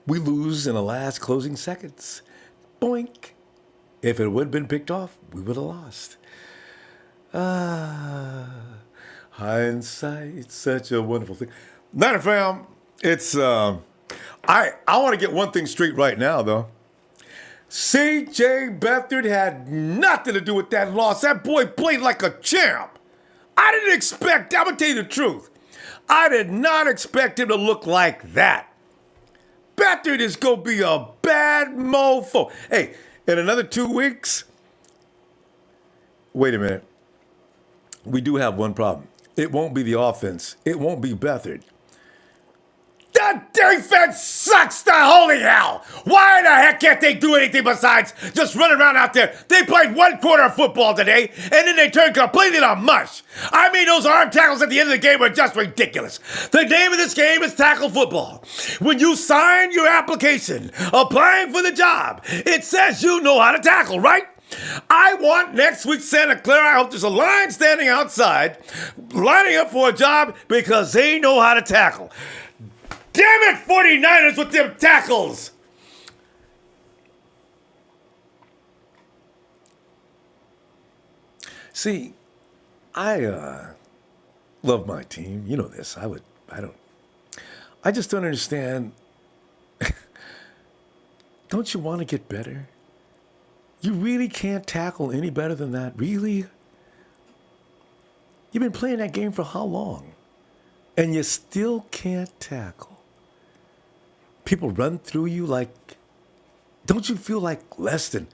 We lose in the last closing seconds. Boink. If it would have been picked off, we would have lost. Hindsight's such a wonderful thing. Niner fam, it's I want to get one thing straight right now though. CJ Beathard had nothing to do with that loss. That boy played like a champ. I didn't expect, I'm gonna tell you the truth. I did not expect him to look like that. Beathard is gonna be a bad mofo. Hey, in another 2 weeks, wait a minute. We do have one problem. It won't be the offense. It won't be Beathard. The defense sucks to holy hell. Why the heck can't they do anything besides just run around out there? They played one quarter of football today, and then they turned completely to mush. I mean, those arm tackles at the end of the game were just ridiculous. The name of this game is tackle football. When you sign your application, applying for the job, it says you know how to tackle, right? I want next week Santa Clara. I hope there's a line standing outside, lining up for a job because they know how to tackle. Damn it, 49ers with them tackles! See, I love my team. You know this. I just don't understand. Don't you want to get better? You really can't tackle any better than that? Really? You've been playing that game for how long? And you still can't tackle. People run through you like, don't you feel like less than?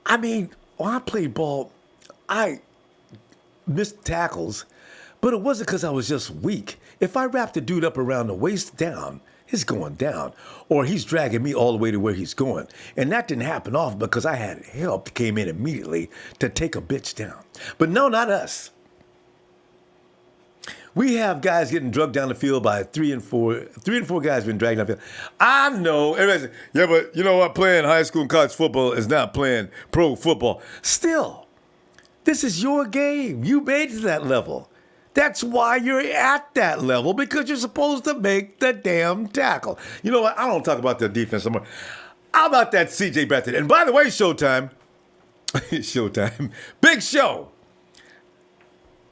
I mean, when I played ball, I missed tackles, but it wasn't because I was just weak. If I wrapped the dude up around the waist down, he's going down, or he's dragging me all the way to where he's going. And that didn't happen often because I had help that came in immediately to take a bitch down. But no, not us. We have guys getting drugged down the field by 3 and 4. 3 and 4 guys been dragged down the field. I know. Everybody says, yeah, but you know what? Playing high school and college football is not playing pro football. Still, this is your game. You made it to that level. That's why you're at that level, because you're supposed to make the damn tackle. You know what? I don't talk about the defense anymore. How about that CJ Beathard? And by the way, Showtime. Showtime. Big show.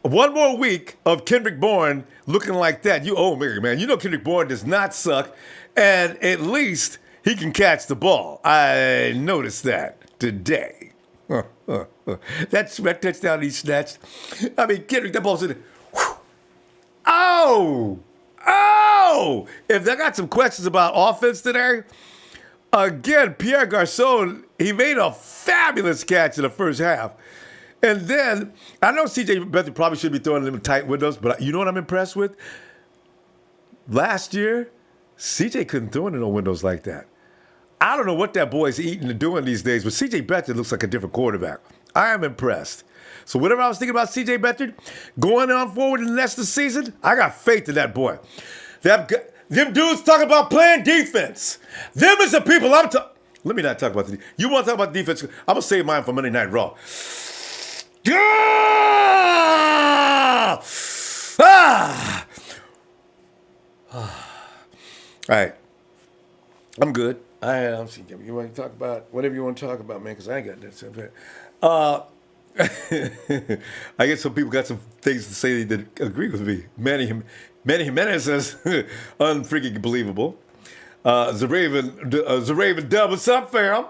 One more week of Kendrick Bourne looking like that. You owe me, man. You know Kendrick Bourne does not suck, and at least he can catch the ball. I noticed that today. That touchdown he snatched. I mean, Kendrick, that ball's in there. Oh! If they got some questions about offense today, again, Pierre Garçon, he made a fabulous catch in the first half. And then, I know CJ Beathard probably should be throwing them in tight windows, but you know what I'm impressed with? Last year, CJ couldn't throw into no windows like that. I don't know what that boy's eating and doing these days, but CJ Beathard looks like a different quarterback. I am impressed. So whatever I was thinking about CJ Beathard, going on forward in the rest of the season, I got faith in that boy. Them dudes talking about playing defense. Them is the people I'm talking. Let me not talk about the. You want to talk about defense? I'm gonna save mine for Monday Night Raw. All right, I'm good. You want to talk about whatever you want to talk about, man? Because I ain't got that stuff. I guess some people got some things to say that agree with me. Manny Jimenez says, unfreaking believable. Zaraven Dub, what's up, fam?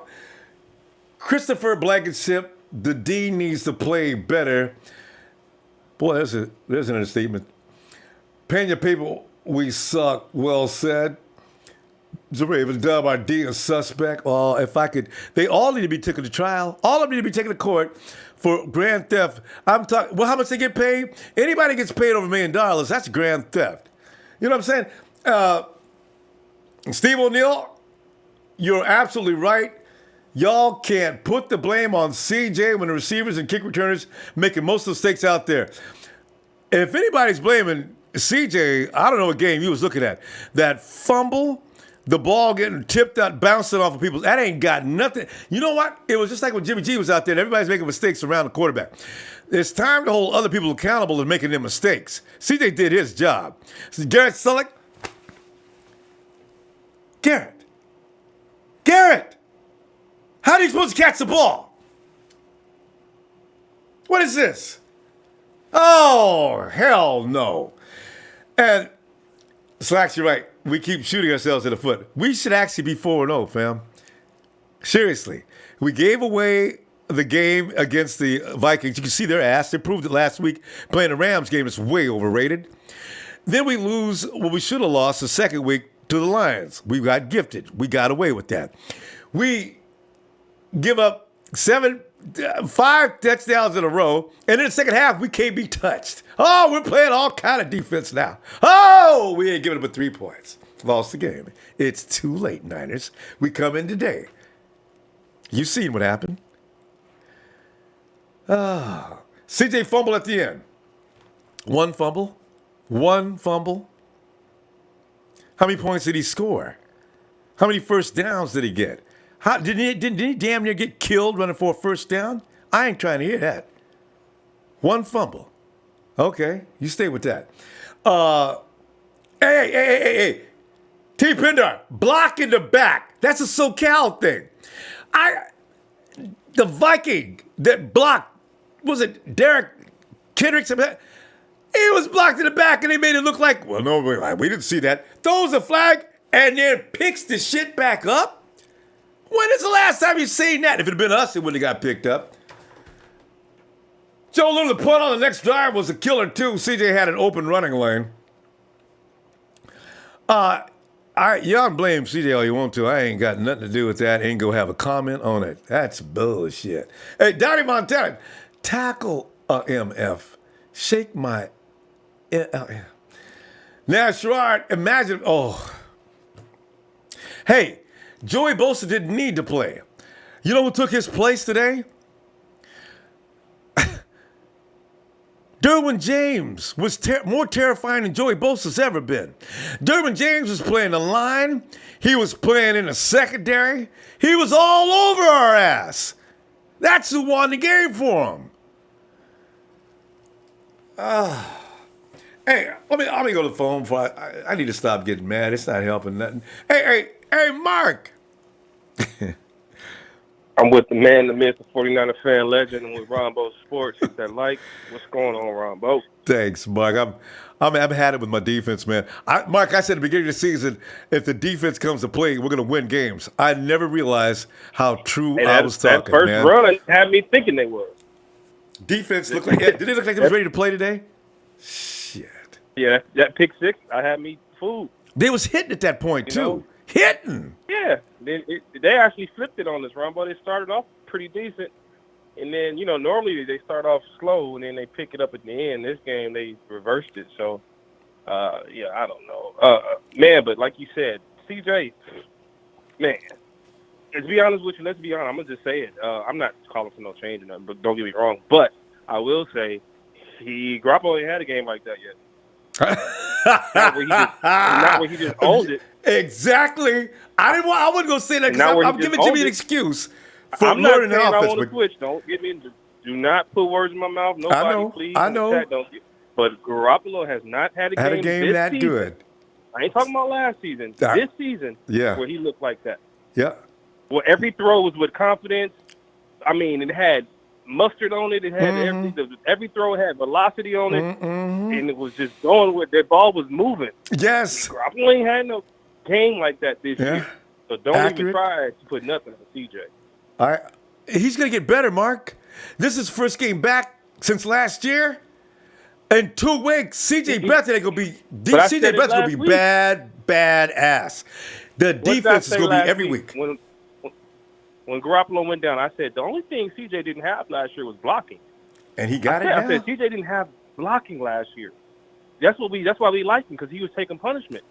Christopher Blankenship, the D needs to play better. Boy, there's an understatement. Paying your people, we suck. Well said. Zaraven Dub, our D is suspect. Oh, if I could, they all need to be taken to trial. All of them need to be taken to court for grand theft. I'm talking, well, how much they get paid? Anybody gets paid over $1 million, that's grand theft. You know what I'm saying? Steve O'Neal, you're absolutely right. Y'all can't put the blame on CJ when the receivers and kick returners making most of the mistakes out there. If anybody's blaming CJ, I don't know what game you was looking at. That fumble, the ball getting tipped out, bouncing off of people, that ain't got nothing. You know what? It was just like when Jimmy G was out there and everybody's making mistakes around the quarterback. It's time to hold other people accountable and making their mistakes. CJ did his job. So Garrett Sullick, Garrett, are you supposed to catch the ball? What is this? Oh, hell no. And Slacks, you're right. We keep shooting ourselves in the foot. We should actually be 4-0, fam. Seriously. We gave away the game against the Vikings. You can see their ass. They proved it last week. Playing the Rams game is way overrated. Then we lose what we should have lost the second week to the Lions. We got gifted. We got away with that. We give up 5 touchdowns in a row, and in the second half, we can't be touched. Oh, we're playing all kind of defense now. Oh, we ain't giving up but 3 points. Lost the game. It's too late, Niners. We come in today. You seen what happened. CJ fumble at the end. One fumble. How many points did he score? How many first downs did he get? Didn't he damn near get killed running for a first down? I ain't trying to hear that. One fumble. Okay, you stay with that. Hey. T. Pindar, block in the back. That's a SoCal thing. The Viking that blocked, was it Derek Kendricks? He was blocked in the back and they made it look like, well, no, we didn't see that. Throws a flag and then picks the shit back up. When is the last time you seen that? If it had been us, it wouldn't have got picked up. Joe Little, the punt on the next drive was a killer too. CJ had an open running lane. All right, y'all can blame CJ all you want to. I ain't got nothing to do with that. Ain't gonna have a comment on it. That's bullshit. Hey, Donnie Montana, tackle a MF. Shake my Now, Sherrod, imagine, Hey, Joey Bosa didn't need to play. You know who took his place today? Derwin James was more terrifying than Joey Bosa's ever been. Derwin James was playing the line. He was playing in the secondary. He was all over our ass. That's who won the game for him. Hey, let me go to the phone before I need to stop getting mad. It's not helping nothing. Hey, Mark. I'm with the man, the myth, the 49er fan legend, and with Ronbo Sports. Hit that like. What's going on, Ronbo? Thanks, Mark. I've had it with my defense, man. Mark, I said at the beginning of the season, if the defense comes to play, we're going to win games. I never realized how true I was talking, that first man. run had me thinking they were. Defense looked like did it look like they was ready to play today? Shit. Yeah, that pick six, I had me fooled. They was hitting at that point, too. Know? Hitting. Yeah. They actually flipped it on us, Ronbo. They started off pretty decent. And then, normally they start off slow and then they pick it up at the end. This game, they reversed it. So, I don't know. Man, but like you said, CJ, man, to be honest with you, let's be honest. I'm going to just say it. I'm not calling for no change or nothing, but don't get me wrong. But I will say Garoppolo ain't had a game like that yet. not where he just owned it. Exactly. I wasn't going to say that because I'm giving Jimmy an excuse for I'm not learning the saying offense. I want to switch. Don't get me. Do not put words in my mouth. Nobody, please. I know. But Garoppolo has not had a game this that season. good. I ain't talking about last season. This season, where he looked like that. Yeah. Well, every throw was with confidence. I mean, it had mustard on it. It had every throw had velocity on it, and it was just going with that ball was moving. Yes. Garoppolo ain't had no game like that this year. So don't even try to put nothing on CJ. All right. He's going to get better, Mark. This is his first game back since last year. In 2 weeks, CJ Beathard going to be bad ass. The defense is going to be every week. When Garoppolo went down, I said the only thing CJ didn't have last year was blocking. And he got it now? I said CJ didn't have blocking last year. That's why we liked him, because he was taking punishment.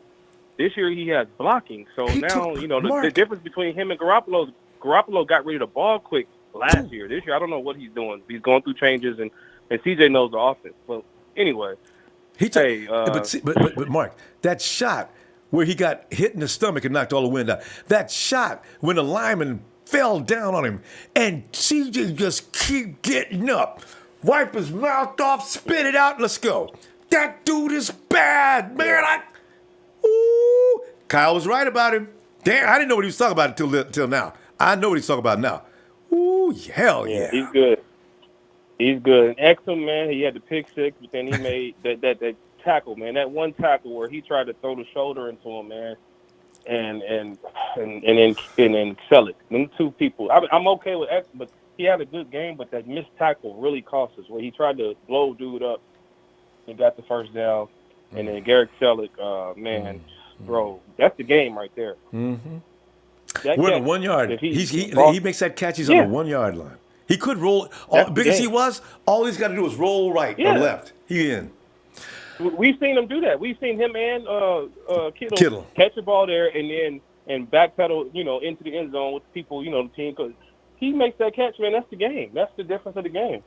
This year he has blocking. So the difference between him and Garoppolo got rid of the ball quick last year. This year, I don't know what he's doing. He's going through changes, and CJ knows the offense. Well, anyway. But Mark, that shot where he got hit in the stomach and knocked all the wind out, that shot when the lineman fell down on him, and CJ just keep getting up, wipe his mouth off, spit it out, and let's go. That dude is bad, man. Kyle was right about him. Damn, I didn't know what he was talking about until now. I know what he's talking about now. Ooh, hell Yeah, yeah. he's good. He's good. And Exum, man, he had the pick six, but then he made that tackle, man. That one tackle where he tried to throw the shoulder into him, man, and then sell it. Them two people. I'm okay with Exum, but he had a good game, but that missed tackle really cost us. Where he tried to blow dude up and got the first down, and then Garrett Selleck, man, bro, that's the game right there. Mm-hmm. That We're on catch, the 1 yard. if He makes that catch. He's on the 1 yard line. He could roll. that's the Big as he game. was, all he's got to do is roll right or Yeah. left. He in. We've seen him do that. We've seen him and Kittle catch the ball there and backpedal, into the end zone with people, the team. Because he makes that catch, man. That's the game. That's the difference of the game.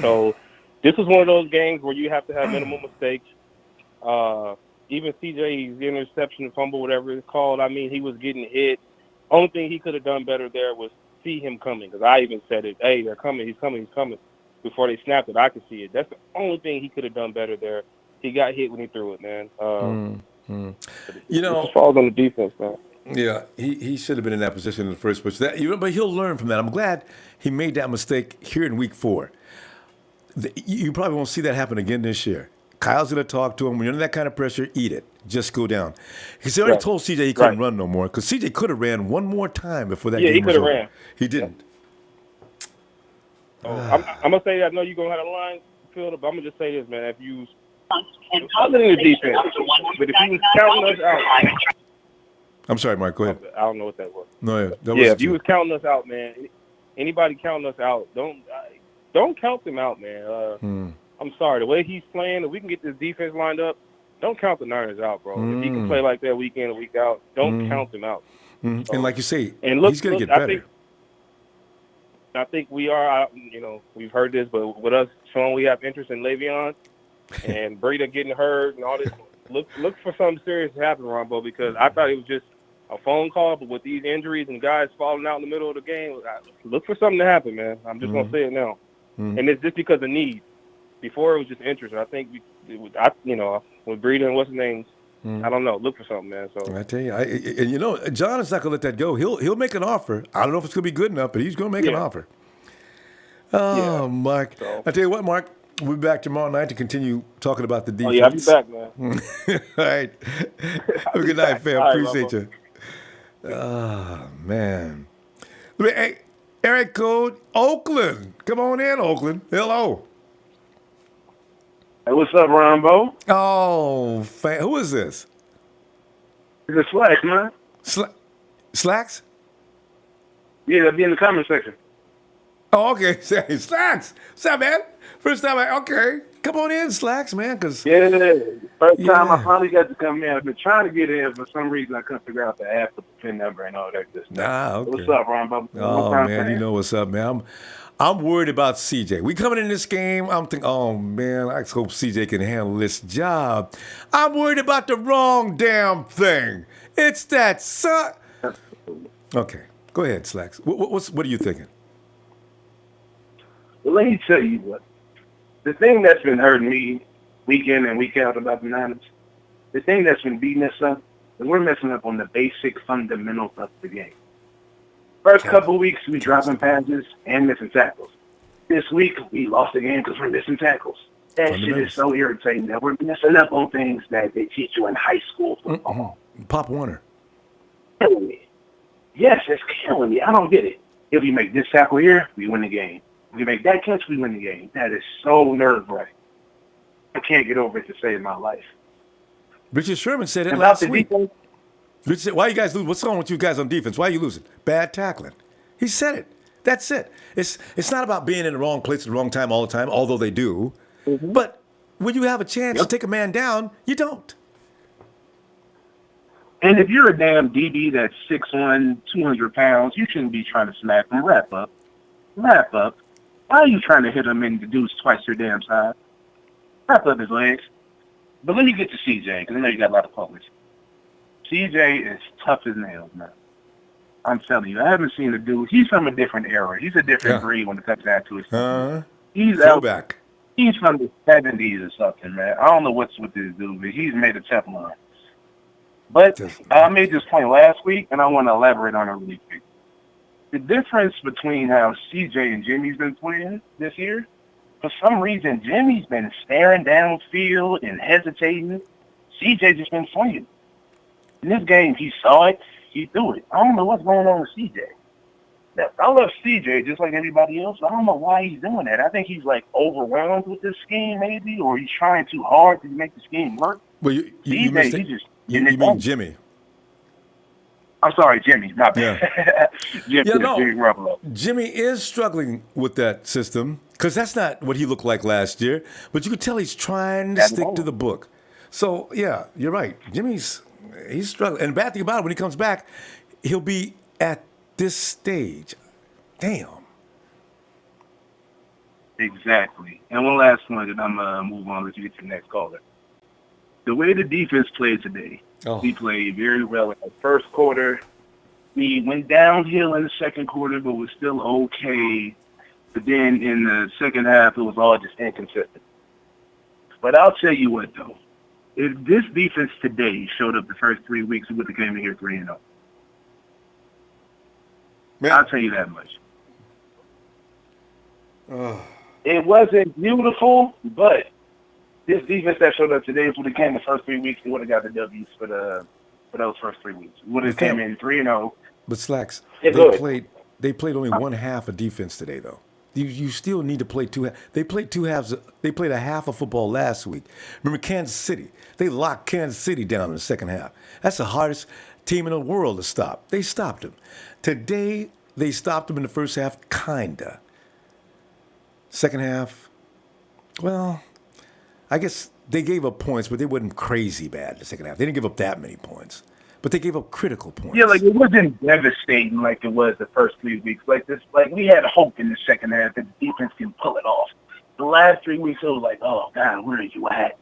So this is one of those games where you have to have minimal mistakes. Even CJ's interception, fumble, whatever it's called, I mean, he was getting hit. Only thing he could have done better there was see him coming. Because I even said it, hey, they're coming, he's coming. Before they snapped it, I could see it. That's the only thing he could have done better there. He got hit when he threw it, man. It just falls on the defense, man. Yeah, he should have been in that position in the first place. But he'll learn from that. I'm glad he made that mistake here in week 4. You probably won't see that happen again this year. Kyle's going to talk to him. When you're under that kind of pressure, eat it. Just go down. Because he already told CJ he couldn't run no more. Because CJ could have ran one more time before that game was over. Yeah, he could have ran. He didn't. I'm going to say that. I know you're going to have a line filled, but I'm going to just say this, man. If you other than the defense, but if you was counting us out. I'm sorry, Mark. Go ahead. I don't know what that was. No, if you was counting us out, man, anybody counting us out, don't count them out, man. I'm sorry. The way he's playing, if we can get this defense lined up, don't count the Niners out, bro. If he can play like that week in and week out, don't count them out. And like you say, and he's going to get better. I think we are, we've heard this, but with us showing we have interest in Le'Veon and Breida getting hurt and all this, look for something serious to happen, Ronbo, because I thought it was just a phone call, but with these injuries and guys falling out in the middle of the game, look for something to happen, man. I'm just going to say it now. And it's just because of need. Before it was just interest. I think, with Breida and what's his name, I don't know. Look for something, man. So I tell you, John is not going to let that go. He'll make an offer. I don't know if it's going to be good enough, but he's going to make an offer. Oh, Mark. So. I tell you what, Mark, we'll be back tomorrow night to continue talking about the defense. Oh, yeah, I'll be back, man. All right. Have a good night, fam. Appreciate you. Oh, man. Hey, Eric Code, Oakland. Come on in, Oakland. Hello. Hey, what's up, Ronbo? Oh, who is this? It's Slacks, man. Slacks? Yeah, they'll be in the comment section. Oh, okay. Slacks. What's up, man? First time okay. Come on in, Slacks, man. First time I finally got to come in. I've been trying to get in. For some reason, I couldn't figure out the app, the PIN number, and all that good stuff. Okay. What's up, Ronbo? Oh, man, you know what's up, man. I'm worried about CJ. We coming in this game, I'm thinking, oh, man, I hope CJ can handle this job. I'm worried about the wrong damn thing. It's that son. Okay, go ahead, Slacks. What are you thinking? Well, let me tell you what. The thing that's been hurting me week in and week out about the Niners, the thing that's been beating us up is we're messing up on the basic fundamentals of the game. First couple of weeks, we dropping passes and missing tackles. This week, we lost the game because we're missing tackles. That shit is so irritating that we're messing up on things that they teach you in high school football. Pop Warner. Killing me. Yes, it's killing me. I don't get it. If we make this tackle here, we win the game. If we make that catch, we win the game. That is so nerve-wracking. I can't get over it to save my life. Richard Sherman said it last week. Defense, Richard, why you guys lose? What's wrong with you guys on defense? Why are you losing? Bad tackling. He said it. That's it. It's not about being in the wrong place at the wrong time all the time, although they do. But when you have a chance to take a man down, you don't. And if you're a damn DB that's 6'1", 200 pounds, you shouldn't be trying to smack him. Wrap up. Why are you trying to hit him in the dude's twice your damn size? Wrap up his legs. But let me get to CJ, because I know you got a lot of focus. CJ is tough as nails, man. I'm telling you, I haven't seen the dude. He's from a different era. He's a different breed when it comes down to his He's back. He's from the 70s or something, man. I don't know what's with this dude, but he's made a Teflon. But I made this point last week, and I want to elaborate on it really quick. the difference between how CJ and Jimmy's been playing this year, for some reason, Jimmy's been staring downfield and hesitating. CJ just been swinging. In this game, he saw it, he threw it. I don't know what's going on with CJ. Now, I love CJ just like everybody else. I don't know why he's doing that. I think he's like overwhelmed with this scheme, maybe, or he's trying too hard to make the scheme work. Well, you mean Jimmy? I'm sorry, Jimmy. Not bad. Yeah. Jimmy Garoppolo. Jimmy is struggling with that system because that's not what he looked like last year. But you can tell he's trying to stick to the book. So, yeah, you're right. He's struggling. And the bad thing about it, when he comes back, he'll be at this stage. Damn. Exactly. And one last one, and I'm going to move on as you get to the next caller. The way the defense played today, he played very well in the first quarter. We went downhill in the second quarter, but was still okay. But then in the second half, it was all just inconsistent. But I'll tell you what, though. If this defense today showed up the first 3 weeks, we would have came in here 3-0. I'll tell you that much. It wasn't beautiful, but this defense that showed up today, if we came the first 3 weeks, we would have got the W's for those first 3 weeks. We would have came in 3-0. But Slacks, they played only one half of defense today, though. You still need to play two halves. They played two halves. They played a half of football last week. Remember Kansas City? They locked Kansas City down in the second half. That's the hardest team in the world to stop. They stopped them. Today, they stopped them in the first half, kinda. Second half, well, I guess they gave up points, but they wasn't crazy bad in the second half. They didn't give up that many points, but they gave up critical points. Yeah, like it wasn't devastating like it was the first 3 weeks. Like we had hope in the second half that the defense can pull it off. The last 3 weeks, it was like, oh God, where are you at?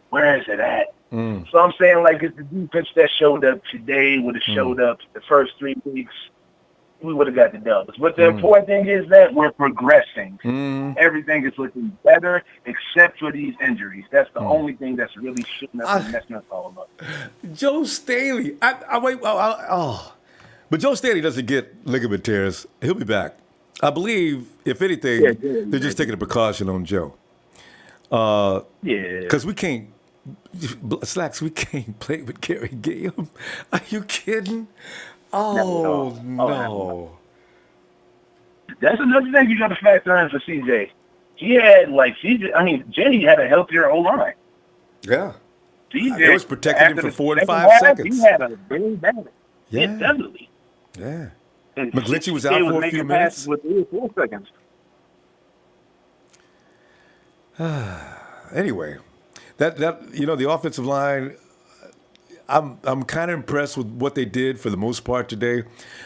Where is it at? So I'm saying, like, if the defense that showed up today would have showed up the first 3 weeks, we would have got the dubs. But the important thing is that we're progressing. Everything is looking better except for these injuries. That's the only thing that's really shooting us and messing us all up. Joe Staley. But Joe Staley doesn't get ligament tears. He'll be back. I believe, if anything, they're just taking a precaution on Joe. Because we can't, Slacks, we can't play with Gary Gayam. Are you kidding? Oh, no. That's another thing you got to factor in for CJ. He had, Jenny had a healthier O-line. Yeah. CJ, it was protecting him for 4 to 5 seconds. He had a very bad. Yeah. Definitely. Yeah. And McGlinchey was out for a few minutes. With 3 or 4 seconds. Anyway, that the offensive line, I'm kind of impressed with what they did for the most part today.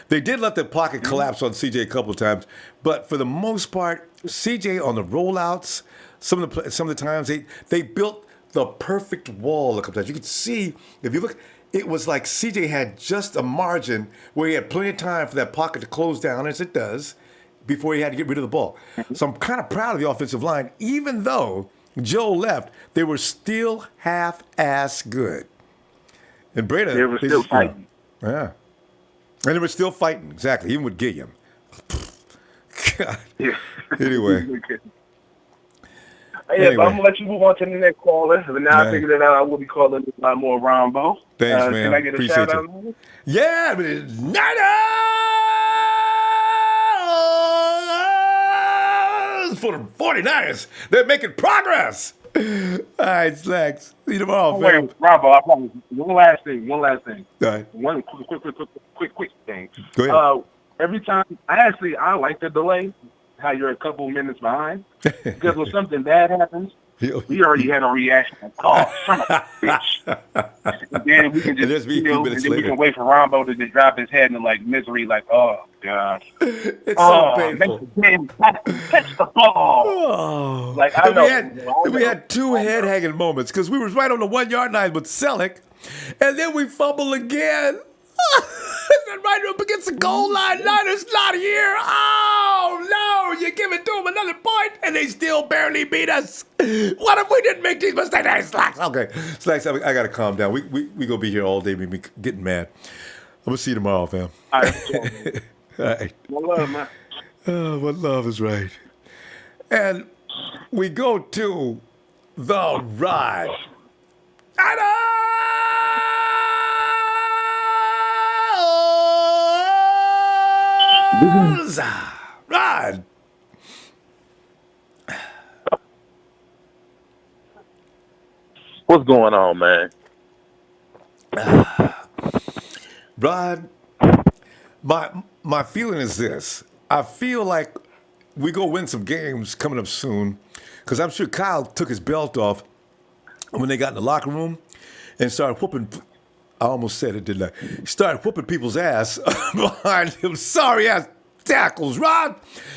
They did let the pocket collapse on CJ a couple of times, but for the most part, CJ on the rollouts, some of the times they built the perfect wall a couple times. You could see, if you look, it was like CJ had just a margin where he had plenty of time for that pocket to close down, as it does, before he had to get rid of the ball. So I'm kind of proud of the offensive line. Even though Joe left, they were still half-ass good. And Breda, they were still fighting. Yeah. And they were still fighting, exactly, even with Gilliam. God. Yeah. Anyway. But I'm going to let you move on to the next caller. But now I figured it out, I will be calling a lot more Ronbo. Thanks, man. Can I get a Appreciate shout you. out? Yeah, but it's Niners for the 49ers. They're making progress. All right, Slacks. See you tomorrow, fam. Wait, Ronbo, I promise. One last thing. All right. One quick thing. Go ahead. Every time, I like the delay, how you're a couple minutes behind. Because when something bad happens, we already had a reaction. Like, oh, son of a bitch. And then we can just we can wait for Ronbo to just drop his head in misery, like, oh, God. It's so painful. Catch the ball. Oh. Like, I know. We had two head-hanging moments because we was right on the 1 yard line with Selleck, and then we fumble again. And right up against the goal line, Niners not here. Oh, no, you give it to them another point, and they still barely beat us. What if we didn't make these mistakes? Hey, Slacks. Okay, Slacks, I got to calm down. We going to be here all day, me getting mad. I'm going to see you tomorrow, fam. All right. right. One love, man. What love is right. And we go to the ride. Adams! Rod. What's going on, man? Rod, my feeling is this. I feel like we go win some games coming up soon, because I'm sure Kyle took his belt off when they got in the locker room and started whooping. I almost said it, didn't I? Started whooping people's ass behind him. Sorry ass tackles, Rod.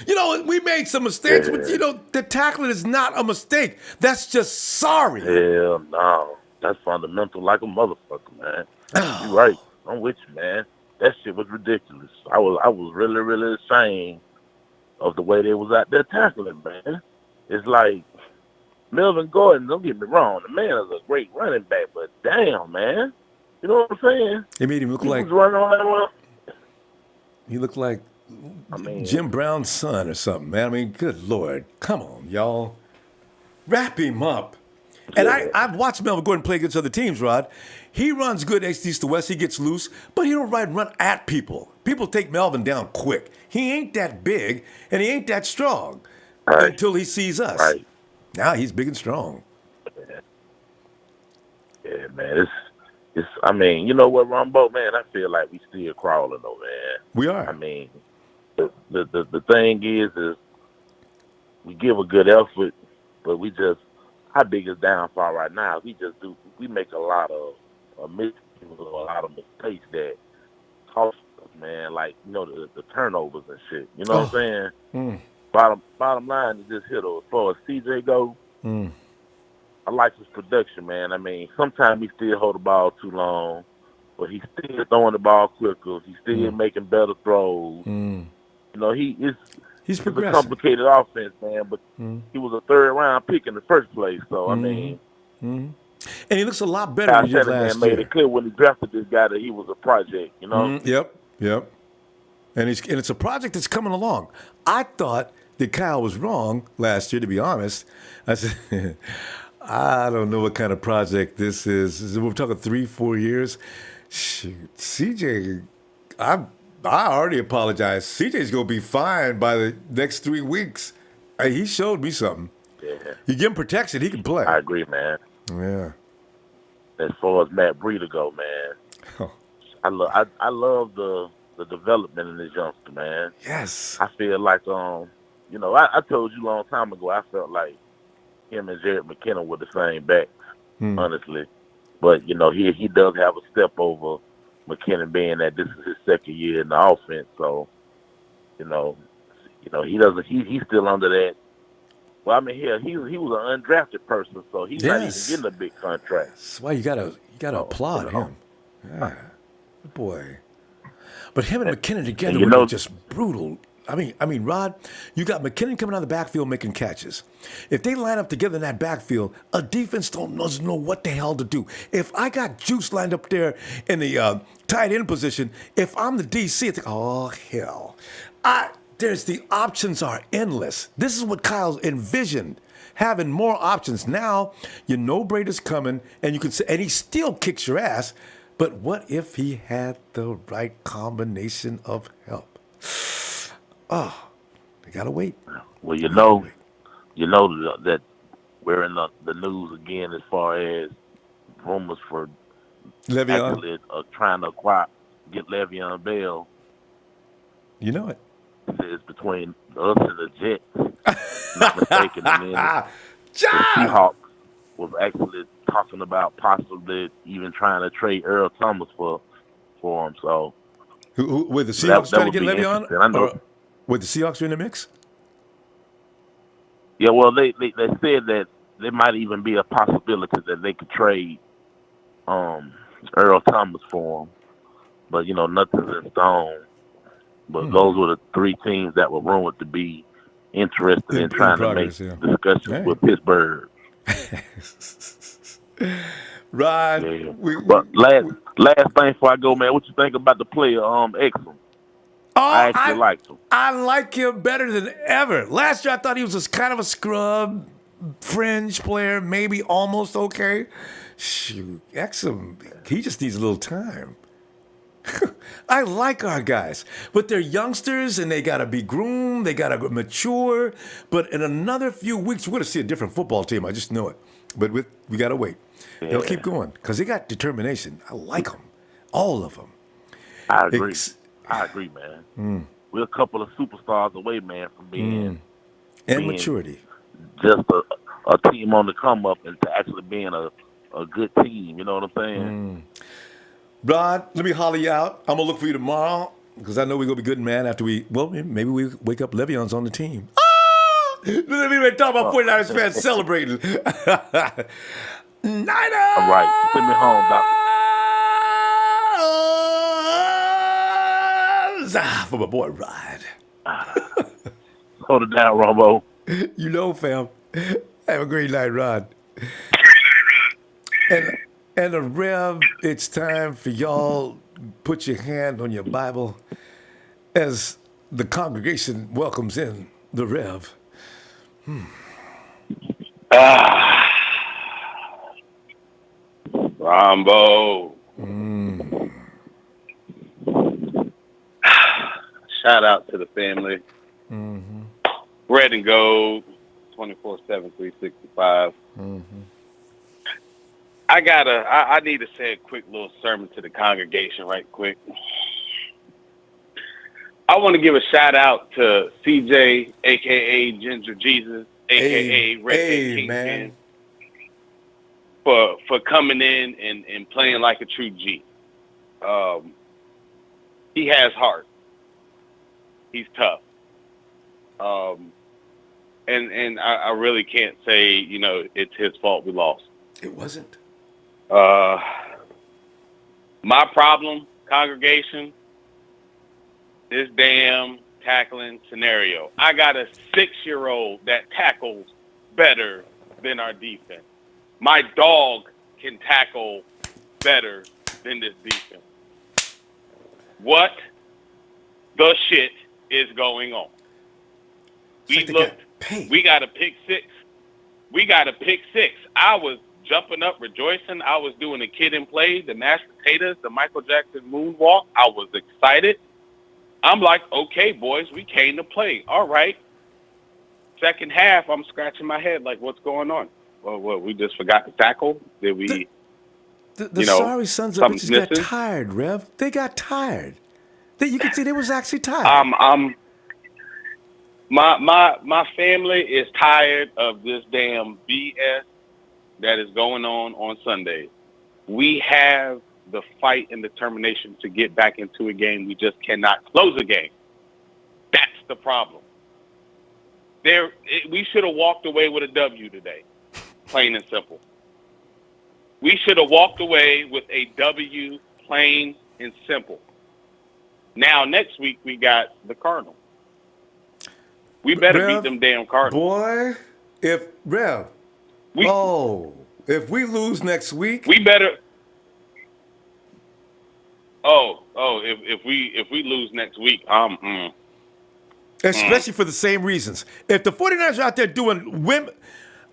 You know, we made some mistakes, but you know, the tackling is not a mistake. That's just sorry. Hell no. That's fundamental like a motherfucker, man. You right. I'm with you, man. That shit was ridiculous. I was really, really ashamed of the way they was out there tackling, man. It's like Melvin Gordon, don't get me wrong, the man is a great running back, but damn, man. You know what I'm saying? It made him look He like was running around. he looked like I mean, Jim Brown's son or something, man. I mean, good Lord. Come on, y'all. Wrap him up. And I've watched Melvin Gordon play against other teams, Rod. He runs good east to west. He gets loose, but he don't run at people. People take Melvin down quick. He ain't that big, and he ain't that strong until he sees us. Right. Now he's big and strong. Yeah, man. It's. I mean, you know what, Ronbo, man? I feel like we still crawling, though, man. We are. I mean, the thing is we give a good effort, but we just our biggest downfall right now. We make a lot of mistakes that cost us, man. Like the turnovers and shit. You know what I'm saying? Bottom line is just hit as far as CJ go. I like his production, man. I mean, sometimes he still hold the ball too long, but he's still throwing the ball quicker. He's still making better throws. You know, he's a complicated offense, man, but he was a third-round pick in the first place. So, I mean. And he looks a lot better than he did last year. Made it clear when he drafted this guy that he was a project, you know? Yep. And it's a project that's coming along. I thought that Kyle was wrong last year, to be honest. I said, I don't know what kind of project this is. We're talking 3-4 years. Shoot, CJ, I already apologized. CJ's going to be fine by the next 3 weeks. He showed me something. Yeah. You give him protection, he can play. I agree, man. Yeah. As far as Matt Breida go, man, I love the development in this youngster, man. Yes. I feel like I told you a long time ago I felt like him and Jared McKinnon were the same backs, honestly. But he does have a step over McKinnon, being that this is his second year in the offense. So he doesn't. He's still under that. Well, I mean, he was an undrafted person, so he's not even getting a big contract. That's why you gotta applaud him. Yeah, boy. But him and McKinnon together were just brutal. I mean, Rod, you got McKinnon coming out of the backfield making catches. If they line up together in that backfield, a defense doesn't know what the hell to do. If I got Juice lined up there in the tight end position, if I'm the DC, it's like, oh hell. The options are endless. This is what Kyle envisioned, having more options. Now you know Braida's coming, and you can say, and he still kicks your ass. But what if he had the right combination of help? Oh, they gotta wait. Well, you know that we're in the news again as far as rumors for Le'Veon actually trying to get Le'Veon Bell. You know it. It's between us and the Jets, not mistaken. And then the Seahawks was actually talking about possibly even trying to trade Earl Thomas for him. So, with the Seahawks trying to get Le'Veon? I know. With the Seahawks in the mix? Yeah, well, they said that there might even be a possibility that they could trade Earl Thomas for him, but nothing's in stone. But those were the three teams that were rumored to be interested in trying to make discussions with Pittsburgh. Rod, yeah. But last thing before I go, man, what you think about the player Exum? I actually liked him. I like him better than ever. Last year, I thought he was kind of a scrub, fringe player, maybe almost okay. Shoot, Exum, he just needs a little time. I like our guys, but they're youngsters and they got to be groomed, they got to mature. But in another few weeks, we're going to see a different football team. I just know it. But we got to wait. Yeah. They'll keep going because they got determination. I like them, all of them. I agree. I agree, man. We're a couple of superstars away, man, from being maturity. Just a team on the come up and to actually being a good team. You know what I'm saying? Rod, let me holler you out. I'm going to look for you tomorrow because I know we're going to be good, man, after maybe we wake up Le'Veon's on the team. Let me even talk about 49ers fans celebrating. Niners! All right. Send me home, Doctor. For my boy, Rod. Hold it down, Ronbo. You know, fam. Have a great night, Rod. And the Rev, it's time for y'all put your hand on your Bible as the congregation welcomes in the Rev. Ronbo. Shout out to the family. Red and gold, 24/7, 365. I need to say a quick little sermon to the congregation right quick. I want to give a shout out to CJ, a.k.a. Ginger Jesus, a.k.a. Redhead Kingpin, for coming in and playing like a true G. He has heart. He's tough. And I really can't say, it's his fault we lost. It wasn't. My problem, congregation, this damn tackling scenario. I got a 6-year-old that tackles better than our defense. My dog can tackle better than this defense. What the shit is going on? We got a pick six. I was jumping up, rejoicing. I was doing a kid and play, the mashed potatoes, the Michael Jackson moonwalk. I was excited. I'm like, okay, boys, we came to play. All right. Second half, I'm scratching my head like, what's going on? Well, we just forgot to tackle? Did we? The sorry sons of bitches got tired, Rev. They got tired. You could see they was actually tired. My family is tired of this damn BS that is going on Sunday. We have the fight and determination to get back into a game. We just cannot close a game. That's the problem. We should have walked away with a W today, plain and simple. We should have walked away with a W, plain and simple. Now, next week, we got the Cardinals. We better beat them damn Cardinals. Boy, if we lose next week, we better. If we lose next week, especially for the same reasons. If the 49ers are out there doing women,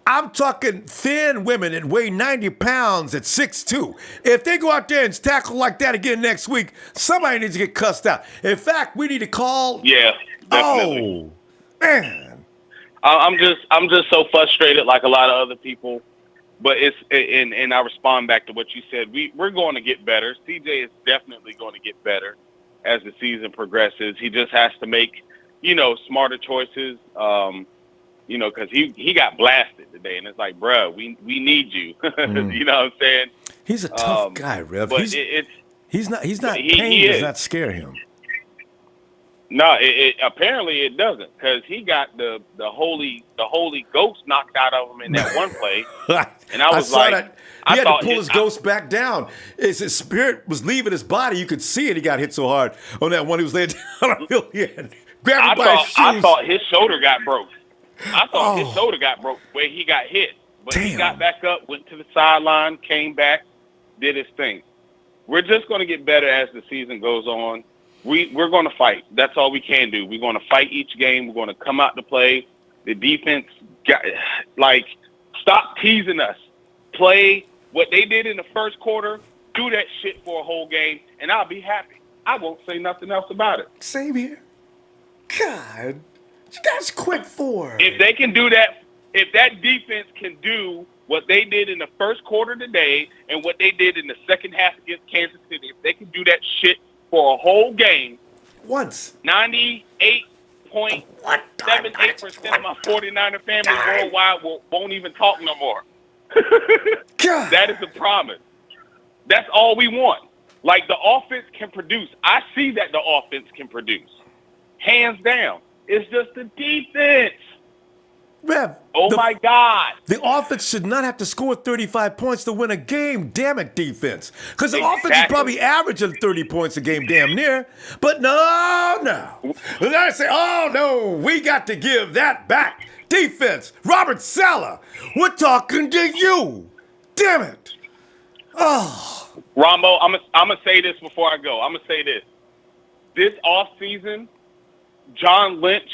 I'm talking thin women that weigh 90 pounds at 6'2". If they go out there and tackle like that again next week, somebody needs to get cussed out. In fact, we need to call. Yeah, definitely. Oh, man. I'm just so frustrated, like a lot of other people. But and I respond back to what you said. We're going to get better. CJ is definitely going to get better as the season progresses. He just has to make, smarter choices. Because he got blasted today, and it's like, bruh, we need you. You know what I'm saying? He's a tough guy, Rev. But he's not. Pain does not scare him. No, apparently it doesn't, because he got the Holy Ghost knocked out of him in that one play, and I was like, that. He had to pull his ghost back down. His spirit was leaving his body. You could see it. He got hit so hard on that one. He was laying down on the field. He had grabbed him by his shoes. I thought his shoulder got broke. His shoulder got broke where he got hit. But he got back up, went to the sideline, came back, did his thing. We're just going to get better as the season goes on. we're going to fight. That's all we can do. We're going to fight each game. We're going to come out to play. The defense, stop teasing us. Play what they did in the first quarter. Do that shit for a whole game, and I'll be happy. I won't say nothing else about it. Same here. God, you guys quit for. If they can do that, if that defense can do what they did in the first quarter today and what they did in the second half against Kansas City, if they can do that shit for a whole game, once 98.78% of my 49er family worldwide won't even talk no more. God. That is a promise. That's all we want. Like, the offense can produce. I see that the offense can produce. Hands down. It's just the defense. Rev, my God. The offense should not have to score 35 points to win a game. Damn it, defense. Because the offense is probably averaging 30 points a game, damn near. But no. And I say, oh, no, we got to give that back. Defense, Robert Saleh, we're talking to you. Damn it. Oh. Ronbo, I'm going to say this before I go. I'm going to say this. This offseason, John Lynch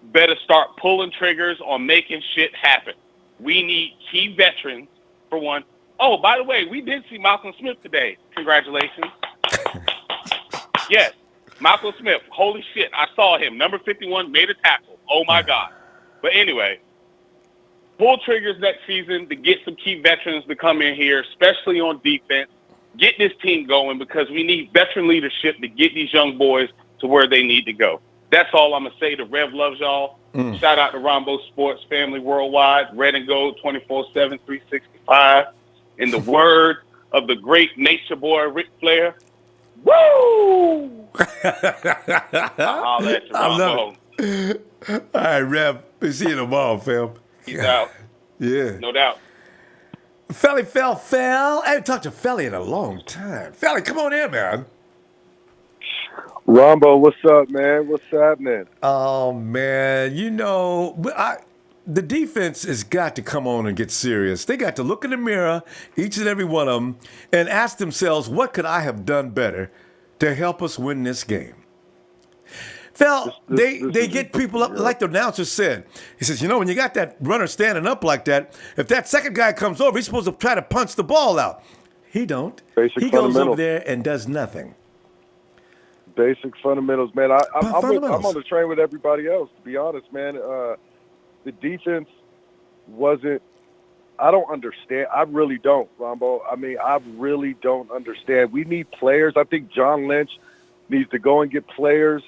better start pulling triggers on making shit happen. We need key veterans, for one. Oh, by the way, we did see Malcolm Smith today. Congratulations. Yes, Malcolm Smith. Holy shit, I saw him. Number 51 made a tackle. Oh, my God. But anyway, pull triggers next season to get some key veterans to come in here, especially on defense. Get this team going because we need veteran leadership to get these young boys to where they need to go. That's all I'm going to say. The Rev loves y'all. Shout out to Ronbo Sports Family Worldwide, Red and Gold 24/7, 365. In the word of the great nature boy, Ric Flair, woo! I'll let you, Ronbo. All right, Rev. We'll see you tomorrow, fam. He's out. Yeah. No doubt. Felly fell. I haven't talked to Felly in a long time. Felly, come on in, man. Ronbo, what's up, man? What's happening? Oh, man. The defense has got to come on and get serious. They got to look in the mirror, each and every one of them, and ask themselves, what could I have done better to help us win this game? Phil, they get people up, like the announcer said. He says, when you got that runner standing up like that, if that second guy comes over, he's supposed to try to punch the ball out. He don't. He goes over there and does nothing. Basic fundamentals, man. I'm on the train with everybody else, to be honest, man. The defense wasn't – I don't understand. I really don't, Ronbo. I mean, I really don't understand. We need players. I think John Lynch needs to go and get players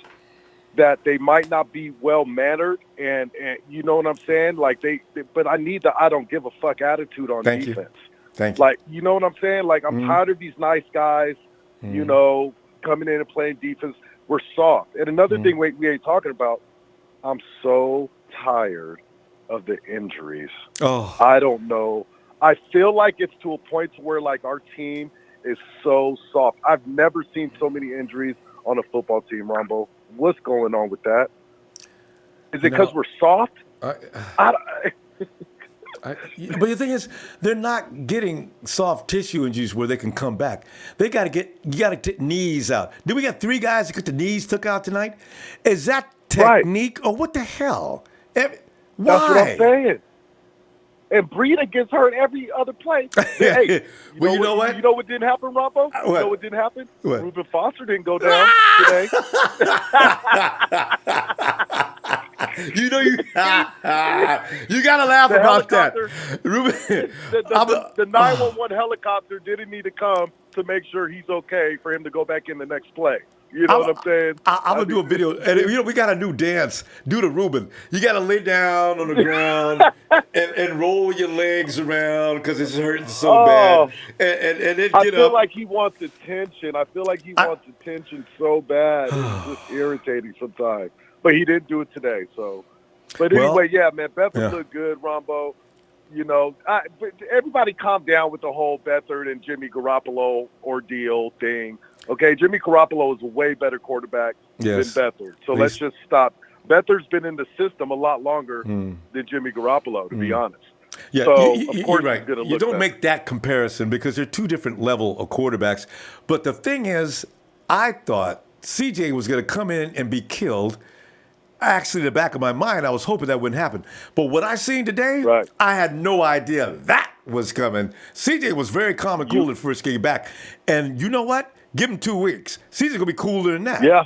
that they might not be well-mannered, and you know what I'm saying? But I need the I don't give a fuck attitude on defense. Thank you. Like, you know what I'm saying? Like, I'm tired of these nice guys, coming in and playing defense. We're soft. And another thing we ain't talking about, I'm so tired of the injuries. Oh. I don't know. I feel like it's to a point to where, like, our team is so soft. I've never seen so many injuries on a football team, Ronbo. What's going on with that? Is it because we're soft? But the thing is, they're not getting soft tissue injuries where they can come back. You got to get knees out. Did we got 3 guys that got the knees took out tonight? Is that technique or what the hell? Why? That's what I'm saying. And Breida gets hurt every other play. Hey, you know what? You know what didn't happen, Ronbo? What? You know what didn't happen? What? Reuben Foster didn't go down today. You gotta laugh about that. Reuben, the 911 helicopter didn't need to come to make sure he's okay for him to go back in the next play. You know what I'm saying? I'm going to do a video. And, we got a new dance. Do the Reuben. You got to lay down on the ground and roll your legs around because it's hurting so bad. And then I get feel up. like he wants attention. I feel like he wants attention so bad. It's just irritating sometimes. But he didn't do it today. So, but anyway, man, Beathard looked good, Ronbo. But everybody calm down with the whole Beathard and Jimmy Garoppolo ordeal thing. Okay, Jimmy Garoppolo is a way better quarterback than Beathard. So let's just stop. Beathard's been in the system a lot longer than Jimmy Garoppolo, to be honest. Yeah, so, of course, you're right. You don't make that comparison because they're 2 different level of quarterbacks. But the thing is, I thought CJ was going to come in and be killed. Actually, in the back of my mind, I was hoping that wouldn't happen. But what I seen today, Right. I had no idea that was coming. CJ was very calm and cool at first game back. And you know what? Give him 2 weeks. CJ going to be cooler than that. Yeah.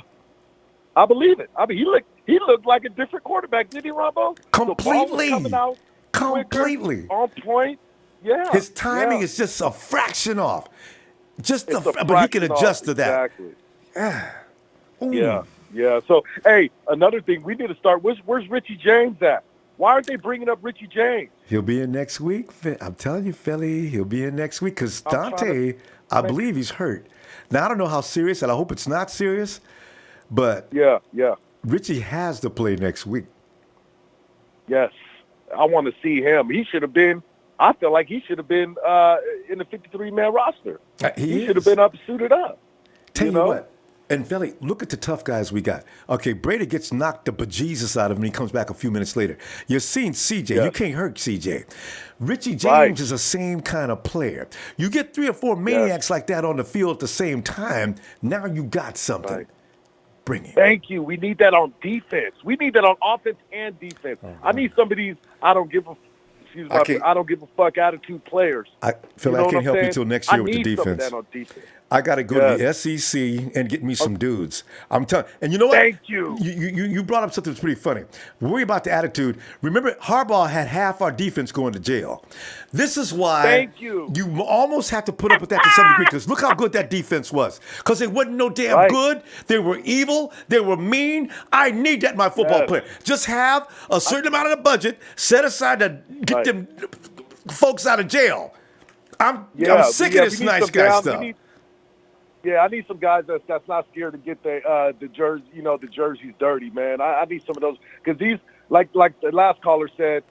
I believe it. I mean, he looked like a different quarterback, didn't he, Ronbo? Completely. The ball was coming out Completely. quicker, on point. Yeah. His timing is just a fraction off. But he can fraction adjust off, to that. Exactly. Yeah. So, hey, another thing, we need to start. Where's Richie James at? Why aren't they bringing up Richie James? He'll be in next week. I'm telling you, Philly, he'll be in next week because Dante, I believe he's hurt. Now, I don't know how serious, and I hope it's not serious, but Yeah. Richie has to play next week. Yes. I want to see him. He should have been. I feel like he should have been in the 53-man roster. He should have been suited up. Tell you what, and Philly, look at the tough guys we got. Okay, Brady gets knocked the bejesus out of him and he comes back a few minutes later. You're seeing CJ. Yes. You can't hurt CJ. Richie James is the same kind of player. You get 3 or 4 maniacs like that on the field at the same time, now you got something. Right. Bring it. Thank you. We need that on defense. We need that on offense and defense. I need some of these I don't give a fuck attitude players. Phil, I can't help you until next year with the defense. I need some of that on defense. I got to go to the SEC and get me some dudes. I'm telling. And you know what? Thank you. You brought up something that's pretty funny. Worry about the attitude. Remember, Harbaugh had half our defense going to jail. This is why. Thank you. You almost have to put up with that to some degree because look how good that defense was. Because they wasn't no damn good. They were evil. They were mean. I need that in my football player. Just have a certain amount of the budget set aside to get them folks out of jail. I'm sick of this nice guy stuff. I need some guys that's not scared to get the jersey, the jerseys dirty, man. I need some of those because these, like the last caller said,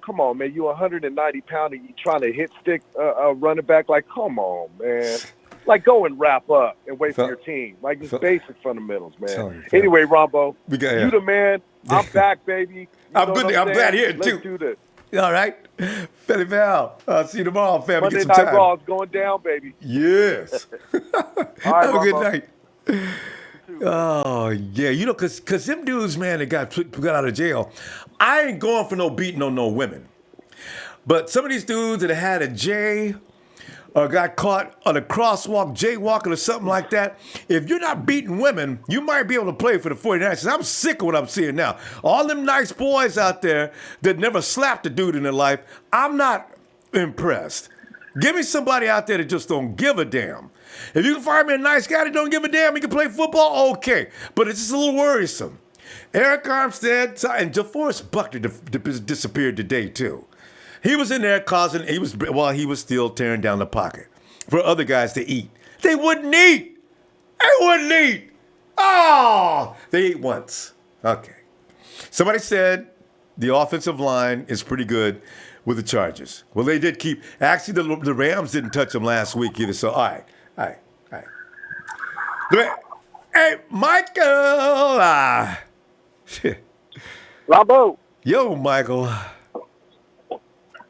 come on, man. You 190 pounds and you trying to hit stick a running back. Like, come on, man. Like, go and wrap up and wait for your team. Like, it's basic fundamentals, man. Anyway, Ronbo, you the man. I'm back, baby. I'm good. I'm glad here, too. Let's do this. All right. Philly Val, I'll see you tomorrow, family. Monday Get some Night time. Raw is going down, baby. Yes. Right, have a good night. Oh, yeah. Because them dudes, man, that got out of jail, I ain't going for no beating on no women. But some of these dudes that had a J or got caught on a crosswalk, jaywalking or something like that, if you're not beating women, you might be able to play for the 49ers. I'm sick of what I'm seeing now. All them nice boys out there that never slapped a dude in their life, I'm not impressed. Give me somebody out there that just don't give a damn. If you can find me a nice guy that don't give a damn, he can play football, okay. But it's just a little worrisome. Eric Armstead and DeForest Buckner disappeared today, too. He was in there while he was still tearing down the pocket for other guys to eat. They wouldn't eat. Oh, they ate once. Okay. Somebody said the offensive line is pretty good with the Chargers. Well, they did keep. Actually, the Rams didn't touch them last week either. So, all right. Hey, Michael. Ronbo. Yo, Michael.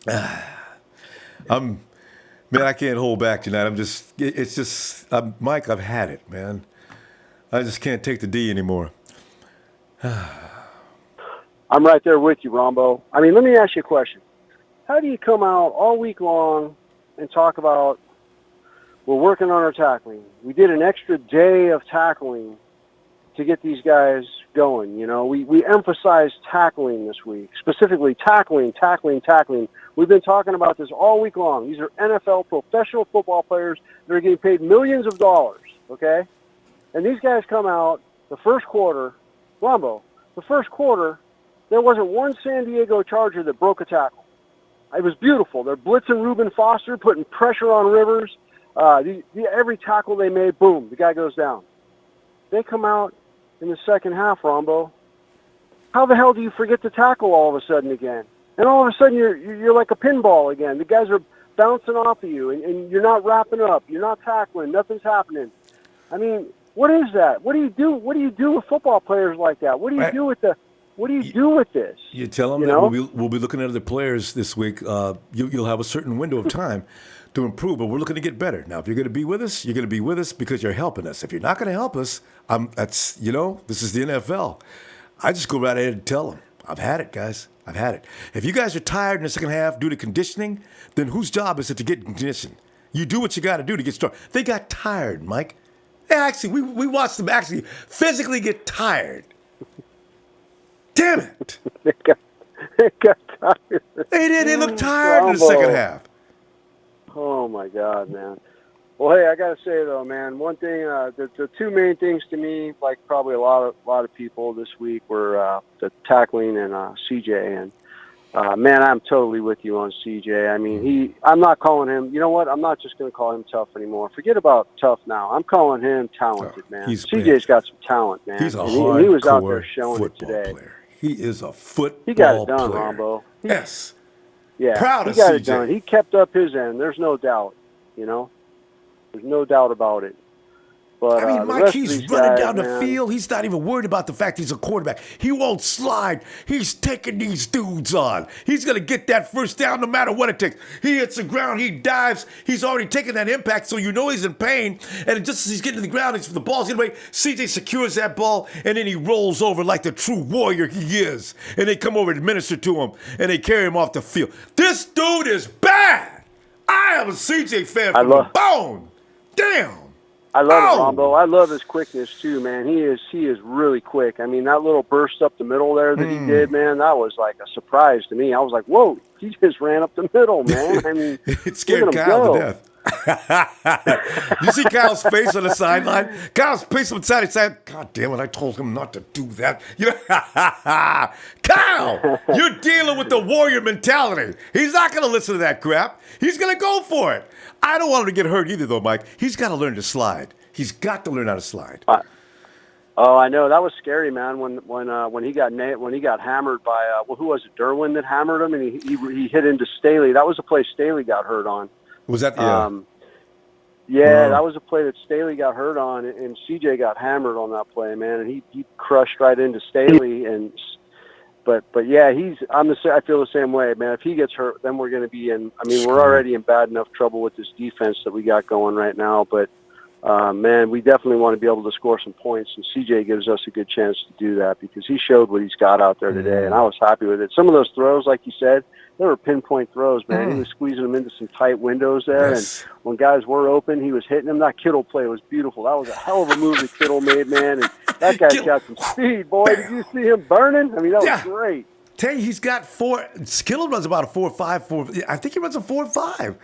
Man, I can't hold back tonight. Mike, I've had it, man. I just can't take the D anymore. I'm right there with you, Ronbo. I mean, let me ask you a question. How do you come out all week long and talk about we're working on our tackling? We did an extra day of tackling to get these guys going. We emphasized tackling this week, specifically tackling. We've been talking about this all week long. These are NFL professional football players that are getting paid millions of dollars, okay? And these guys come out the first quarter, Ronbo, there wasn't one San Diego Charger that broke a tackle. It was beautiful. They're blitzing Reuben Foster, putting pressure on Rivers. Every tackle they made, boom, the guy goes down. They come out in the second half, Ronbo. How the hell do you forget to tackle all of a sudden again? And all of a sudden you're like a pinball again. The guys are bouncing off of you, and you're not wrapping up. You're not tackling. Nothing's happening. I mean, what is that? What do you do? What do you do with football players like that? What do you do with this? You tell them that we'll be looking at other players this week. You'll have a certain window of time to improve, but we're looking to get better. Now, if you're going to be with us, you're going to be with us because you're helping us. If you're not going to help us, this is the NFL. I just go right ahead and tell them, I've had it, guys. I've had it. If you guys are tired in the second half due to conditioning, then whose job is it to get in condition? You do what you got to do to get strong. They got tired, Mike. We watched them actually physically get tired. Damn it. They got tired. They did. They looked tired in the second half. Oh, my God, man. Well, hey, I got to say, though, man, one thing, the two main things to me, like probably a lot of people this week, were the tackling and CJ. And, man, I'm totally with you on CJ. I mean, I'm not calling him, you know what? I'm not just going to call him tough anymore. Forget about tough now. I'm calling him talented, man. CJ's got some talent, man. He's a hardcore he was out there showing it today. Player. He is a football player. He got it done, Ronbo. Yes. Yeah, proud of he got CJ. It done. He kept up his end. There's no doubt, you know. There's no doubt about it. But, I mean, Mike, he's running guys, down the man, field. He's not even worried about the fact he's a quarterback. He won't slide. He's taking these dudes on. He's going to get that first down no matter what it takes. He hits the ground. He dives. He's already taken that impact, so you know he's in pain. And just as he's getting to the ground, the ball's getting away, CJ secures that ball, and then he rolls over like the true warrior he is. And they come over and minister to him, and they carry him off the field. This dude is bad. I am a CJ fan from the bone. Damn. I love it, Ronbo. I love his quickness too, man. He is really quick. I mean, that little burst up the middle there that he did, man, that was like a surprise to me. I was like, whoa, he just ran up the middle, man. I mean, it scared Kyle to death. You see Kyle's face on the sideline? Kyle's face on the side. He's saying, God damn it, I told him not to do that. Kyle, you're dealing with the warrior mentality. He's not going to listen to that crap. He's going to go for it. I don't want him to get hurt either, though, Mike. He's got to learn to slide. He's got to learn how to slide. Oh, I know. That was scary, man. When he got hammered by who was it? Derwin that hammered him, and he hit into Staley. That was the play Staley got hurt on. Was that that was a play that Staley got hurt on, and CJ got hammered on that play, man, and he crushed right into Staley. But yeah, I feel the same way, man. If he gets hurt, then we're going to be in. I mean, we're already in bad enough trouble with this defense that we got going right now. But man, we definitely want to be able to score some points, and CJ gives us a good chance to do that because he showed what he's got out there today, and I was happy with it. Some of those throws, like you said, they were pinpoint throws, man. He was squeezing them into some tight windows there, and when guys were open, he was hitting them. That Kittle play was beautiful. That was a hell of a move that Kittle made, man, and that guy's got some speed, boy. Did you see him burning? I mean, that was great. Tell you, he's got Kittle runs about a 4.5. I think he runs a 4.5.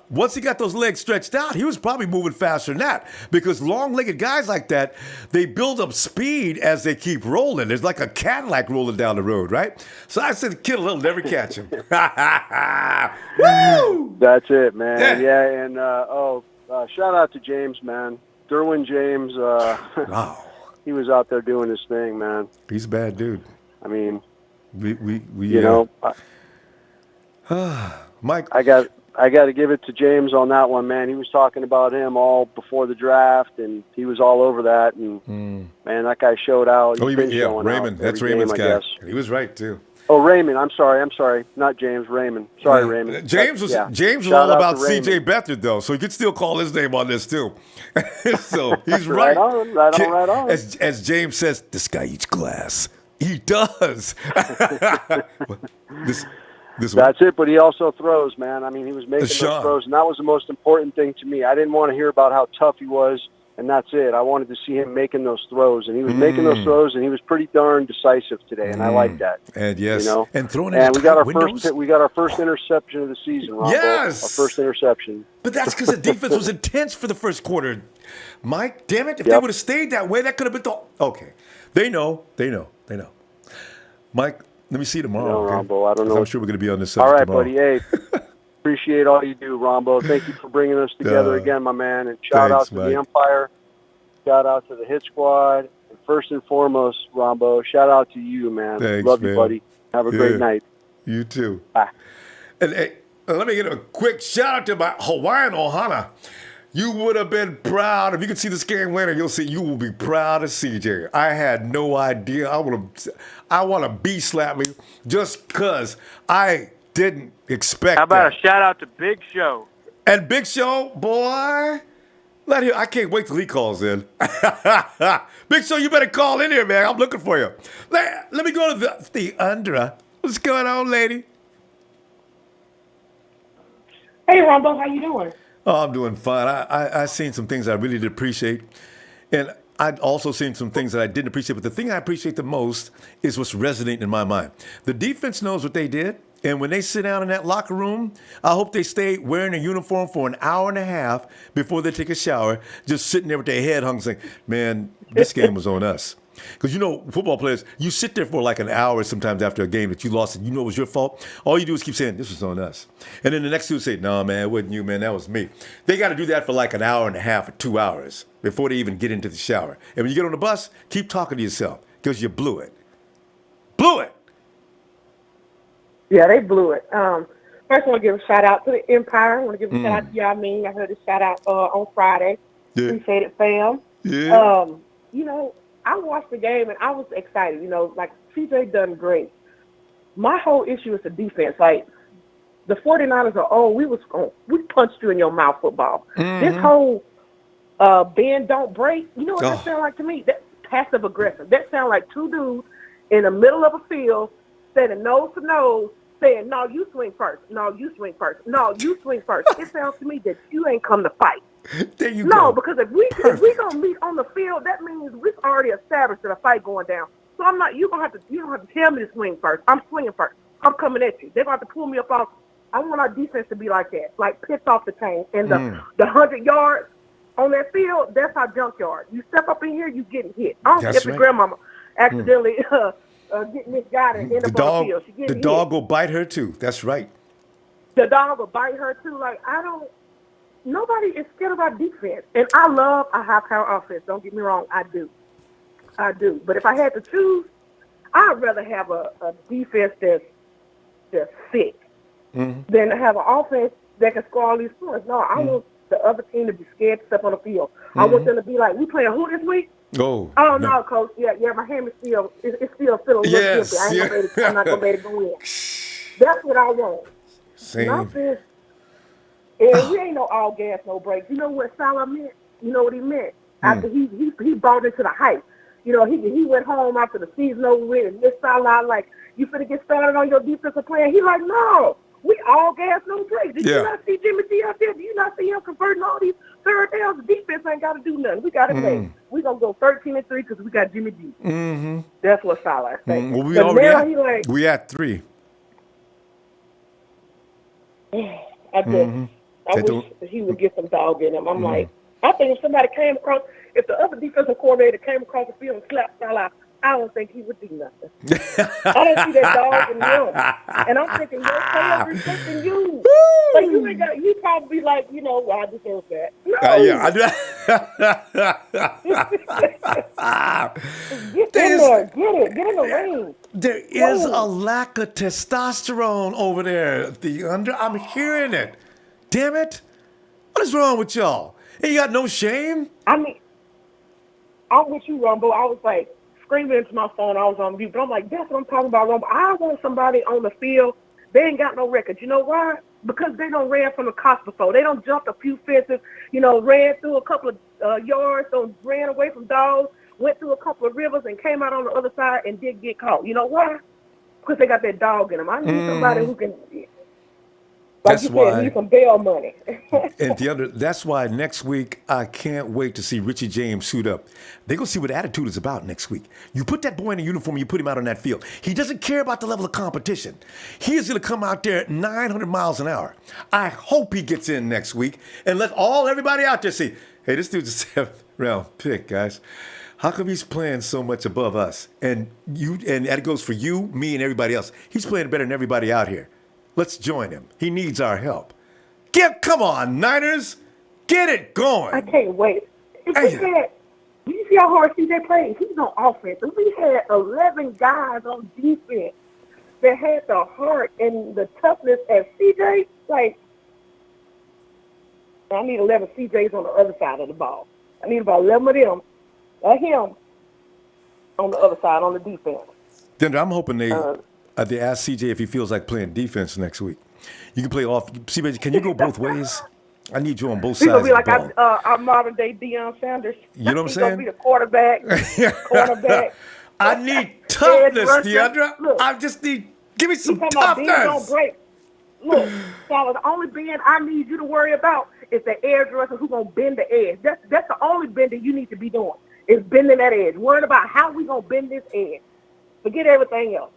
Once he got those legs stretched out, he was probably moving faster than that because long-legged guys like that, they build up speed as they keep rolling. There's like a Cadillac rolling down the road, right? So I said, Kittle, he'll never catch him. Woo! That's it, man. Yeah, and shout out to James, man. Derwin James. Wow. He was out there doing his thing, man. He's a bad dude. I mean, Mike. I got to give it to James on that one, man. He was talking about him all before the draft, and he was all over that. And man, that guy showed out. Raymond. That's Raymond's guy. He was right too. Oh, Raymond. I'm sorry, not James. Raymond. Sorry, Raymond. James was all about CJ Beathard though, so you could still call his name on this too. So he's right. Right on. As James says, this guy eats glass. He does. That's it, but he also throws, man. I mean, he was making those throws, and that was the most important thing to me. I didn't want to hear about how tough he was, and that's it. I wanted to see him making those throws, and he was making those throws, and he was pretty darn decisive today, and I like that. And yes, and throwing and we got our windows. we got our first interception of the season, Ronbo. Yes, our first interception. But that's because the defense was intense for the first quarter. Mike, damn it! If they would have stayed that way, that could have been okay. They know. Mike, let me see you tomorrow. No, Ronbo, I don't know. I'm sure we're going to be on this subject tomorrow. All right, buddy. Hey, appreciate all you do, Ronbo. Thank you for bringing us together again, my man. And shout out to the Empire. Shout out to the Hit Squad. And first and foremost, Ronbo, shout out to you, man. Thanks, Love man. you, buddy. Have a great night. You too. Bye. And hey, let me get a quick shout out to my Hawaiian Ohana. You would have been proud. If you could see this game later, you'll see you will be proud of CJ. I had no idea. I want to B-slap me just because I didn't expect How about that. a shout-out to Big Show? And Big Show, boy, I can't wait till he calls in. Big Show, you better call in here, man. I'm looking for you. Let me go to the Undra. What's going on, lady? Hey, Ronbo, how you doing? Oh, I'm doing fine. I seen some things I really did appreciate. And I'd also seen some things that I didn't appreciate. But the thing I appreciate the most is what's resonating in my mind. The defense knows what they did. And when they sit down in that locker room, I hope they stay wearing a uniform for an hour and a half before they take a shower, just sitting there with their head hung saying, man, this game was on us. Because, football players, you sit there for like an hour sometimes after a game that you lost and you know it was your fault. All you do is keep saying, this was on us. And then the next dude say, no, man, it wasn't you, man. That was me. They got to do that for like an hour and a half or 2 hours before they even get into the shower. And when you get on the bus, keep talking to yourself because you blew it. Blew it. Yeah, they blew it. First, I want to give a shout-out to the Empire. I want to give a shout-out to y'all. I heard a shout-out on Friday. Yeah. Appreciate it, fam. Yeah. I watched the game, and I was excited. Like, CJ done great. My whole issue is the defense. Like, the 49ers are, we punched you in your mouth football. Mm-hmm. This whole bend, don't break, you know what that sounds like to me? That's passive-aggressive. That sounds like two dudes in the middle of a field standing nose to nose, saying, no, you swing first. No, you swing first. No, you swing first. It sounds to me that you ain't come to fight. There you go. No, because if we gonna meet on the field, that means we've already established that a fight going down. So I'm not. You don't have to tell me to swing first. I'm swinging first. I'm coming at you. They're going to have to pull me up off. I want our defense to be like that, like pissed off the chain. And the 100 yards on that field, that's our junkyard. You step up in here, you getting hit. I don't care if the grandmama accidentally getting misguided and end up on the field. The dog will bite her too. That's right. The dog will bite her too. Like nobody is scared of our defense. And I love a high-power offense. Don't get me wrong. I do. But if I had to choose, I'd rather have a defense that's sick than to have an offense that can score all these points. No, I want the other team to be scared to step on the field. I want them to be like, we playing who this week? Oh, no, Coach. Yeah, my hand is still, it's still a little empty. I'm not going to be able to go in. That's what I want. Same. Nothing. And we ain't no all gas, no brakes. You know what Salah meant? You know what he meant? After he brought it to the hype. You know, he went home after the season over with, and this Salah like, you finna get started on your defensive plan. He like, no, we all gas, no brakes. Did you not see Jimmy G out there? Do you not see him converting all these third downs? The defense ain't got to do nothing. We got to play. We gonna go 13-3 because we got Jimmy G. That's what Salah said. Well, we at 3. I wish he would get some dog in him. I'm like, I think if somebody came across, if the other defensive coordinator came across the field and slapped Salah, I don't think he would do nothing. I don't see that dog in him. And I'm thinking, your players respecting you. Like, you probably like, well, I deserve that. Get in there. Get in the ring. There is a lack of testosterone over there. I'm hearing it. Damn it. What is wrong with y'all? And you got no shame? I mean, I'm with you, Ronbo. I was like screaming into my phone. I was on mute. But I'm like, that's what I'm talking about, Ronbo. I want somebody on the field. They ain't got no record. You know why? Because they don't ran from the cops before. They don't jumped a few fences, ran through a couple of yards, ran away from dogs, went through a couple of rivers and came out on the other side and didn't get caught. You know why? Because they got that dog in them. I need somebody who can... That's why need some bail money. And that's why next week I can't wait to see Richie James suit up. They're gonna see what attitude is about next week. You put that boy in a uniform, you put him out on that field. He doesn't care about the level of competition. He is gonna come out there at 900 miles an hour. I hope he gets in next week and let everybody out there see, hey, this dude's a 7th round pick, guys. How come he's playing so much above us? And that goes for you, me, and everybody else. He's playing better than everybody out here. Let's join him. He needs our help. Come on, Niners. Get it going. I can't wait. Do you see how hard CJ plays? He's on offense. If we had 11 guys on defense that had the heart and the toughness as CJ, like, I need 11 CJs on the other side of the ball. I need about 11 of them, him, on the other side, on the defense. Then I'm hoping they ask CJ if he feels like playing defense next week. You can play off. CJ, can you go both ways? I need you on both He's sides gonna be of the like ball. our modern day Deion Sanders. You know what I'm He's saying? gonna be the quarterback, cornerback. I need toughness, rusher. Deandra. Look. I just need, give me You some talking about bend don't toughness. break. Look, Tyler, the only bend I need you to worry about is the edge rusher who's gonna bend the edge. That's the only bending you need to be doing, is bending that edge. Worrying about how we gonna bend this edge. Forget everything else.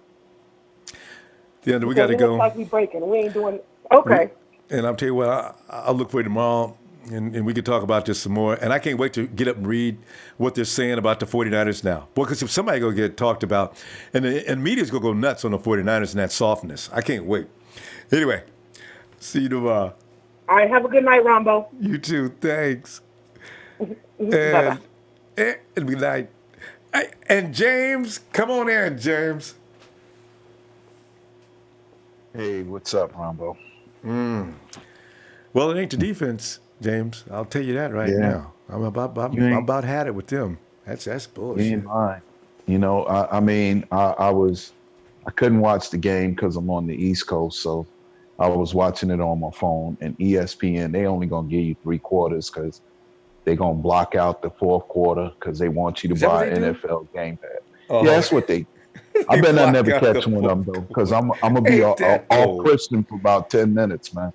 Deandra, we got to It go. looks like we breaking. We ain't doing okay. And I'll tell you what, I'll look for you tomorrow, and we can talk about this some more. And I can't wait to get up and read what they're saying about the 49ers now. Boy, because if somebody going to get talked about, and the media's going to go nuts on the 49ers and that softness. I can't wait. Anyway, see you tomorrow. All right, have a good night, Ronbo. You too. Thanks. Bye-bye. And it'll be night. Hey, and James, come on in, James. Hey, what's up, Ronbo? Well, it ain't the defense, James. I'll tell you that right now. I'm about had it with them. That's bullshit. You ain't lying. You know, I couldn't watch the game because I'm on the East Coast, so I was watching it on my phone. And ESPN, they only gonna give you 3 quarters because they gonna block out the 4th quarter because they want you to buy NFL Game Pass. Yeah, that's what they. I bet I never catch one of them though, because I'm gonna be all Christian for about 10 minutes, man.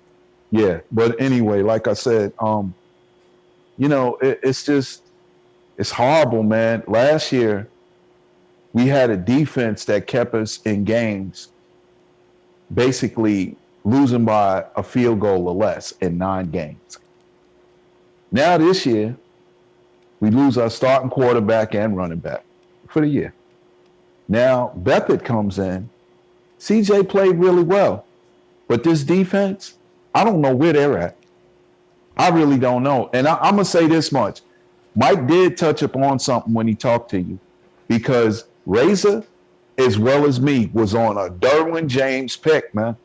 Yeah, but anyway, like I said, you know, it's horrible, man. Last year, we had a defense that kept us in games, basically losing by a field goal or less in 9 games. Now this year, we lose our starting quarterback and running back for the year. Now, Beathard comes in. CJ played really well. But this defense, I don't know where they're at. I really don't know. And I'm going to say this much. Mike did touch upon something when he talked to you, because Razor, as well as me, was on a Derwin James pick, man.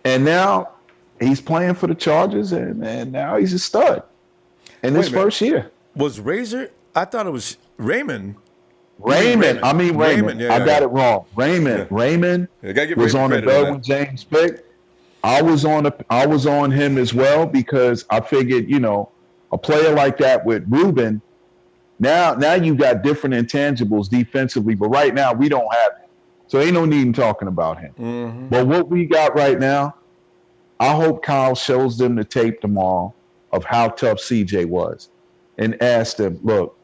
And now he's playing for the Chargers, and now he's a stud in his first year. Was Razor? I thought it was Raymond. Raymond. Yeah, I got it wrong. Raymond was on a Derwin James pick. I was on him as well, because I figured, you know, a player like that with Ruben, now you got different intangibles defensively, but right now we don't have it. So ain't no need in talking about him. Mm-hmm. But what we got right now, I hope Kyle shows them the tape tomorrow of how tough CJ was and ask them, look,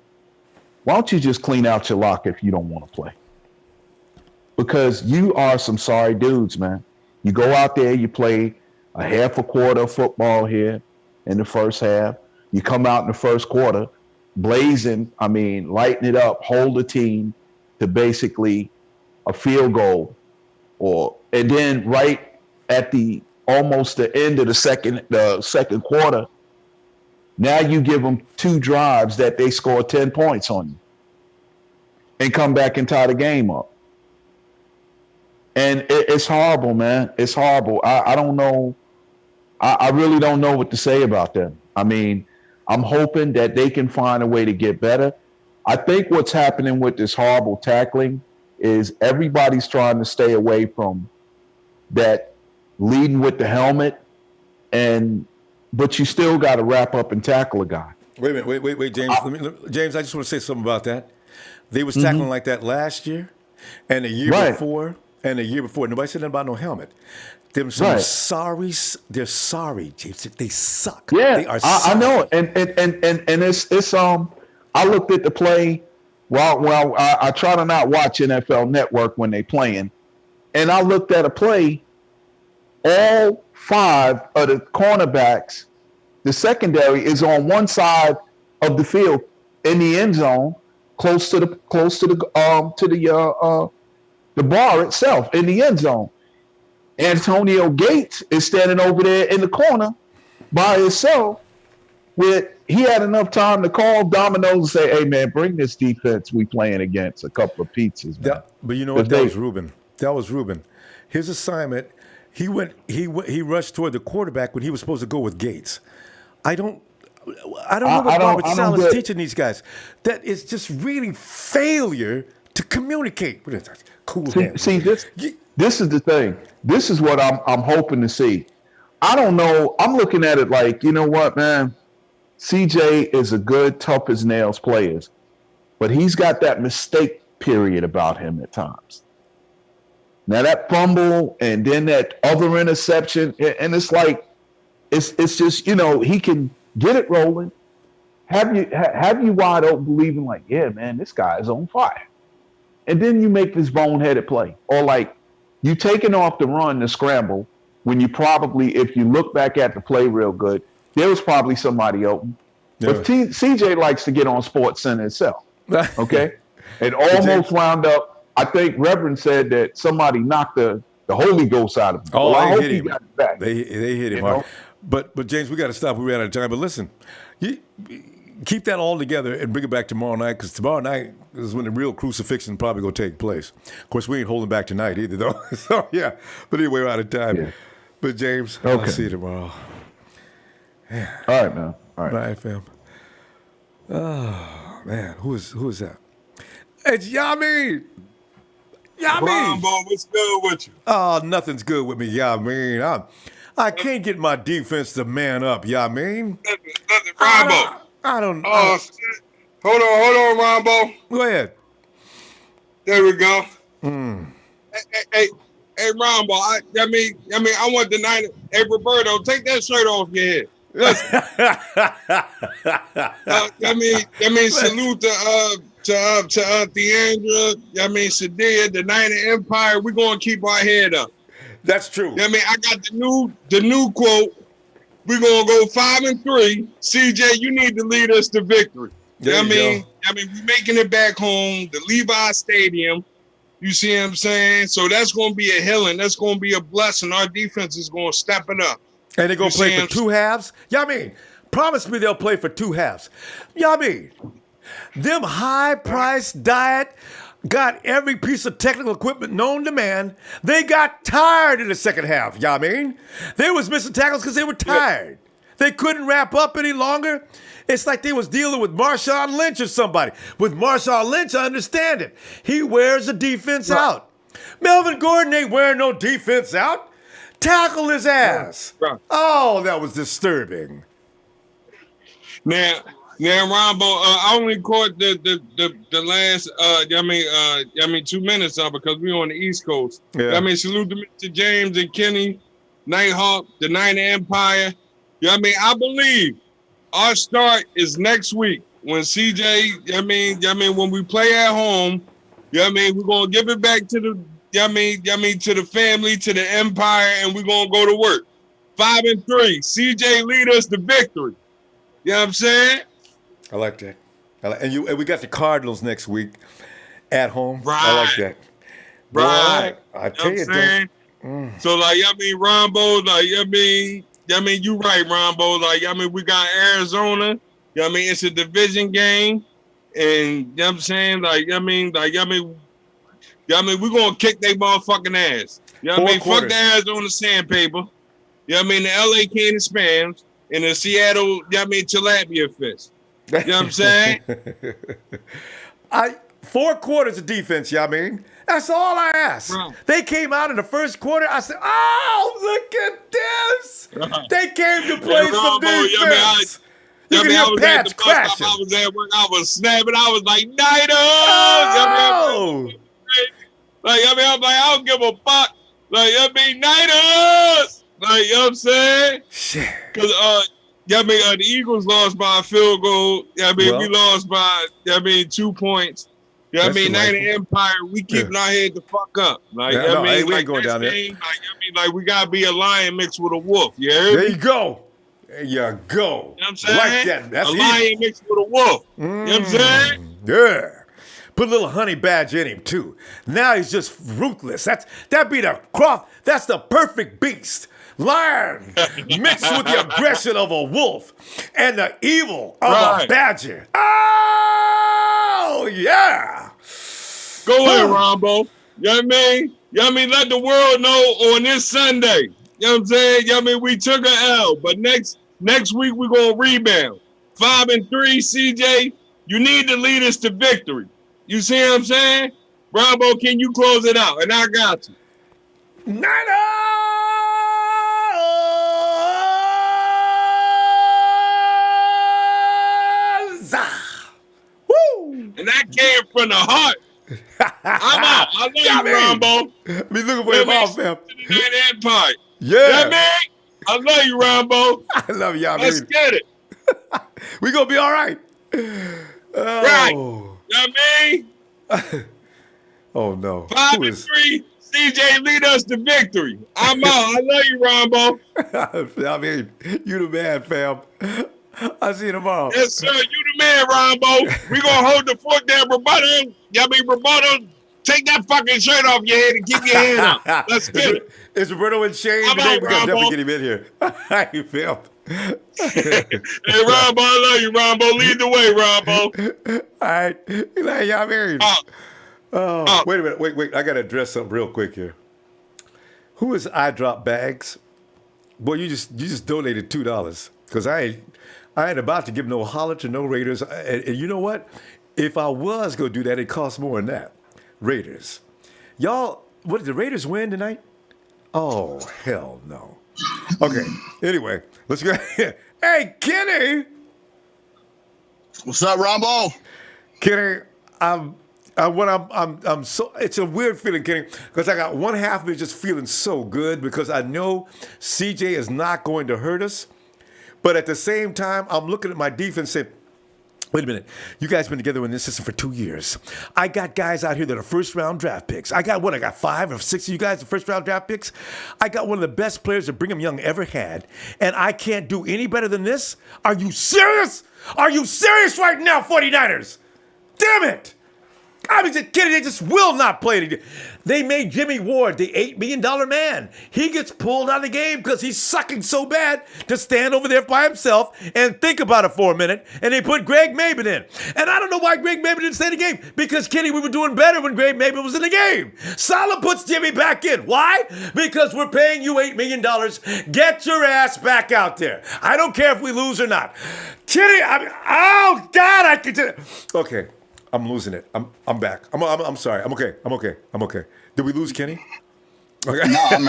why don't you just clean out your locker if you don't want to play? Because you are some sorry dudes, man. You go out there, you play a half a quarter of football here in the first half. You come out in the first quarter, blazing, lighting it up, hold the team to basically a field goal. And then right at almost the end of the second quarter, now you give them 2 drives that they score 10 points on you and come back and tie the game up. And it's horrible, man. It's horrible. I don't know. I really don't know what to say about them. I'm hoping that they can find a way to get better. I think what's happening with this horrible tackling is everybody's trying to stay away from that leading with the helmet, but you still got to wrap up and tackle a guy. Wait a minute, wait, James. James, I just want to say something about that. They was tackling like that last year, and the year before, and the year before. Nobody said nothing about no helmet. They're sorry, James. They suck. Yeah, they are. Sorry. I know, and it's I looked at the play. Well, I try to not watch NFL Network when they playing, and I looked at a play. All 5 of the cornerbacks, the secondary is on one side of the field in the end zone, close to the bar itself in the end zone. Antonio Gates is standing over there in the corner by himself. He had enough time to call dominoes and say, "Hey man, bring this defense we playing against a couple of pizzas." But you know what? That was Ruben. His assignment. He rushed toward the quarterback when he was supposed to go with Gates. I don't know what Robert Saleh is teaching these guys. That is just really failure to communicate. See, this is the thing. This is what I'm hoping to see. I don't know. I'm looking at it like, you know what, man? CJ is a good, tough as nails player, but he's got that mistake period about him at times. Now that fumble and then that other interception, and it's like it's just, you know, he can get it rolling, have you wide open believing like, yeah, man, this guy is on fire, and then you make this boneheaded play, or like you taking off the run, the scramble, when you probably, if you look back at the play real good, there was probably somebody open. Yeah. But CJ likes to get on Sports Center itself. Okay, it almost wound up. I think Reverend said that somebody knocked the Holy Ghost out of him. Oh, well, I hope hit he him. got it back. They hit him hard. But James, we got to stop. We ran out of time. But listen, you keep that all together and bring it back tomorrow night, because tomorrow night is when the real crucifixion probably going to take place. Of course, we ain't holding back tonight either, though. So, yeah. But anyway, we're out of time. Yeah. But, James, I'll see you tomorrow. Yeah. All right, man. All right. Bye, fam. Oh, man. Who is that? It's Yamin. Ronbo, what's good with you? Oh, nothing's good with me, Yamin. I can't get my defense to man up, Yamin. Nothing, Ronbo. I don't. Oh, shit. Hold on, Ronbo. Go ahead. There we go. Hey, Ronbo. I want the night. Hey, Roberto, take that shirt off your head. Listen. Salute to Theandra, Shadia, the Night of Empire. We're gonna keep our head up. That's true. I got the new quote. We're gonna go 5-3. CJ, you need to lead us to victory. We're making it back home, the Levi Stadium. You see what I'm saying? So that's gonna be a healing. That's gonna be a blessing. Our defense is gonna step it up. And they're gonna play for 2 halves. Promise me they'll play for 2 halves. Them high-priced diet got every piece of technical equipment known to man. They got tired in the second half, They was missing tackles because they were tired. They couldn't wrap up any longer. It's like they was dealing with Marshawn Lynch or somebody. With Marshawn Lynch, I understand it. He wears the defense out. Melvin Gordon ain't wearing no defense out. Tackle his ass. Oh, that was disturbing. Now, Ronbo, I only caught the last 2 minutes of it because we on the East Coast. Yeah. Salute to Mr. James and Kenny, Nighthawk, the Night of Empire. I believe our start is next week when CJ. When we play at home. We're gonna give it back to the. To the family, to the empire, and we're gonna go to work. 5-3. CJ lead us to victory. You know what I'm saying? I like that. And we got the Cardinals next week at home. Right. I like that. Right. Boy, I tell you, So Ronbo, you right, Ronbo. We got Arizona. It's a division game, and you know what I'm saying, we're gonna kick their motherfucking ass. Fuck the Arizona Sandpaper. The LA Candy Spams and the Seattle, Tilapia Fist. You know what I'm saying? 4 quarters of defense, That's all I asked. Right. They came out in the first quarter. I said, oh, look at this. Right. They came to play some defense. You can hear pads crashing. I was at work. I was snapping. I was like, Night I'm like, I don't give a fuck. Niners. You know what I'm saying? Shit. Because, the Eagles lost by a field goal. We lost by, 2 points. Night of Empire, we keeping our head the fuck up. We ain't going down there. We got to be a lion mixed with a wolf. You heard me? There you go. There you go. You know what I'm saying? Like that. That's lion mixed with a wolf. You know what I'm saying? Yeah. Put a little honey badge in him, too. Now he's just ruthless. That's the perfect beast. Lion mixed with the aggression of a wolf and the evil of a badger. Oh, yeah. Go ahead, Ronbo. You know what I mean? Let the world know on this Sunday. You know what I'm saying? We took an L, but next week we're going to rebound. 5-3, CJ, you need to lead us to victory. You see what I'm saying? Ronbo, can you close it out? And I got you. Niners! came from the heart. I'm out. I love you, Ronbo. Be looking for your mom, fam. To the Night Empire. Yeah. Man? I love you, Ronbo. I love you, Let's get it. We gonna be all right. Right. You know what I mean? Oh no. 5-3. CJ lead us to victory. I'm out. I love you, Ronbo. I mean, you the man, fam. I'll see you tomorrow. Yes, sir. You the man, Ronbo. We gonna hold the fort down, Roberto. Roberto, take that fucking shirt off your head and keep your hand up. Let's get it. Is Roberto in shame today? We're gonna definitely get him in here. How you feel? Hey, Ronbo, I love you, Ronbo. Lead the way, Ronbo. All right. Y'all married. Wait a minute. Wait. I got to address something real quick here. Who is I Drop Bags? Boy, you just donated $2 because I ain't about to give no holler to no Raiders. And you know what? If I was going to do that, it costs more than that. Raiders. Y'all, what did the Raiders win tonight? Oh, hell no. Okay. Anyway, let's go. Hey, Kenny. What's up, Ronbo? Kenny, I'm so, it's a weird feeling, Kenny, because I got one half of me just feeling so good because I know CJ is not going to hurt us. But at the same time, I'm looking at my defense saying, wait a minute, you guys been together in this system for 2 years. I got guys out here that are first-round draft picks. I got 5 or 6 of you guys are first-round draft picks. I got one of the best players that Brigham Young ever had, and I can't do any better than this? Are you serious? Are you serious right now, 49ers? Damn it! I mean, Kenny, they just will not play it. They made Jimmy Ward the $8 million man. He gets pulled out of the game because he's sucking so bad to stand over there by himself and think about it for a minute. And they put Greg Maben in. And I don't know why Greg Maben didn't stay in the game. Because, Kenny, we were doing better when Greg Maben was in the game. Saleh puts Jimmy back in. Why? Because we're paying you $8 million. Get your ass back out there. I don't care if we lose or not. Kenny, oh, God, I can tell. Okay. I'm losing it. I'm back. I'm sorry. I'm okay. Did we lose Kenny? Okay. No, I'm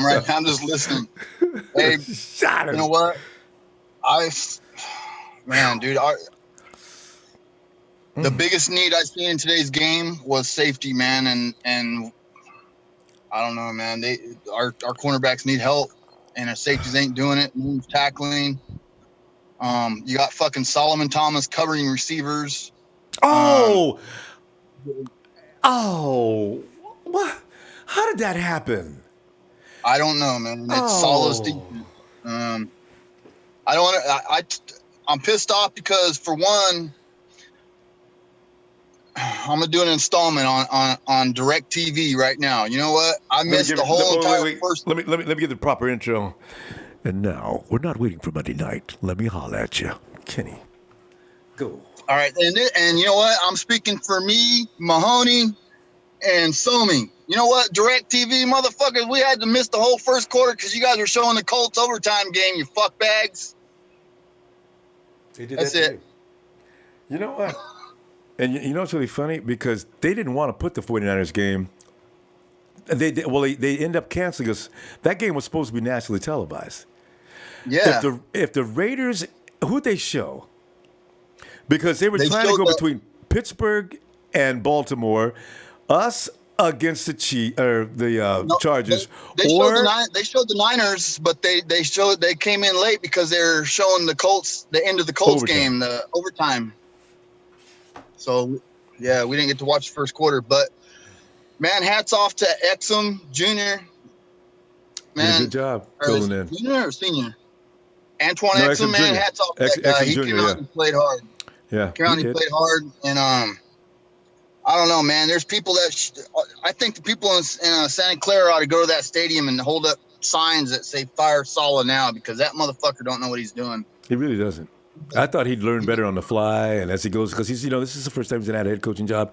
right. I'm just listening. Hey, you know what? Dude, the biggest need I seen in today's game was safety, man, and I don't know, man. Our cornerbacks need help, and our safeties ain't doing it. Moves tackling. You got fucking Solomon Thomas covering receivers. Oh, what? How did that happen? I don't know, man. It's Saleh's defense. I don't want to. I'm pissed off because, for one, I'm gonna do an installment on DirecTV right now. You know what? I missed the whole entire first. Let me give the proper intro. And now we're not waiting for Monday night. Let me holler at you, Kenny. Go. All right, and you know what? I'm speaking for me, Mahoney, and Somi. You know what? DirecTV, motherfuckers, we had to miss the whole first quarter because you guys were showing the Colts overtime game, you fuckbags. That's it. You know what? And you know what's really funny? Because they didn't want to put the 49ers game. They end up canceling us. That game was supposed to be nationally televised. Yeah. If the Raiders, who'd they show? Because they were trying to go between Pittsburgh and Baltimore, us against the Chargers. They showed the Niners, but they came in late because they're showing the Colts, the end of the Colts game, the overtime. So yeah, we didn't get to watch the first quarter, but man, hats off to Exum Jr. Man, good job filling in. Junior or senior? Antoine Exum, man, hats off to that guy. He came out and played hard. Yeah, he played hard, and I don't know, man. There's people that I think the people in Santa Clara ought to go to that stadium and hold up signs that say "Fire Saleh now," because that motherfucker don't know what he's doing. He really doesn't. I thought he'd learn better on the fly and as he goes, because he's, this is the first time he's had a head coaching job.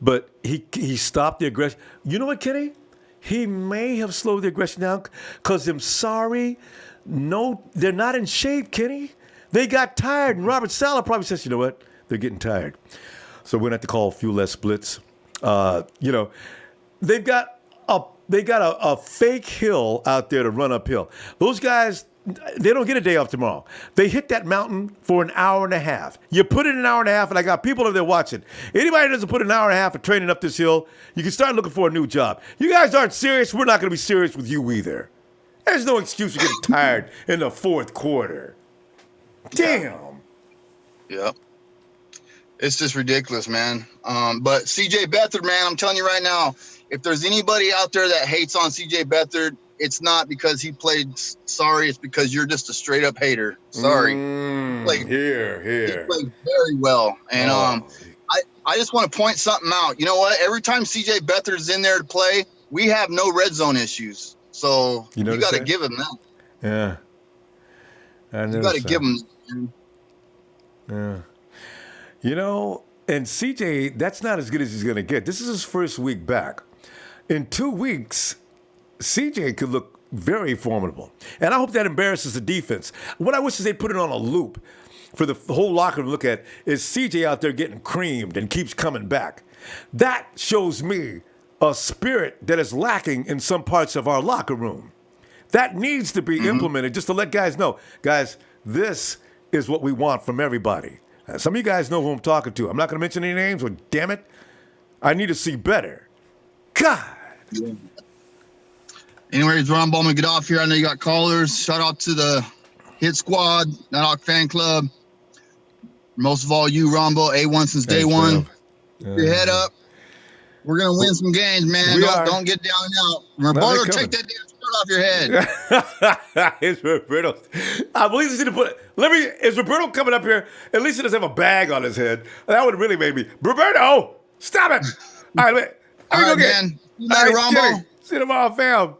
But he stopped the aggression. You know what, Kenny? He may have slowed the aggression down because I'm sorry. No, they're not in shape, Kenny. They got tired, and Robert Saleh probably says, you know what? They're getting tired. So we're going to have to call a few less splits. They got a fake hill out there to run uphill. Those guys, They don't get a day off tomorrow. They hit that mountain for an hour and a half. You put in an hour and a half, and I got people over there watching. Anybody that doesn't put an hour and a half of training up this hill, you can start looking for a new job. You guys aren't serious. We're not going to be serious with you either. There's no excuse for getting tired in the fourth quarter. Damn. Yeah. It's just ridiculous, man. But CJ Beathard, man, I'm telling you right now, if there's anybody out there that hates on CJ Beathard, it's not because he played sorry. It's because you're just a straight up hater. Sorry. He played very well. And I just want to point something out. You know what? Every time CJ Beathard's in there to play, we have no red zone issues. So you got to give him that. Yeah. You got to give him that. Yeah. You know, and CJ, that's not as good as he's going to get. This is his first week back. In 2 weeks, CJ could look very formidable. And I hope that embarrasses the defense. What I wish is they'd put it on a loop for the whole locker room to look at is CJ out there getting creamed and keeps coming back. That shows me a spirit that is lacking in some parts of our locker room. That needs to be implemented just to let guys know, guys, this is what we want from everybody. Some of you guys know who I'm talking to. I'm not going to mention any names, but damn it, I need to see better. God. Yeah. Anyways, Ronbo, I'm going to get off here. I know you got callers. Shout out to the Hit Squad, Nighthawk Fan Club. Most of all, you, Ronbo, A1 since day one. Your head up. We're going to win some games, man. Don't get down and out. Roberto, take that damn shirt off your head. It's Roberto. I believe he's going to is Roberto coming up here? At least he doesn't have a bag on his head. That would really make me. Roberto, stop it. All right, let me go get. Man. Later, Ronbo. See you tomorrow, fam.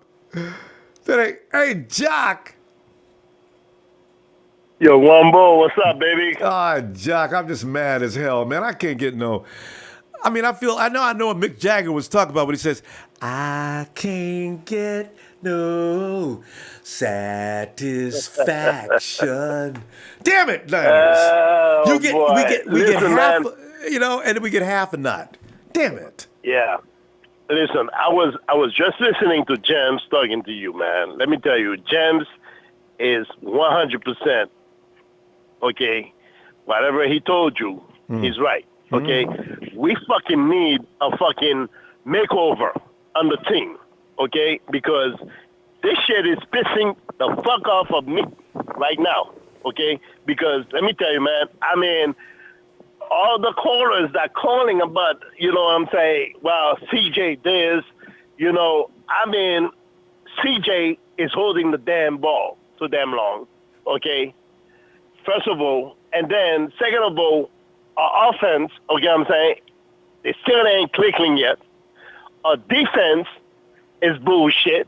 Hey, Jock. Yo, Wombo, what's up, baby? Jock, I'm just mad as hell, man. I can't get no. I mean, I know what Mick Jagger was talking about when he says, I can't get no satisfaction. Damn it, Niners. We get half, and we get half a nut. Damn it. Yeah. Listen, I was just listening to James talking to you, man. Let me tell you, James is 100%, okay? Whatever he told you, he's right, okay? We fucking need a fucking makeover on the team, okay? Because this shit is pissing the fuck off of me right now, okay? Because let me tell you, man, I mean, all the callers that calling about, you know what I'm saying, well, CJ this, I mean, CJ is holding the damn ball too damn long, okay? First of all, and then second of all, our offense, okay, I'm saying, it still ain't clicking yet. Our defense is bullshit,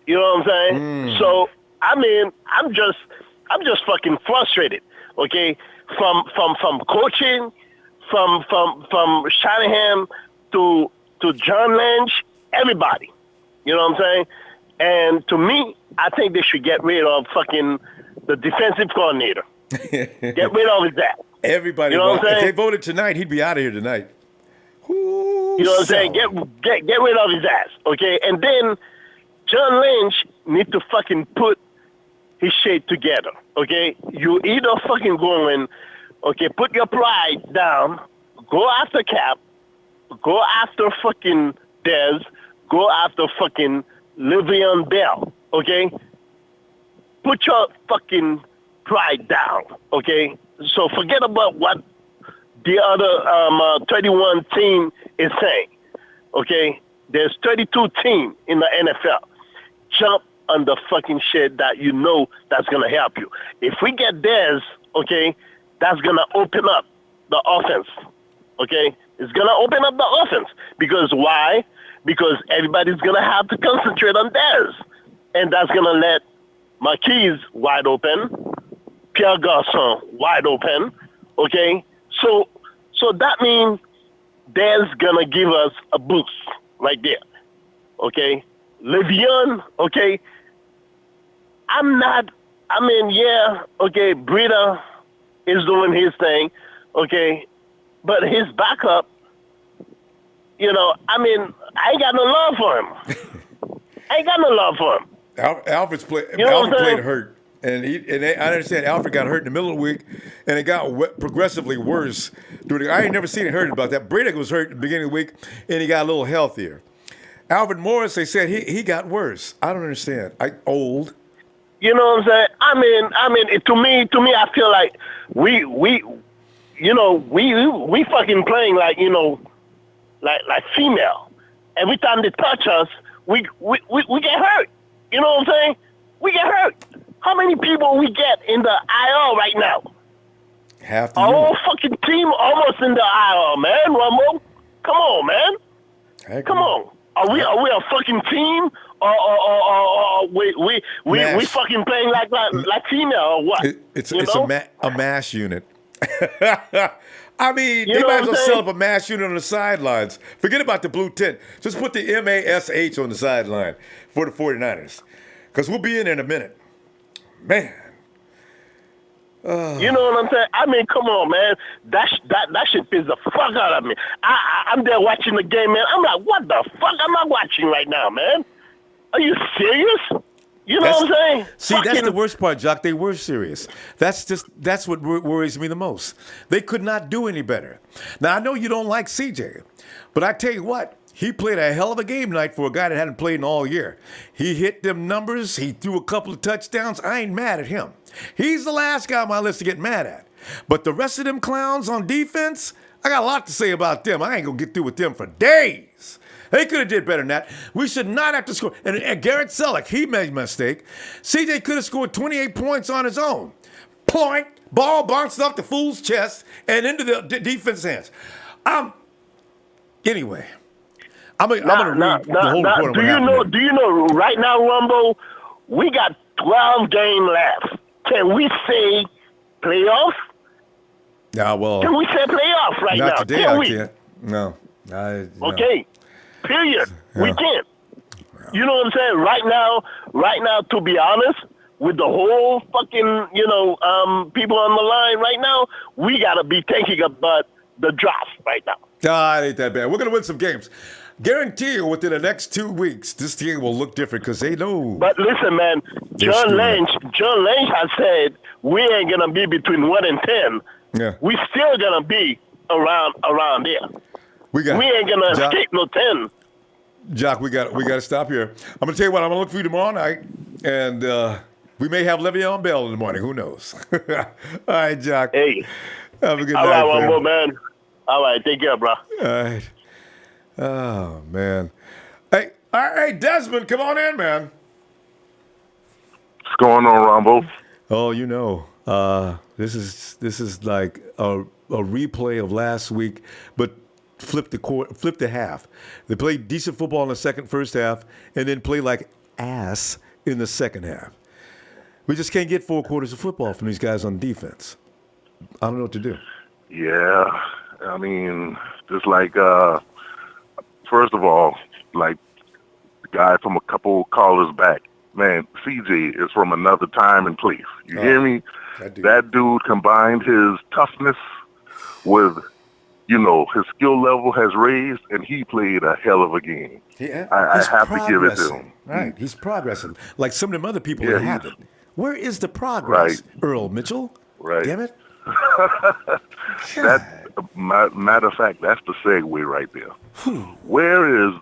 you know what I'm saying? So, I mean, I'm just fucking frustrated, okay? From coaching, from Shanahan to John Lynch, everybody. You know what I'm saying? And to me, I think they should get rid of fucking the defensive coordinator. Get rid of his ass. Everybody. You know what I'm saying? If they voted tonight, he'd be out of here tonight. You know what I'm saying? Get rid of his ass, okay? And then John Lynch need to fucking put his shit together, okay? You either fucking going, okay, put your pride down, go after Cap, go after fucking Dez, go after fucking Le'Veon Bell, okay? Put your fucking pride down, okay? So forget about what the other 31 team is saying, okay? There's 32 teams in the NFL. Jump on the fucking shit that you know that's going to help you. If we get Dez, okay, that's going to open up the offense, okay? It's going to open up the offense. Because why? Because everybody's going to have to concentrate on Dez. And that's going to let Marquise wide open, Pierre Garçon wide open, okay? So that means Dez going to give us a boost right there, okay? Le'Veon, okay? Breida is doing his thing, okay? But his backup, I ain't got no love for him. Alfred's played hurt. And I understand Alfred got hurt in the middle of the week, and it got progressively worse. I ain't never seen it heard about that. Brady was hurt at the beginning of the week, and he got a little healthier. Alfred Morris, they said he got worse. I don't understand. Old. You know what I'm saying? I mean, to me, I feel like we fucking playing like, like female. Every time they touch us, we get hurt. You know what I'm saying? We get hurt. How many people we get in the IR right now? Half the Our whole fucking team almost in the IR, man. Ronbo, come on, man. Come on. Are we a fucking team, or we fucking playing like female or what? It's a mass unit. I mean, You they know might what as well I'm set saying? up a mass unit on the sidelines. Forget about the blue tent. Just put the MASH on the sideline for the 49ers. Because we'll be in there in a minute. Man. You know what I'm saying? I mean, come on, man. That shit pisses the fuck out of me. I'm there watching the game, man. I'm like, what the fuck am I watching right now, man? Are you serious? You know what I'm saying? See, that's the worst part, Jock. They were serious. That's what worries me the most. They could not do any better. Now, I know you don't like CJ, but I tell you what, he played a hell of a game tonight for a guy that hadn't played in all year. He hit them numbers. He threw a couple of touchdowns. I ain't mad at him. He's the last guy on my list to get mad at. But the rest of them clowns on defense, I got a lot to say about them. I ain't going to get through with them for days. They could have did better than that. We should not have to score. And Garrett Selleck, he made a mistake. CJ could have scored 28 points on his own. Point, ball bounced off the fool's chest and into the defense's hands. Anyway, I'm going to read the whole report. Do you know right now, Ronbo, we got 12 games left. Can we say playoff? Yeah, well. Can we say playoff right now? Not today, Can I we? can't. No. Okay. Period. Yeah. We can't. You know what I'm saying? Right now, to be honest, with the whole fucking, people on the line right now, we got to be thinking about the draft right now. It ain't that bad. We're going to win some games. Guarantee you within the next 2 weeks, this team will look different because they know. But listen, man, John Lynch has said we ain't going to be between 1 and 10. Yeah. We still going to be around there. We ain't going to escape no 10. Jock, we got to stop here. I'm going to tell you what, I'm going to look for you tomorrow night, and we may have Le'Veon Bell in the morning. Who knows? All right, Jock. Hey. Have a good All night, right, Ronbo, man. All right, take care, bro. All right. Oh, man. Hey, all right, Desmond, come on in, man. What's going on, Ronbo? Oh, this is like a replay of last week, but flip the half. They played decent football in the first half, and then play like ass in the second half. We just can't get 4 quarters of football from these guys on defense. I don't know what to do. Yeah, I mean, just like first of all, like the guy from a couple callers back, man, CJ is from another time and place. You hear me? That dude combined his toughness with, his skill level has raised, and he played a hell of a game. I have to give it to him. Right, he's progressing. Like some of them other people that haven't. Where is the progress, Earl Mitchell? Right. Damn it. Matter of fact, that's the segue right there. Where is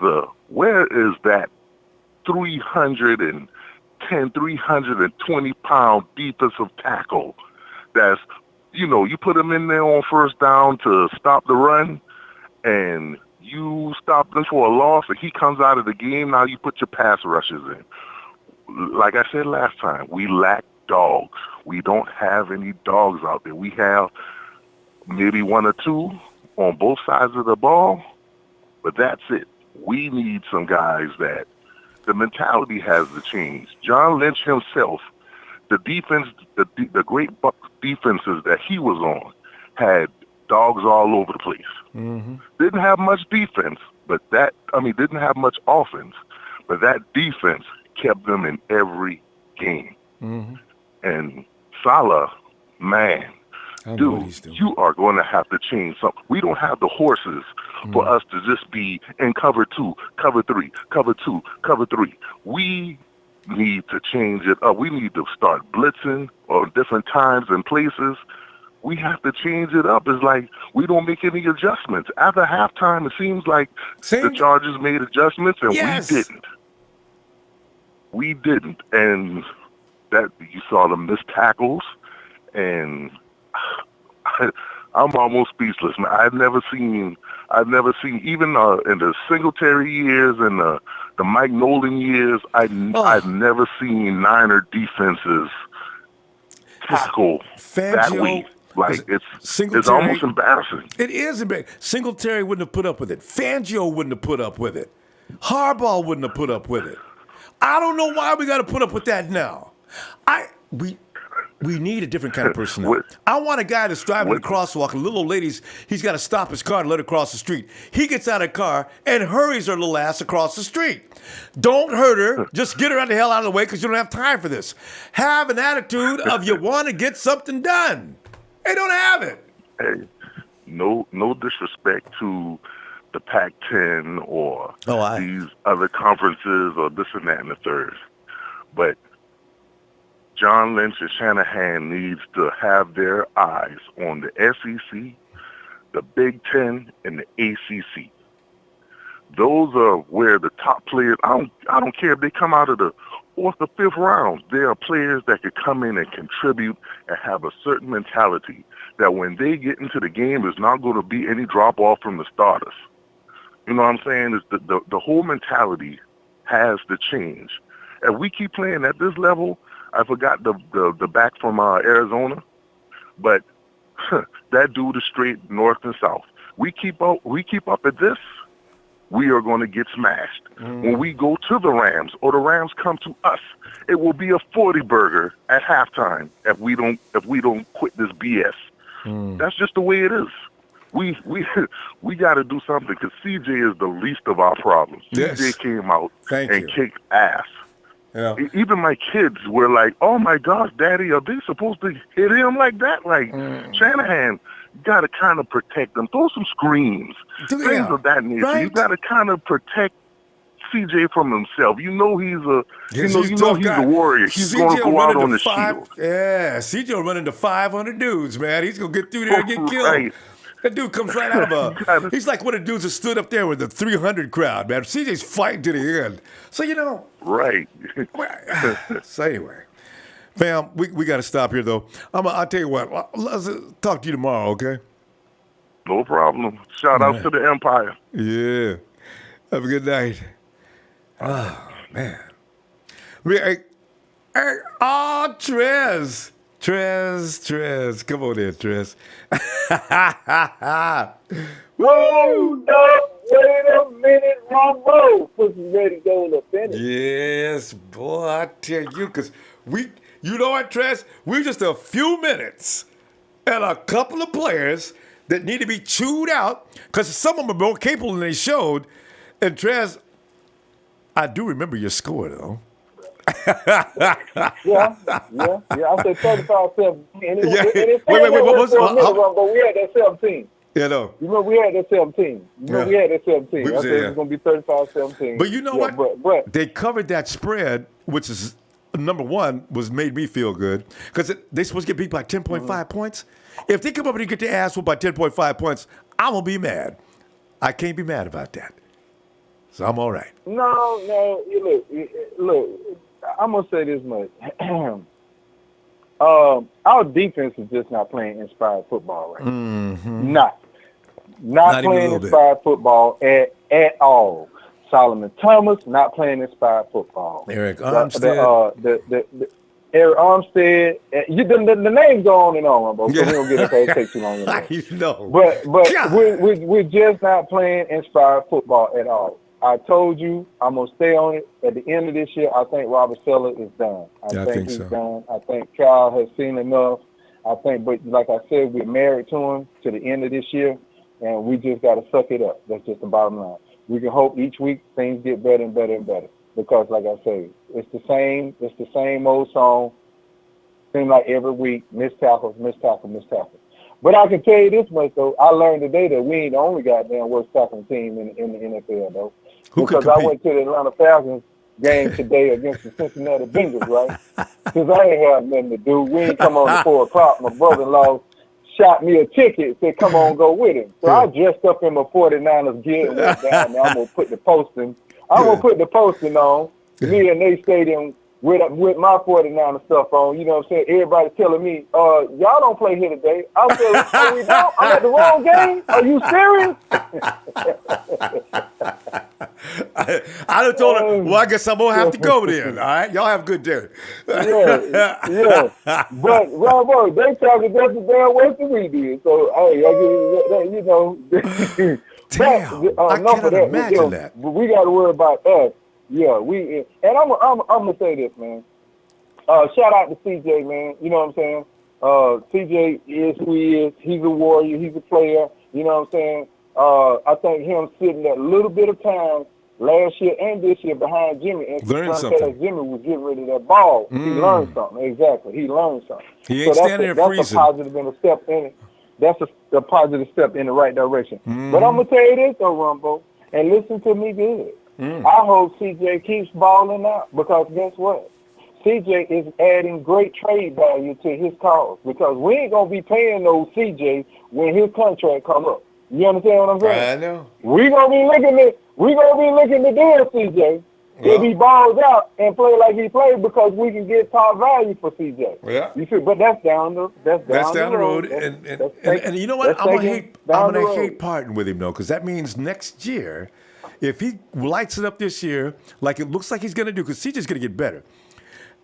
that 310, 320-pound defensive tackle that's, you put him in there on first down to stop the run, and you stop them for a loss, and he comes out of the game. Now you put your pass rushes in. Like I said last time, we lack dogs. We don't have any dogs out there. We have maybe 1 or 2 on both sides of the ball, but that's it. We need some guys that the mentality has to change. John Lynch himself, the defense, the great Bucs defenses that he was on, had dogs all over the place. Mm-hmm. Didn't have much defense, didn't have much offense, but that defense kept them in every game. Mm-hmm. And Salah, man, dude, you are going to have to change something. We don't have the horses for us to just be in cover 2, cover 3, cover 2, cover 3. We need to change it up. We need to start blitzing or different times and places. We have to change it up. It's like we don't make any adjustments. After halftime, it seems like the Chargers made adjustments, and we didn't. And that you saw the missed tackles, and I'm almost speechless, man. I've never seen even in the Singletary years and the Mike Nolan years, I've never seen Niner defenses tackle that weak. Like it's almost embarrassing. It is embarrassing. Singletary wouldn't have put up with it. Fangio wouldn't have put up with it. Harbaugh wouldn't have put up with it. I don't know why we got to put up with that now. We need a different kind of personnel. I want a guy that's driving the crosswalk, and little old ladies, he's got to stop his car and let her cross the street. He gets out of the car and hurries her little ass across the street. Don't hurt her. Just get her out the hell out of the way because you don't have time for this. Have an attitude of you want to get something done. They don't have it. Hey, no disrespect to the Pac-10 or these other conferences or this and that and the third. But John Lynch and Shanahan needs to have their eyes on the SEC, the Big Ten, and the ACC. Those are where the top players, I don't care if they come out of the 4th or 5th round. There are players that could come in and contribute and have a certain mentality that when they get into the game, there's not going to be any drop-off from the starters. You know what I'm saying? Is the whole mentality has to change. If we keep playing at this level, I forgot the back from Arizona, but that dude is straight north and south. We keep up at this, we are going to get smashed. When we go to the Rams or the Rams come to us, it will be a 40 burger at halftime if we don't quit this BS. That's just the way it is. We got to do something because CJ is the least of our problems. Yes. CJ came out and kicked ass. Yeah. Even my kids were like, "Oh my gosh, Daddy, are they supposed to hit him like that?" Like Shanahan, you got to kind of protect them. Throw some screens, things of that nature. Right? You got to kind of protect CJ from himself. You know he's a warrior. He's going to go out on the shield. Yeah, CJ will run into 500 dudes, man. He's going to get through there and get killed. Right. That dude comes right out of he's like one of the dudes that stood up there with the 300 crowd, man. CJ's fighting to the end. So, you know. Right. So, anyway. Fam, we got to stop here, though. I'll tell you what. Let's talk to you tomorrow, okay? No problem. Shout out to the Empire. Yeah. Have a good night. Oh, man. Trez. Trez. Come on in, Trez. Whoa, dog. Wait a minute, Ronbo. Pussy ready to go in the finish. Yes, boy, I tell you, because you know what, Trez? We're just a few minutes and a couple of players that need to be chewed out because some of them are more capable than they showed. And Trez, I do remember your score, though. Yeah. I said 35-17. Wait. What was it? We had that 17. Yeah, no. You remember we had that 17. We had that 17. I said it was going to be 35-17. But you know what? They covered that spread, which is, number one, made me feel good. Because they supposed to get beat by 10.5 points. If they come up and get their ass whooped by 10.5 points, I'm going to be mad. I can't be mad about that. So I'm all right. No. Look. I'm gonna say this much. Our defense is just not playing inspired football right now. Mm-hmm. Not playing inspired football at all. Solomon Thomas not playing inspired football. Eric Armstead. Eric Armstead. The names go on and on, bro. So we don't get it. It takes too long. But we're just not playing inspired football at all. I told you I'm going to stay on it. At the end of this year, I think Robert Saleh is done. I think he's done. I think Kyle has seen enough. But like I said, we're married to him to the end of this year, and we just got to suck it up. That's just the bottom line. We can hope each week things get better and better and better because, like I say, it's the same old song. Seems like every week, missed tackles. But I can tell you this much, though. I learned today that we ain't the only goddamn worst tackling team in the NFL, though. Because I went to the Atlanta Falcons game today against the Cincinnati Bengals, right? Because I ain't have nothing to do. We ain't come on at 4 o'clock. My brother-in-law shot me a ticket, said, come on, go with him. So I dressed up in my 49ers gear and went down there. I'm going to put the posting. On. Me and they stadium with my 49 stuff on, you know what I'm saying? Everybody telling me, y'all don't play here today. I'm saying, oh, we don't? I'm at the wrong game? Are you serious? I done told her, well, I guess I'm going to have to go then. All right? Y'all have a good day. yeah. But, Ronbo, they talking just as damn worse than we did. So, hey, you know. Damn, I cannot imagine that. But we got to worry about us. Yeah, and I'm gonna say this, man. Shout out to CJ, man. You know what I'm saying? CJ is who he is. He's a warrior. He's a player. You know what I'm saying? I think him sitting that little bit of time last year and this year behind Jimmy, and learned something. Jimmy was getting rid of that ball. He learned something. Exactly, he learned something. He ain't standing there freezing. That's a positive and a step in it. That's a positive step in the right direction. But I'm gonna tell you this, though, Ronbo, and listen to me good. I hope CJ keeps balling out because guess what? CJ is adding great trade value to his cause because we ain't going to be paying no CJ when his contract come up. You understand what I'm saying? I know. We're going to be looking to deal CJ if he balls out and play like he played because we can get top value for CJ. Yeah. You see, but that's down the road. And you know what? I'm gonna hate parting with him though, because that means next year, if he lights it up this year, like it looks like he's going to do, because CJ's going to get better.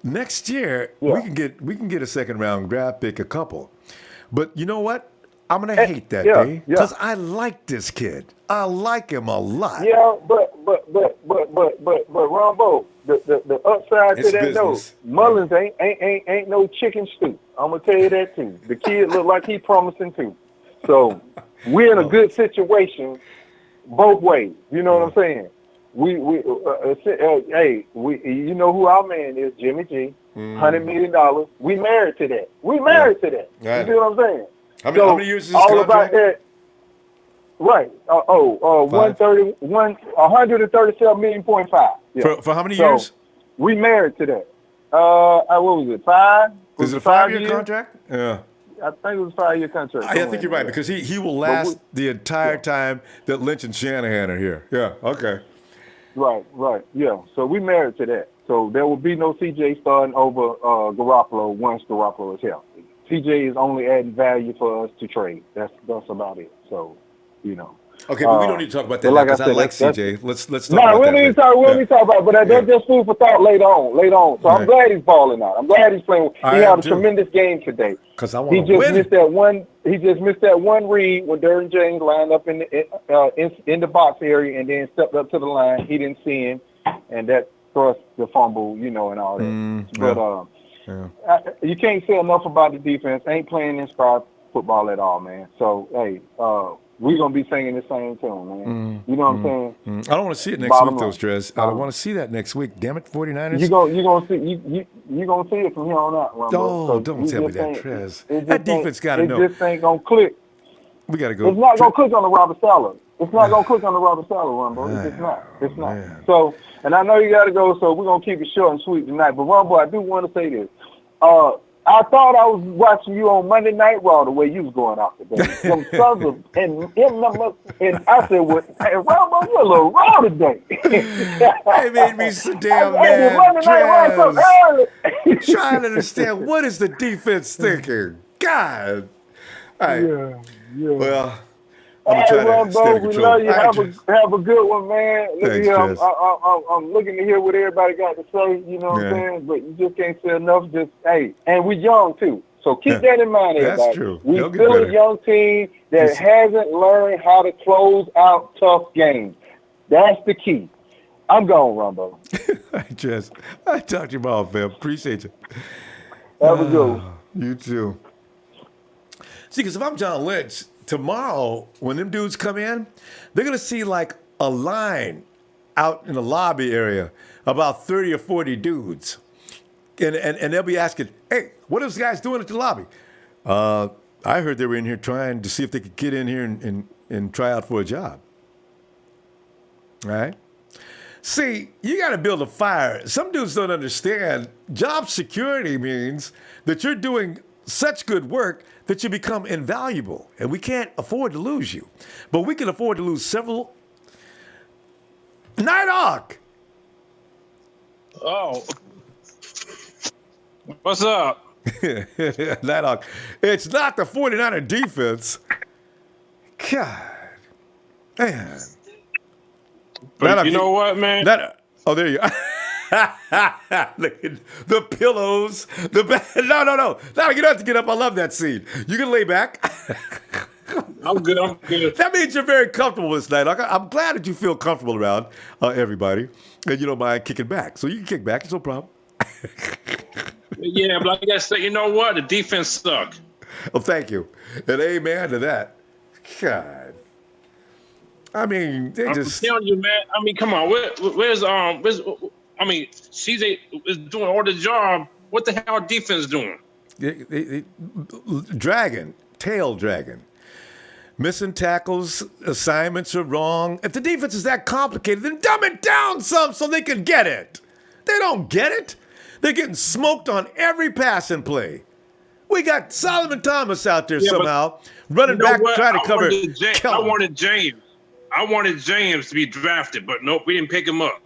Next year, we can get a second round draft pick, a couple. But you know what? I'm going to hate that day because I like this kid. I like him a lot. Yeah, but Ronbo, the upside to that though, Mullins ain't no chicken stew. I'm gonna tell you that too. The kid look like he promising too. So we're in a good situation. Both ways, you know what I'm saying? You know who our man is, Jimmy G, $100 million. We married to that. You see what I'm saying? How many years is this all contract? about that, right? 137.5 million. Yeah. For how many years? We married to that. What was it? 5? Is it a 5-year contract? Yeah. I think it was a 5-year contract. I think you're right because he will last the entire time that Lynch and Shanahan are here. Yeah. Okay. Right. Yeah. So we married to that. So there will be no CJ starting over Garoppolo once Garoppolo is healthy. CJ is only adding value for us to trade. That's about it. So, you know. Okay, but we don't need to talk about that because I like CJ. Let's talk about that. No, we need to talk about it, but that's just food for thought later on. So I'm glad he's balling out. I'm glad he's playing. He had a tremendous game today. Because I want to win. He just missed that one read when Derwin James lined up in the box area and then stepped up to the line. He didn't see him, and that thrust the fumble, and all that. You can't say enough about the defense. Ain't playing inspired football at all, man. So hey, we're going to be singing the same tune, man. You know what I'm saying? I don't want to see it next week, though, Strez. I don't want to see that next week. Damn it, 49ers. You're gonna see it from here on out, Ronbo. Oh, don't tell me that, Trez. That defense got to know. It just ain't going to click. We got to go. It's not going to click on the Robert Saleh. It's not going to click on the Robert Saleh, Ronbo. It's not. It's not. Man. So, and I know you got to go, so we're going to keep it short and sweet tonight. But, Ronbo, I do want to say this. I thought I was watching you on Monday Night Raw the way you was going out today. Some sons of, and I said, well, hey, Ronbo, you're a little raw today. They made me sit down, man. Trying to understand what is the defense thinking. God. Yeah. Well, I'm trying to stay in control. We love you. Have a good one, man. Thanks, I'm looking to hear what everybody got to say, you know what I'm saying? But you just can't say enough. Just, hey, and we young, too. So keep that in mind, everybody. That's true. We still a young team that hasn't learned how to close out tough games. That's the key. I'm gone, Ronbo. I talked to you about, fam. Appreciate you. Have a good one. You too. See, because if I'm John Lynch, tomorrow, when them dudes come in, they're going to see like a line out in the lobby area, about 30 or 40 dudes. And they'll be asking, hey, what are those guys doing at the lobby? I heard they were in here trying to see if they could get in here and try out for a job. All right? See, you got to build a fire. Some dudes don't understand. Job security means that you're doing such good work that you become invaluable. And we can't afford to lose you. But we can afford to lose several. Night Hawk! Oh. What's up? Night Hawk. It's not the 49er defense. God. Man. But you know what, man? Oh, there you go. Look at the pillows. No. Now you don't have to get up. I love that scene. You can lay back. I'm good. That means you're very comfortable this night. I'm glad that you feel comfortable around everybody, and you don't mind kicking back. So you can kick back. It's no problem. Yeah, but like I said, you know what? The defense sucked. Oh, thank you. And amen to that. God. I mean, I'm telling you, man. I mean, come on. Where's CJ is doing all the job. What the hell are defense doing? Tail dragging. Missing tackles, assignments are wrong. If the defense is that complicated, then dumb it down some so they can get it. They don't get it. They're getting smoked on every passing play. We got Solomon Thomas out there somehow running back trying to cover. I wanted James to be drafted, but nope, we didn't pick him up.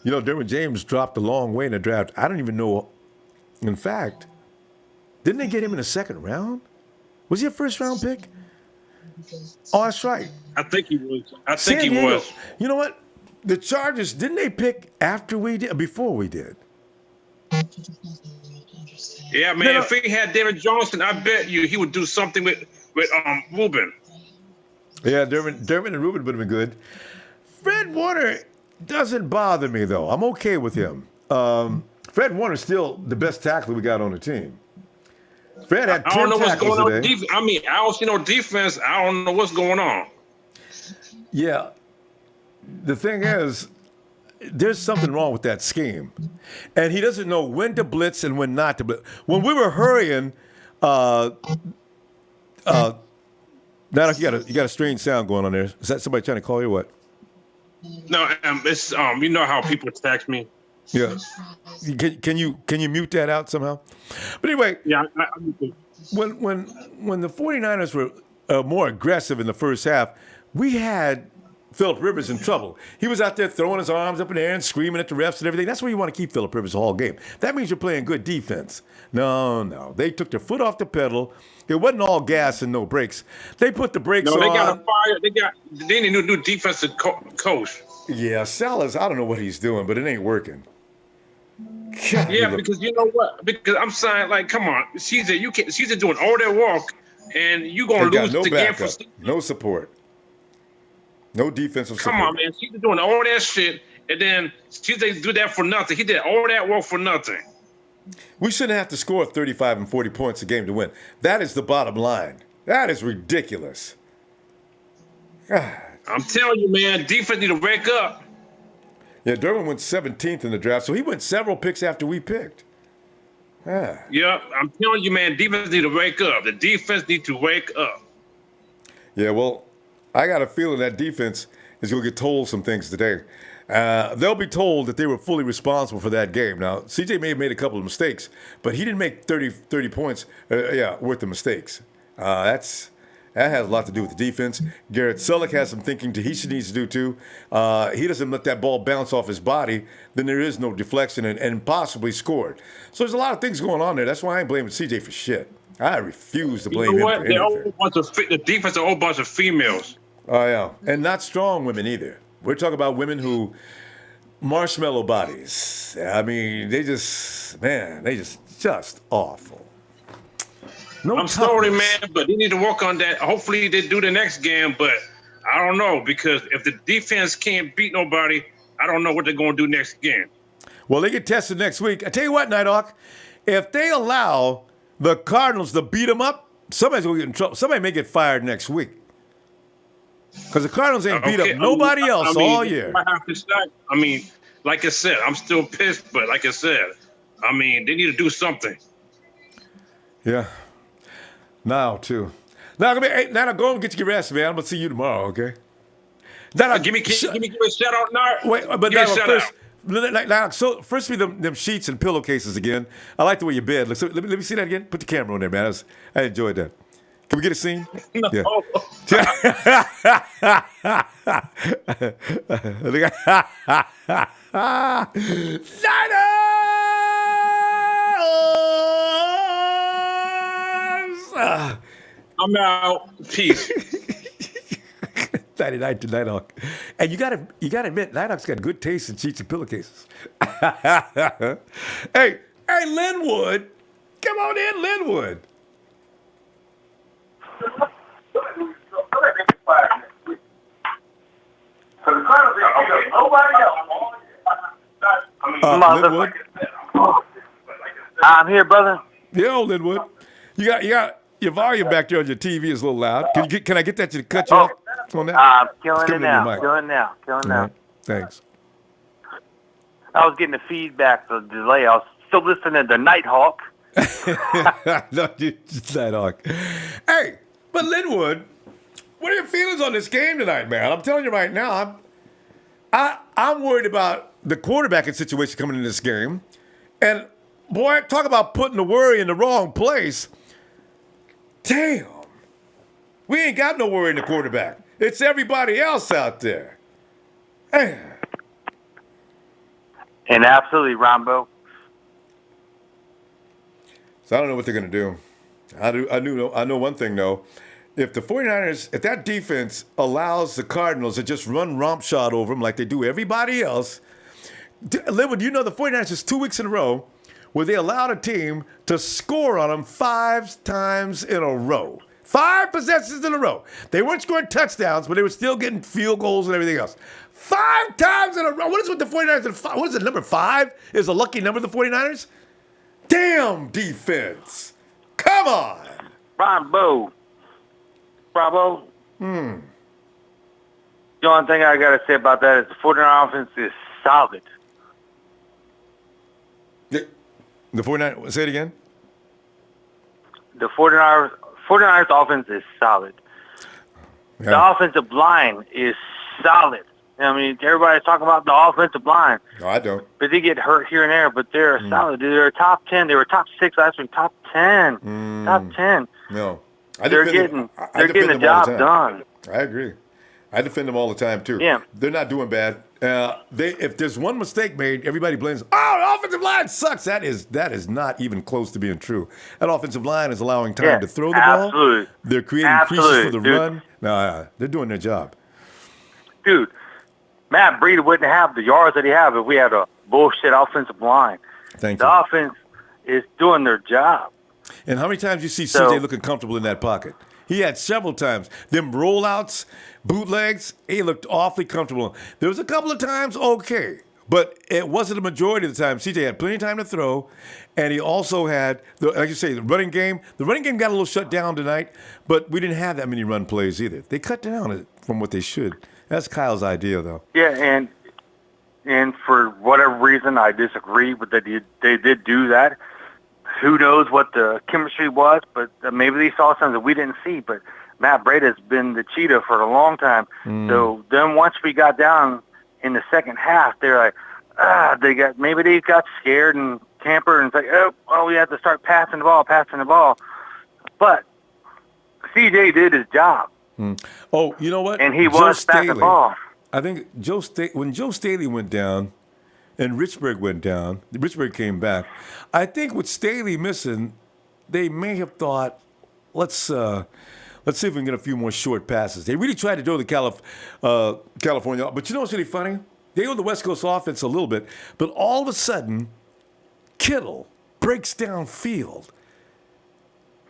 You know, Derwin James dropped a long way in the draft. I don't even know. In fact, didn't they get him in the second round? Was he a first-round pick? Oh, that's right. I think he was. You know what? The Chargers, didn't they pick after we did, before we did? Yeah, man. If he had David Johnson, I bet you he would do something with Reuben. Yeah, Derwin and Reuben would have been good. Fred Warner doesn't bother me, though. I'm okay with him. Fred Warner's still the best tackler we got on the team. Fred had 10 I don't know what's tackles going on. today. I mean, I don't see no defense. I don't know what's going on. Yeah. The thing is, there's something wrong with that scheme. And he doesn't know when to blitz and when not to blitz. When we were hurrying, now you got a strange sound going on there. Is that somebody trying to call you or what? No, it's you know how people text me. Yeah. Can you mute that out somehow? But anyway, yeah. When the 49ers were more aggressive in the first half, we had Phillip Rivers in trouble. He was out there throwing his arms up in the air and screaming at the refs and everything. That's where you want to keep Phillip Rivers the whole game. That means you're playing good defense. No. They took their foot off the pedal. It wasn't all gas and no brakes. They put the brakes on. No, they got a fire. They need a new defensive coach. Yeah, Salah's, I don't know what he's doing, but it ain't working. God, yeah, because you know what? Because I'm saying, like, come on, Caesar doing all that work, and you gonna lose the game for no support, no defensive support. Come on, man, Caesar doing all that shit, and then Caesar do that for nothing. He did all that work for nothing. We shouldn't have to score 35 and 40 points a game to win. That is the bottom line. That is ridiculous. God. I'm telling you, man, defense need to wake up. Yeah, Derwin went 17th in the draft, so he went several picks after we picked. Yeah, I'm telling you, man, defense need to wake up. The defense need to wake up. Yeah, well, I got a feeling that defense is going to get told some things today. They'll be told that they were fully responsible for that game. Now, CJ may have made a couple of mistakes, but he didn't make 30 points worth of mistakes. That has a lot to do with the defense. Garrett Selleck has some thinking he needs to do too. He doesn't let that ball bounce off his body, then there is no deflection and possibly scored. So there's a lot of things going on there. That's why I ain't blaming CJ for shit. I refuse to blame him for anything. The defense are a whole bunch of females. Oh, yeah. And not strong women either. We're talking about women who marshmallow bodies. I mean, they just awful. I'm sorry, man, but they need to work on that. Hopefully they do the next game, but I don't know, because if the defense can't beat nobody, I don't know what they're going to do next game. Well, they get tested next week. I tell you what, Nighthawk, if they allow the Cardinals to beat them up, somebody's going to get in trouble. Somebody may get fired next week. Because the Cardinals ain't beat up nobody else all year. I mean, like I said, I'm still pissed, but like I said, I mean, they need to do something. Yeah. Now, too. Now, go and get your rest, man. I'm going to see you tomorrow, okay? Give me a shout out now. Wait, but give me a now shout first, out. so first be them sheets and pillowcases again. I like the way your bed looks. So let me see that again. Put the camera on there, man. I enjoyed that. Can we get a scene? No. Yeah. I'm out. Peace. 99 to Nighthawk. And you gotta admit, Nighthawk's got good taste in sheets and pillowcases. hey, Linwood. Come on in, Linwood. Linwood. I'm here, brother. Yo, Linwood. You got your volume back there on your TV is a little loud. Can I get that to cut you off on that? I'm killing it now. Killing now. Right. Thanks. I was getting the feedback, the delay. I was still listening to Nighthawk. No, just Nighthawk. Hey, but Linwood, what are your feelings on this game tonight, man? I'm telling you right now, I'm worried about the quarterbacking situation coming in this game. And, boy, talk about putting the worry in the wrong place. Damn. We ain't got no worry in the quarterback. It's everybody else out there. Man. And absolutely, Ronbo. So I don't know what they're going to do. I know one thing, though. If the 49ers, if that defense allows the Cardinals to just run romp shot over them like they do everybody else, Linwood, you know the 49ers is 2 weeks in a row where they allowed a team to score on them 5 times in a row. 5 possessions in a row. They weren't scoring touchdowns, but they were still getting field goals and everything else. 5 times in a row. What is with the 49ers? What is it, number 5 is a lucky number of the 49ers? Damn defense. Come on. Bravo. Hmm. The only thing I got to say about that is the 49ers offense is solid. The 49ers, say it again. The 49ers offense is solid. Yeah. The offensive line is solid. I mean, everybody's talking about the offensive line. No, I don't. But they get hurt here and there, but they're solid. They're top 10. They were top 6 last week. Top 10. Top 10. No. They're getting the job done. I agree. I defend them all the time, too. Yeah. They're not doing bad. If there's one mistake made, everybody blames, the offensive line sucks. That is not even close to being true. That offensive line is allowing time to throw the ball. They're creating creases for the run. No, they're doing their job. Dude, Matt Breida wouldn't have the yards that he have if we had a bullshit offensive line. Thank you. The offense is doing their job. And how many times you see CJ looking comfortable in that pocket? He had several times. Them rollouts, bootlegs, he looked awfully comfortable. There was a couple of times, okay, but it wasn't a majority of the time. CJ had plenty of time to throw, and he also had, like you say, the running game. The running game got a little shut down tonight, but we didn't have that many run plays either. They cut down it from what they should. That's Kyle's idea, though. Yeah, and for whatever reason, I disagree with that. They did do that. Who knows what the chemistry was, but maybe they saw something that we didn't see. But Matt Breida has been the cheetah for a long time. So then once we got down in the second half, they're like, they got scared and campered and it's like, we have to start passing the ball. But CJ did his job. Oh, you know what? And he was passing the ball. I think when Joe Staley went down and Richburg went down, Richburg came back. I think with Staley missing, they may have thought, let's see if we can get a few more short passes. They really tried to do the California, but you know what's really funny? They owe the West Coast offense a little bit, but all of a sudden, Kittle breaks down field.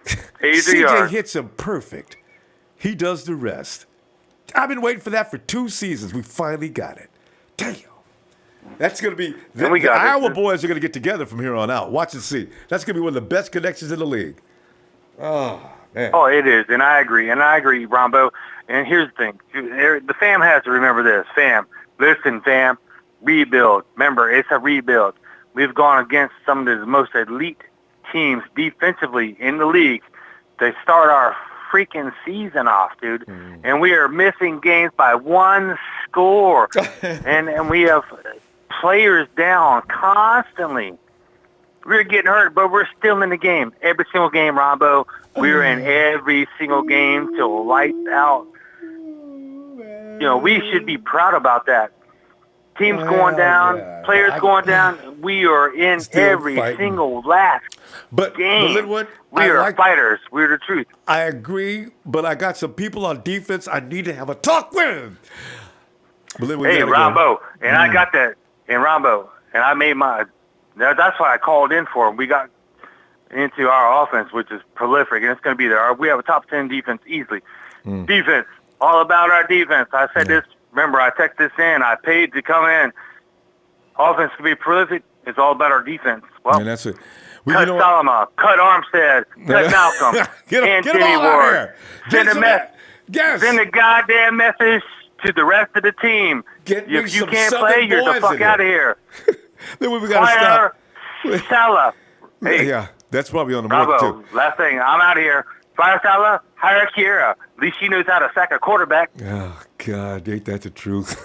CJ hits him perfect. He does the rest. I've been waiting for that for 2 seasons. We finally got it. Damn. That's going to be – the Iowa boys are going to get together from here on out. Watch and see. That's going to be one of the best connections in the league. Oh, man. Oh, it is, and I agree, Ronbo. And here's the thing. The fam has to remember this. Fam, listen, fam, rebuild. Remember, it's a rebuild. We've gone against some of the most elite teams defensively in the league. They start our freaking season off, dude. And we are missing games by one score. and we have players down constantly. We're getting hurt, but we're still in the game. Every single game, Ronbo. We're in every single game till lights out. You know, we should be proud about that. Teams going down, players going down. We are in every single last game. We are fighters. We're the truth. I agree, but I got some people on defense I need to have a talk with. Hey, Ronbo, and I got that. And Ronbo, and I made my. That's why I called in for him. We got into our offense, which is prolific, and it's going to be there. We have a top 10 defense easily. Defense, all about our defense. I said this. Remember, I texted this in. I paid to come in. Offense can be prolific. It's all about our defense. Well, that's it. Cut Salama, cut Armstead, cut Malcolm, and Jimmy Ward. Send a goddamn message to the rest of the team. If you can't play, you're the fuck out of here. Then we got to stop. Salah. Hey, yeah, that's probably on the board too. Last thing, I'm out of here. Fire Salah, hire Kiera. At least she knows how to sack a quarterback. Oh, God, ain't that the truth?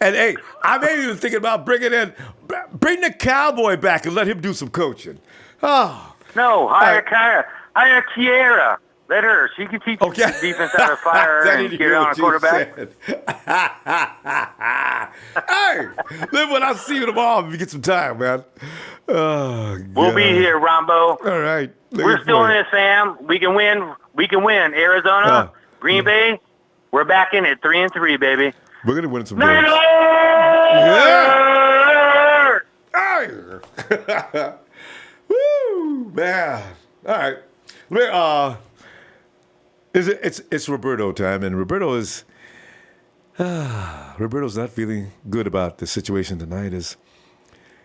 And, hey, I'm even thinking about bring the Cowboy back and let him do some coaching. Oh. No, hire Kiera. Let her. She can teach the defense how to fire and get on a quarterback. Hey, then when I see you tomorrow, if you get some time, man. Oh, God. We'll be here, Ronbo. All right. We're still in this, Sam. We can win. We can win. Arizona, Green Bay, we're back in it. 3-3, baby. We're going to win some games. Yeah. Woo, man. All right. It's Roberto time, and Roberto's not feeling good about the situation tonight as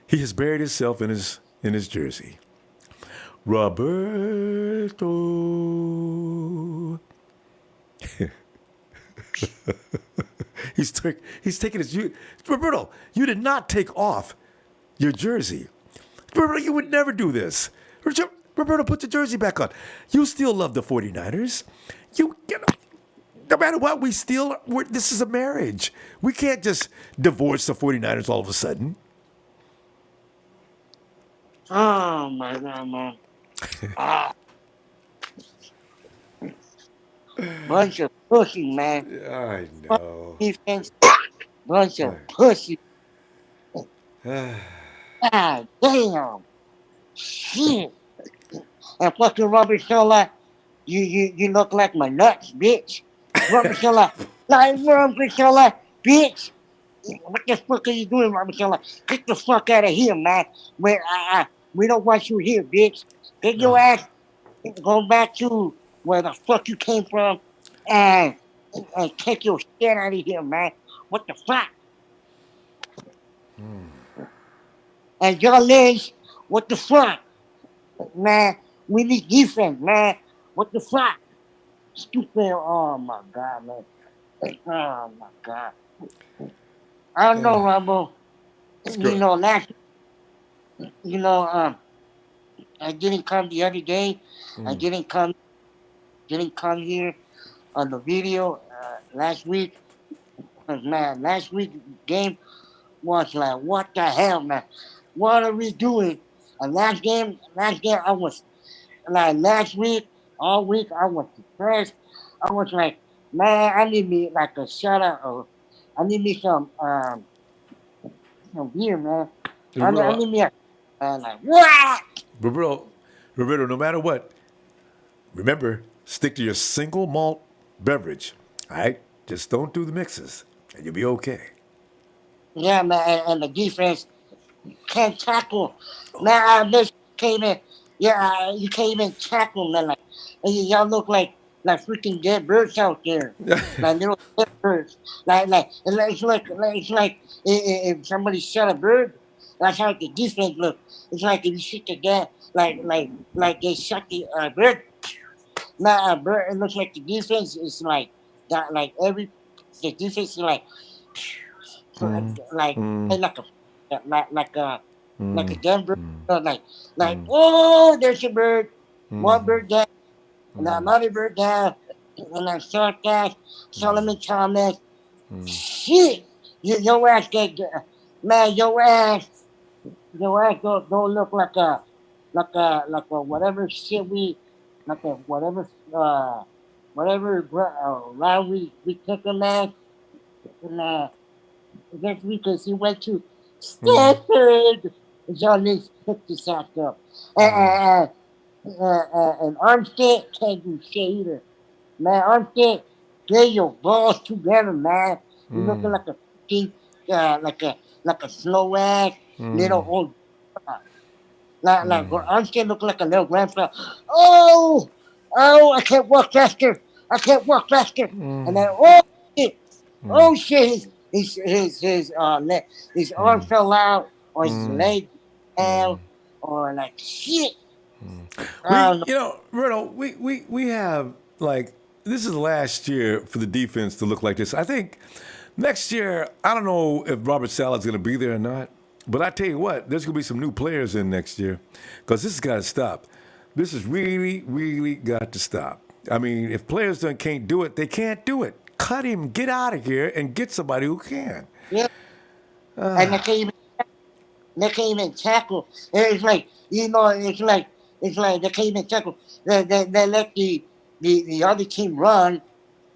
he has buried himself in his jersey. Roberto. He's taking his Roberto, you did not take off your jersey. Roberto, you would never do this. Roberto, put the jersey back on. You still love the 49ers. No matter what, this is a marriage. We can't just divorce the 49ers all of a sudden. Oh, my God, man. Bunch of pussy, man. I know. Defense. Bunch of pussy. God damn. Shit. And fucking Robert Shola, you look like my nuts, bitch. Robert Shola, bitch. What the fuck are you doing, Robert Shola? Get the fuck out of here, man. We don't want you here, bitch. Get your ass, go back to where the fuck you came from, and take your shit out of here, man. What the fuck? And your legs, what the fuck? Man, we need defense, man. What the fuck? Stupid. Oh, my God, man. Oh, my God. I don't know, Ronbo. I didn't come the other day. I didn't come here on the video last week. Man, last week's game was like, what the hell, man? What are we doing? And last game, I was like, last week, all week, I was depressed. I was like, man, I need me like a shot of, I need me some beer, man. I need me like, what? Roberto, no matter what, remember, stick to your single malt beverage, all right? Just don't do the mixes, and you'll be okay. Yeah, man, and the defense can't tackle. Man, I just came in. Yeah, you came in tackle, man. Like, y'all look like freaking dead birds out there. Like little dead birds. It's like if somebody shot a bird, that's how the defense look. It's like if you shoot the guy, like they shot the bird. Now, bird, it looks like the defense is like that. Like the defense is like a gun bird. Oh, there's a bird. One bird down. And I'm not even down. And I saw that, Solomon Thomas. Shit! Your ass get, man, your ass don't look like a whatever shit like a whatever round we took him, man. And this week because he went to Stanford. John needs to pick this ass up. And Armstead can't do shit either. Man, Armstead, get your balls together, man. You looking like a fucking, like a slow ass little old. Armstead looking like a little grandpa. Oh, I can't walk faster. And then, oh shit, his arm fell out, or his leg fell, or like shit. Renato, we have like this is last year for the defense to look like this. I think next year, I don't know if Robert Sala's going to be there or not, but I tell you what, there's going to be some new players in next year because this has got to stop. This has really, really got to stop. I mean, if players can't do it, they can't do it. Cut him, get out of here, and get somebody who can. Yeah. And they can't even tackle. It's like, it's like they can't even tackle. They let the other team run.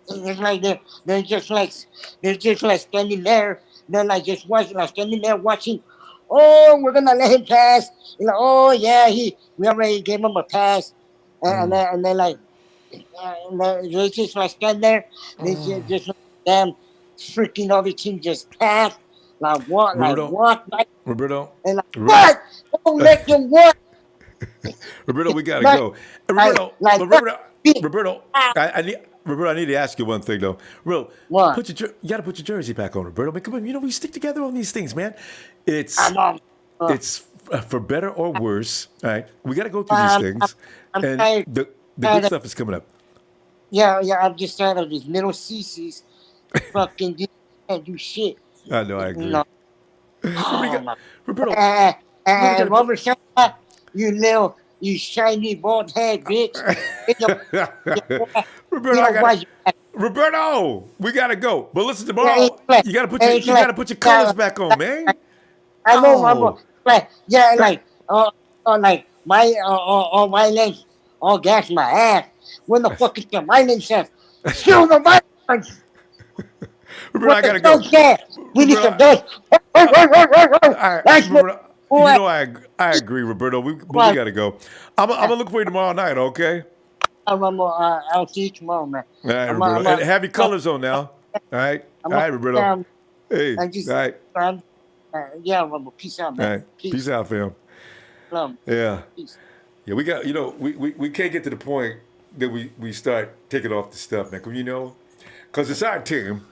It's like they're just like standing there. They're like just watching, like standing there watching. Oh, we're gonna let him pass. Oh yeah, we already gave him a pass, and they're like, they just like stand there. They just damn freaking other team just pass. Like what? Roberto. And like what? Don't let them what? Roberto, we gotta go. Roberto, I need to ask you one thing though. Roberto, you gotta put your jersey back on, Roberto. Man, come on, we stick together on these things, man. It's for better or worse. All right, we gotta go through these things, and the good stuff is coming up. Yeah, I'm just tired of these little CCs. Fucking can't do shit. I know, I agree. Roberto, you shiny bald head bitch. Roberto, we gotta go. But listen, tomorrow you gotta put your colors back on, man. I know, Ronbo. Like my all my legs all gas my ass. When the fuck is the violin chef? Still the violence. Roberto, I gotta go. We need some dust. I agree, Roberto. We gotta go. I'm gonna look for you tomorrow night, okay? I'll see you tomorrow, man. All right, Roberto. And have your colors on now. All right, Roberto. Hey, all right. Yeah, Ronbo. Peace out, man. All right. Peace out, fam. Yeah. Peace. Yeah, we got. We can't get to the point that we start taking off the stuff, man. Because it's our team.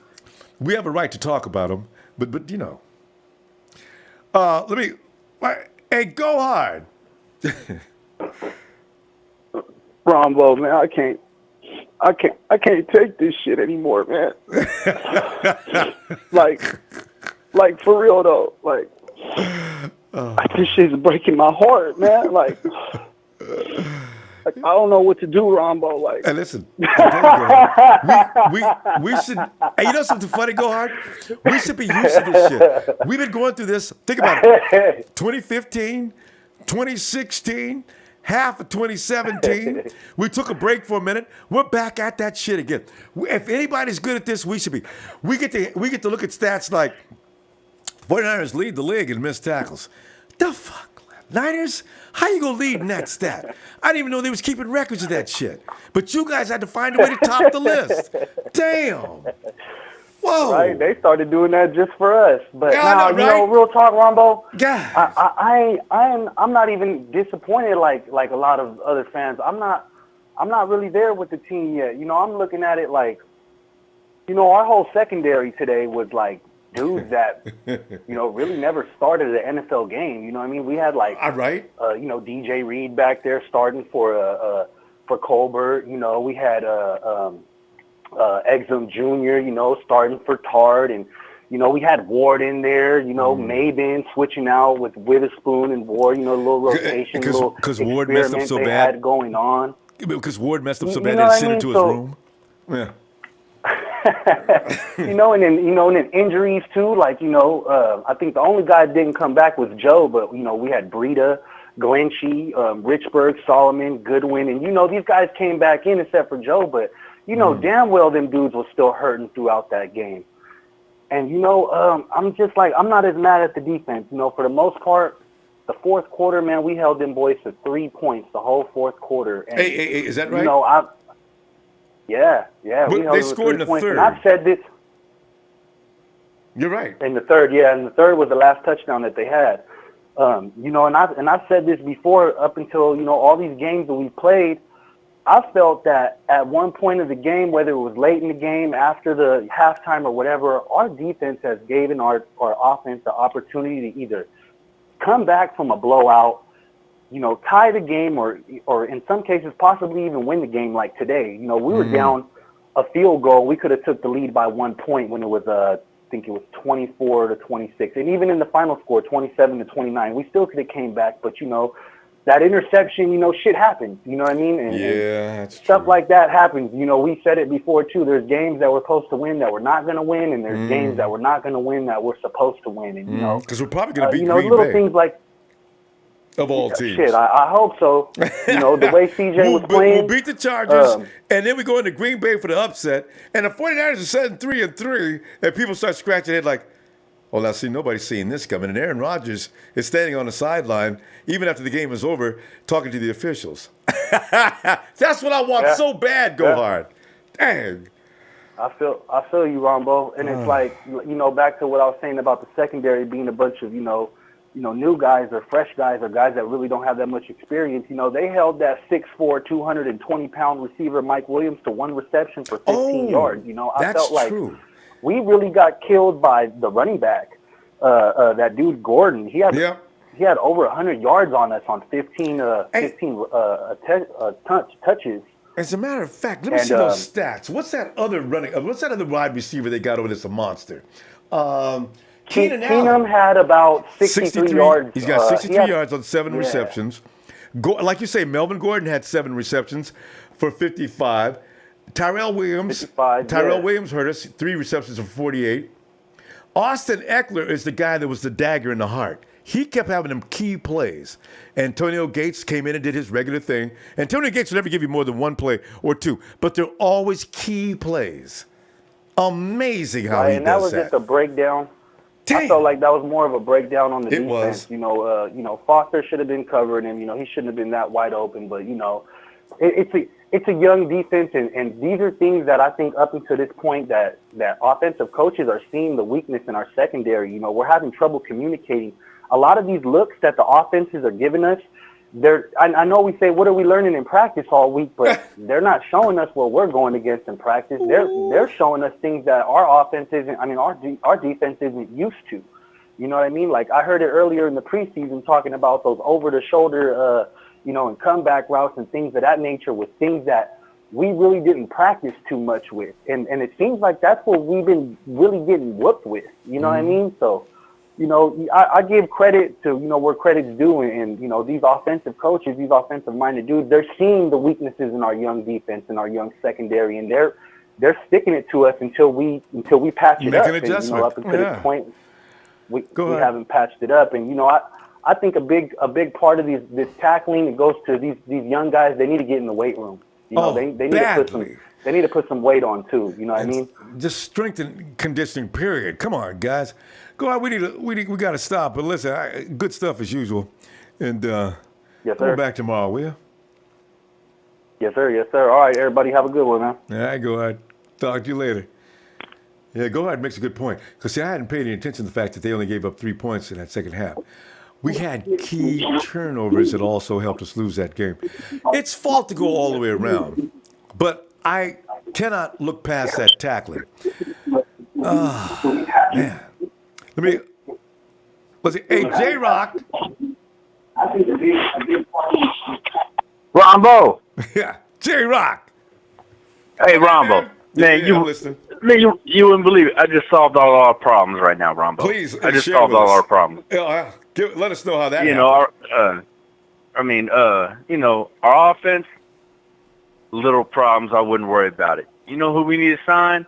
We have a right to talk about them, but hey, go hard. Ronbo, man, I can't take this shit anymore, man. like for real though, this shit's breaking my heart, man. Like I don't know what to do, Ronbo. Hey, listen, we should. Hey, you know something funny, go hard? We should be used to this shit. We've been going through this. Think about it. 2015, 2016, half of 2017. We took a break for a minute. We're back at that shit again. If anybody's good at this, we should be. We get to look at stats like 49ers lead the league in missed tackles. The fuck? Niners? How you gonna lead in that stat? I didn't even know they was keeping records of that shit. But you guys had to find a way to top the list. Damn. Whoa. Right? They started doing that just for us. But yeah, real talk, Ronbo. Yeah. I'm not even disappointed like a lot of other fans. I'm not really there with the team yet. I'm looking at it like, our whole secondary today was like dudes that, really never started an NFL game. You know what I mean? We had DJ Reed back there starting for Colbert. We had Exum Jr., starting for Tard. And, we had Ward in there, Mabin switching out with Witherspoon and Ward, a little rotation, because Ward messed up so bad. Had going on. Because Ward messed up so You bad know they what I sent him mean? to his So- room. Yeah. and then injuries too. Like, I think the only guy that didn't come back was Joe, but we had Breida, Glenshie, Richburg, Solomon, Goodwin, and these guys came back in except for Joe, but damn well them dudes were still hurting throughout that game. And I'm just like, I'm not as mad at the defense. For the most part, the fourth quarter, man, we held them boys to 3 points the whole fourth quarter. And, Hey, is that right? Yeah. But We held they them to scored 3 in the points. third. And I've said this. You're right. In the third, yeah. And the third was the last touchdown that they had. And I've said this before up until, all these games that we played, I felt that at one point of the game, whether it was late in the game, after the halftime or whatever, our defense has given our offense the opportunity to either come back from a blowout, tie the game, or in some cases possibly even win the game like today. We were down a field goal. We could have took the lead by 1 point when it was, I think it was 24-26. And even in the final score, 27-29, we still could have came back. But, that interception, shit happens. You know what I mean? And that's stuff like that happens. We said it before, too. There's games that we're supposed to win that we're not going to win, and there's games that we're not going to win that we're supposed to win. And, because we're probably going to beat little Green Bay. things like, of all teams. Shit, I hope so. The way CJ was playing. We'll beat the Chargers, and then we go into Green Bay for the upset. And the 49ers are 7-3-3, and people start scratching their head like, well, now, see, nobody's seeing this coming. And Aaron Rodgers is standing on the sideline, even after the game is over, talking to the officials. That's what I want so bad, go hard. Dang. I feel you, Ronbo. And it's like, back to what I was saying about the secondary being a bunch of, new guys or fresh guys or guys that really don't have that much experience. They held that 6'4", 220-pound receiver Mike Williams to one reception for 15 yards. I felt like we really got killed by the running back, that dude Gordon. He had over 100 yards on us on 15 touches. As a matter of fact, let me see those stats. What's that other wide receiver they got over that's a monster? Keenum had about 63 yards. He's got 63 yards on 7 receptions. Like you say, Melvin Gordon had 7 receptions for 55. Tyrell Williams hurt us, 3 receptions for 48. Austin Eckler is the guy that was the dagger in the heart. He kept having them key plays. Antonio Gates came in and did his regular thing. Antonio Gates will never give you more than 1 play or 2, but they're always key plays. Amazing how he does that. And that was just a breakdown. I felt like that was more of a breakdown on the defense. Foster should have been covered, and he shouldn't have been that wide open. But it's a young defense, and these are things that I think up until this point that offensive coaches are seeing the weakness in our secondary. We're having trouble communicating. A lot of these looks that the offenses are giving us, I know we say, what are we learning in practice all week, but they're not showing us what we're going against in practice. They're showing us things that our offense isn't, our defense isn't used to. You know what I mean? Like I heard it earlier in the preseason talking about those over-the-shoulder, and comeback routes and things of that nature with things that we really didn't practice too much with. And it seems like that's what we've been really getting whooped with. You know what I mean? So, I give credit to, where credit's due. And, these offensive coaches, these offensive-minded dudes, they're seeing the weaknesses in our young defense and our young secondary, and they're sticking it to us until we patch it up. An adjustment. And, up until this point, we haven't patched it up. And, I think a big part of this tackling, it goes to these young guys. They need to get in the weight room. They need to put some weight on too. You know what I mean? Just strength and conditioning. Period. Come on, guys. Go out. We got to stop. But listen, good stuff as usual. And yes, come back tomorrow, will you? Yes, sir. Yes, sir. All right, everybody, have a good one, man. All right, go ahead. Talk to you later. Yeah, go ahead. Makes a good point. Because see, I hadn't paid any attention to the fact that they only gave up 3 points in that second half. We had key turnovers that also helped us lose that game. It's fault to go all the way around, but I cannot look past that tackling. Man. Let's see. Hey, J-Rock. Ronbo. Yeah, J-Rock. Hey, Ronbo. Man, you wouldn't believe it. I just solved all our problems right now, Ronbo. Please, I just solved all our problems. Let us know how that happened. Our offense, little problems, I wouldn't worry about it. You know who we need to sign?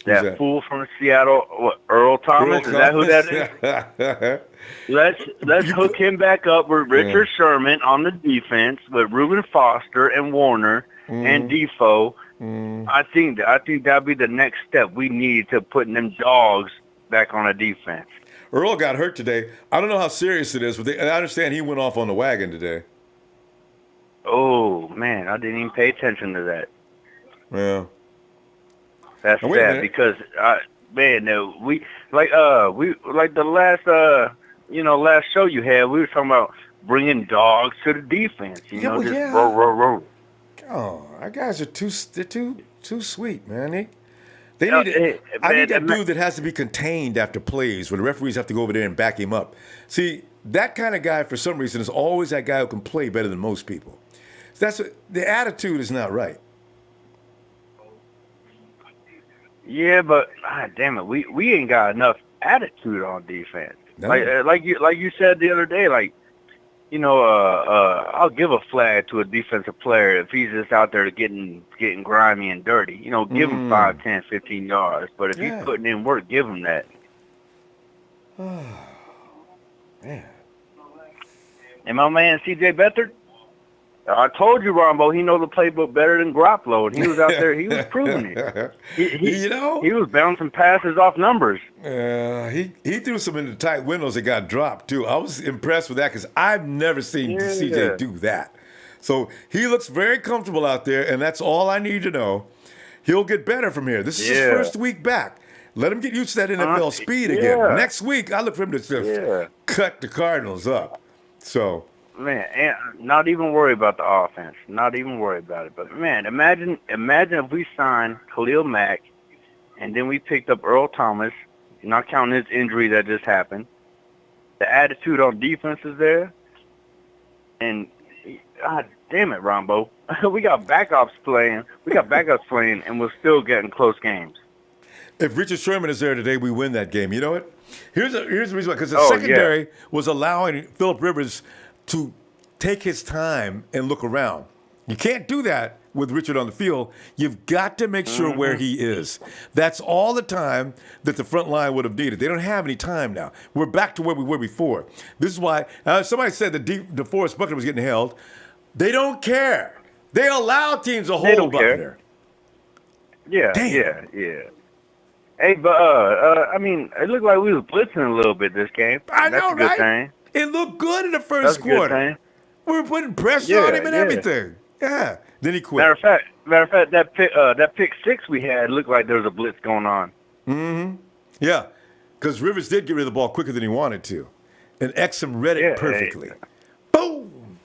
That fool from Seattle, Earl Thomas. Is that who that is? Let's hook him back up with Richard Sherman on the defense, with Reuben Foster and Warner and Defoe. I think that'll be the next step we need to putting them dogs back on the defense. Earl got hurt today. I don't know how serious it is, but I understand he went off on the wagon today. Oh man, I didn't even pay attention to that. Yeah. That's sad because we like the last show you had, we were talking about bringing dogs to the defense. Row. Oh, our guys are too sweet, man. They need I need that dude that has to be contained after plays where the referees have to go over there and back him up. See, that kind of guy for some reason is always that guy who can play better than most people. The attitude is not right. Yeah, but damn it, we ain't got enough attitude on defense. No. Like you said the other day, I'll give a flag to a defensive player if he's just out there getting grimy and dirty. Give him 5, 10, 15 yards. But if he's putting in work, give him that. Man. And my man CJ Beathard, I told you, Ronbo, he knows the playbook better than Garoppolo, and he was out there, he was proving it. He was bouncing passes off numbers. He threw some into tight windows that got dropped, too. I was impressed with that because I've never seen CJ do that. So he looks very comfortable out there, and that's all I need to know. He'll get better from here. This is his first week back. Let him get used to that NFL speed again. Next week, I look for him to just cut the Cardinals up. So... Man, not even worry about the offense. Not even worry about it. But, man, imagine if we signed Khalil Mack and then we picked up Earl Thomas, not counting his injury that just happened. The attitude on defense is there. And, God damn it, Rombo. We got backups playing, and we're still getting close games. If Richard Sherman is there today, we win that game. You know what? Here's the reason why. Because the secondary was allowing Phillip Rivers to take his time and look around. You can't do that with Richard on the field. You've got to make sure where he is. That's all the time that the front line would have needed. They don't have any time now. We're back to where we were before. This is why somebody said that DeForest Buckner was getting held. They don't care. They allow teams to hold Buckner. Yeah. Hey, but I mean, it looked like we was blitzing a little bit this game. That's a good right? Thing. It looked good in the first quarter. We were putting pressure on him and everything. Yeah. Then he quit. Matter of fact, that pick six we had looked like there was a blitz going on. Mm-hmm. Yeah, because Rivers did get rid of the ball quicker than he wanted to, and Exum read it perfectly. Boom,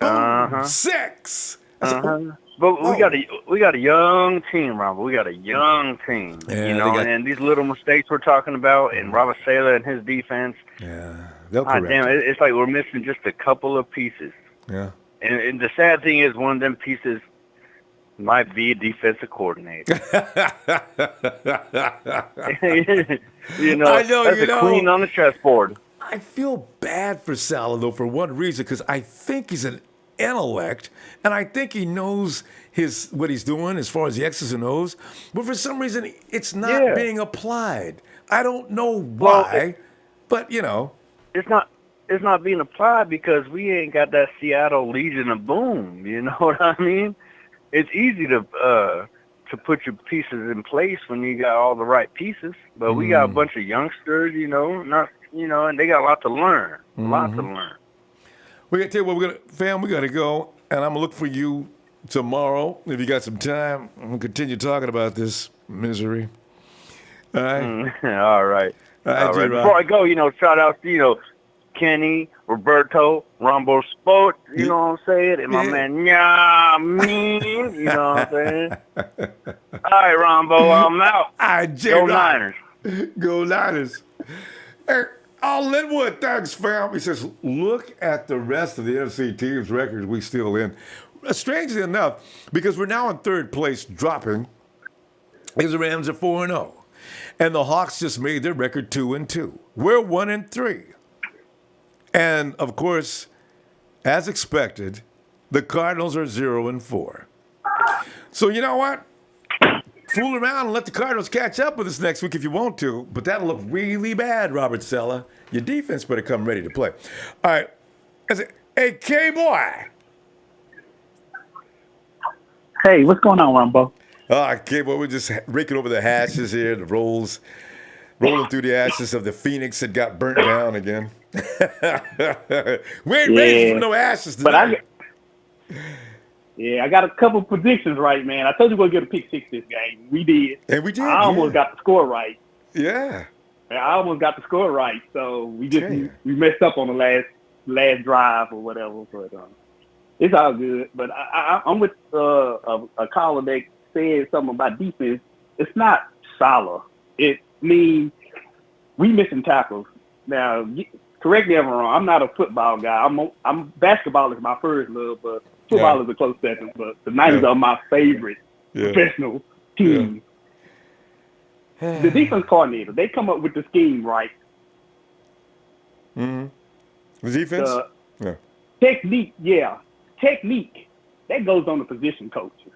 6. But we got a young team, Ronbo. We got a young team, and these little mistakes we're talking about, and Robert Saleh and his defense. Yeah, they'll correct. Damn, it's like we're missing just a couple of pieces. Yeah. And the sad thing is, one of them pieces might be a defensive coordinator. I know, that's a queen on the chessboard. I feel bad for Saleh, though, for one reason, because I think he's an intellect, and I think he knows what he's doing as far as the X's and O's, but for some reason, it's not being applied. I don't know why, but, It's not being applied because we ain't got that Seattle Legion of Boom. You know what I mean? It's easy to put your pieces in place when you got all the right pieces, but we got a bunch of youngsters, and they got a lot to learn. Lots to learn. We got to tell you what, we got to go, and I'm gonna look for you tomorrow if you got some time. I'm gonna continue talking about this misery. All right. All right. All right. Before I go, shout out to Kenny, Roberto, Ronbo Sport, you know what I'm saying? And my man, you know what I'm saying? All right, Ronbo, I'm out. All right, Go Niners. Go Niners. Hey, Linwood, thanks, fam. He says, look at the rest of the NFC teams' records we still in. Strangely enough, because we're now in third place, dropping, because the Rams are 4-0. And the Hawks just made their record 2-2. We're 1-3. And, of course, as expected, the Cardinals are 0-4. So you know what? Fool around and let the Cardinals catch up with us next week if you want to, but that'll look really bad, Robert Sella. Your defense better come ready to play. All right. Hey, K-Boy. Hey, what's going on, Ronbo? K-Boy, we're just raking over the ashes here, the rolling through the ashes of the Phoenix that got burnt down again. We ain't ready for no ashes tonight. I got a couple predictions right, man. I told you we're going to get a pick 6 this game. We did. And we did. I almost got the score right. Yeah. I almost got the score right. So we we messed up on the last drive or whatever. But it's all good. But I'm with a caller that said something about defense. It's not solid. It means we missing tackles. Now, correct me if I'm wrong. I'm not a football guy. I'm basketball is my first love, but football is a close second. But the Niners are my favorite professional team. The defense coordinator, they come up with the scheme, right? Mm-hmm. The defense? Technique, technique. That goes on the position coaches.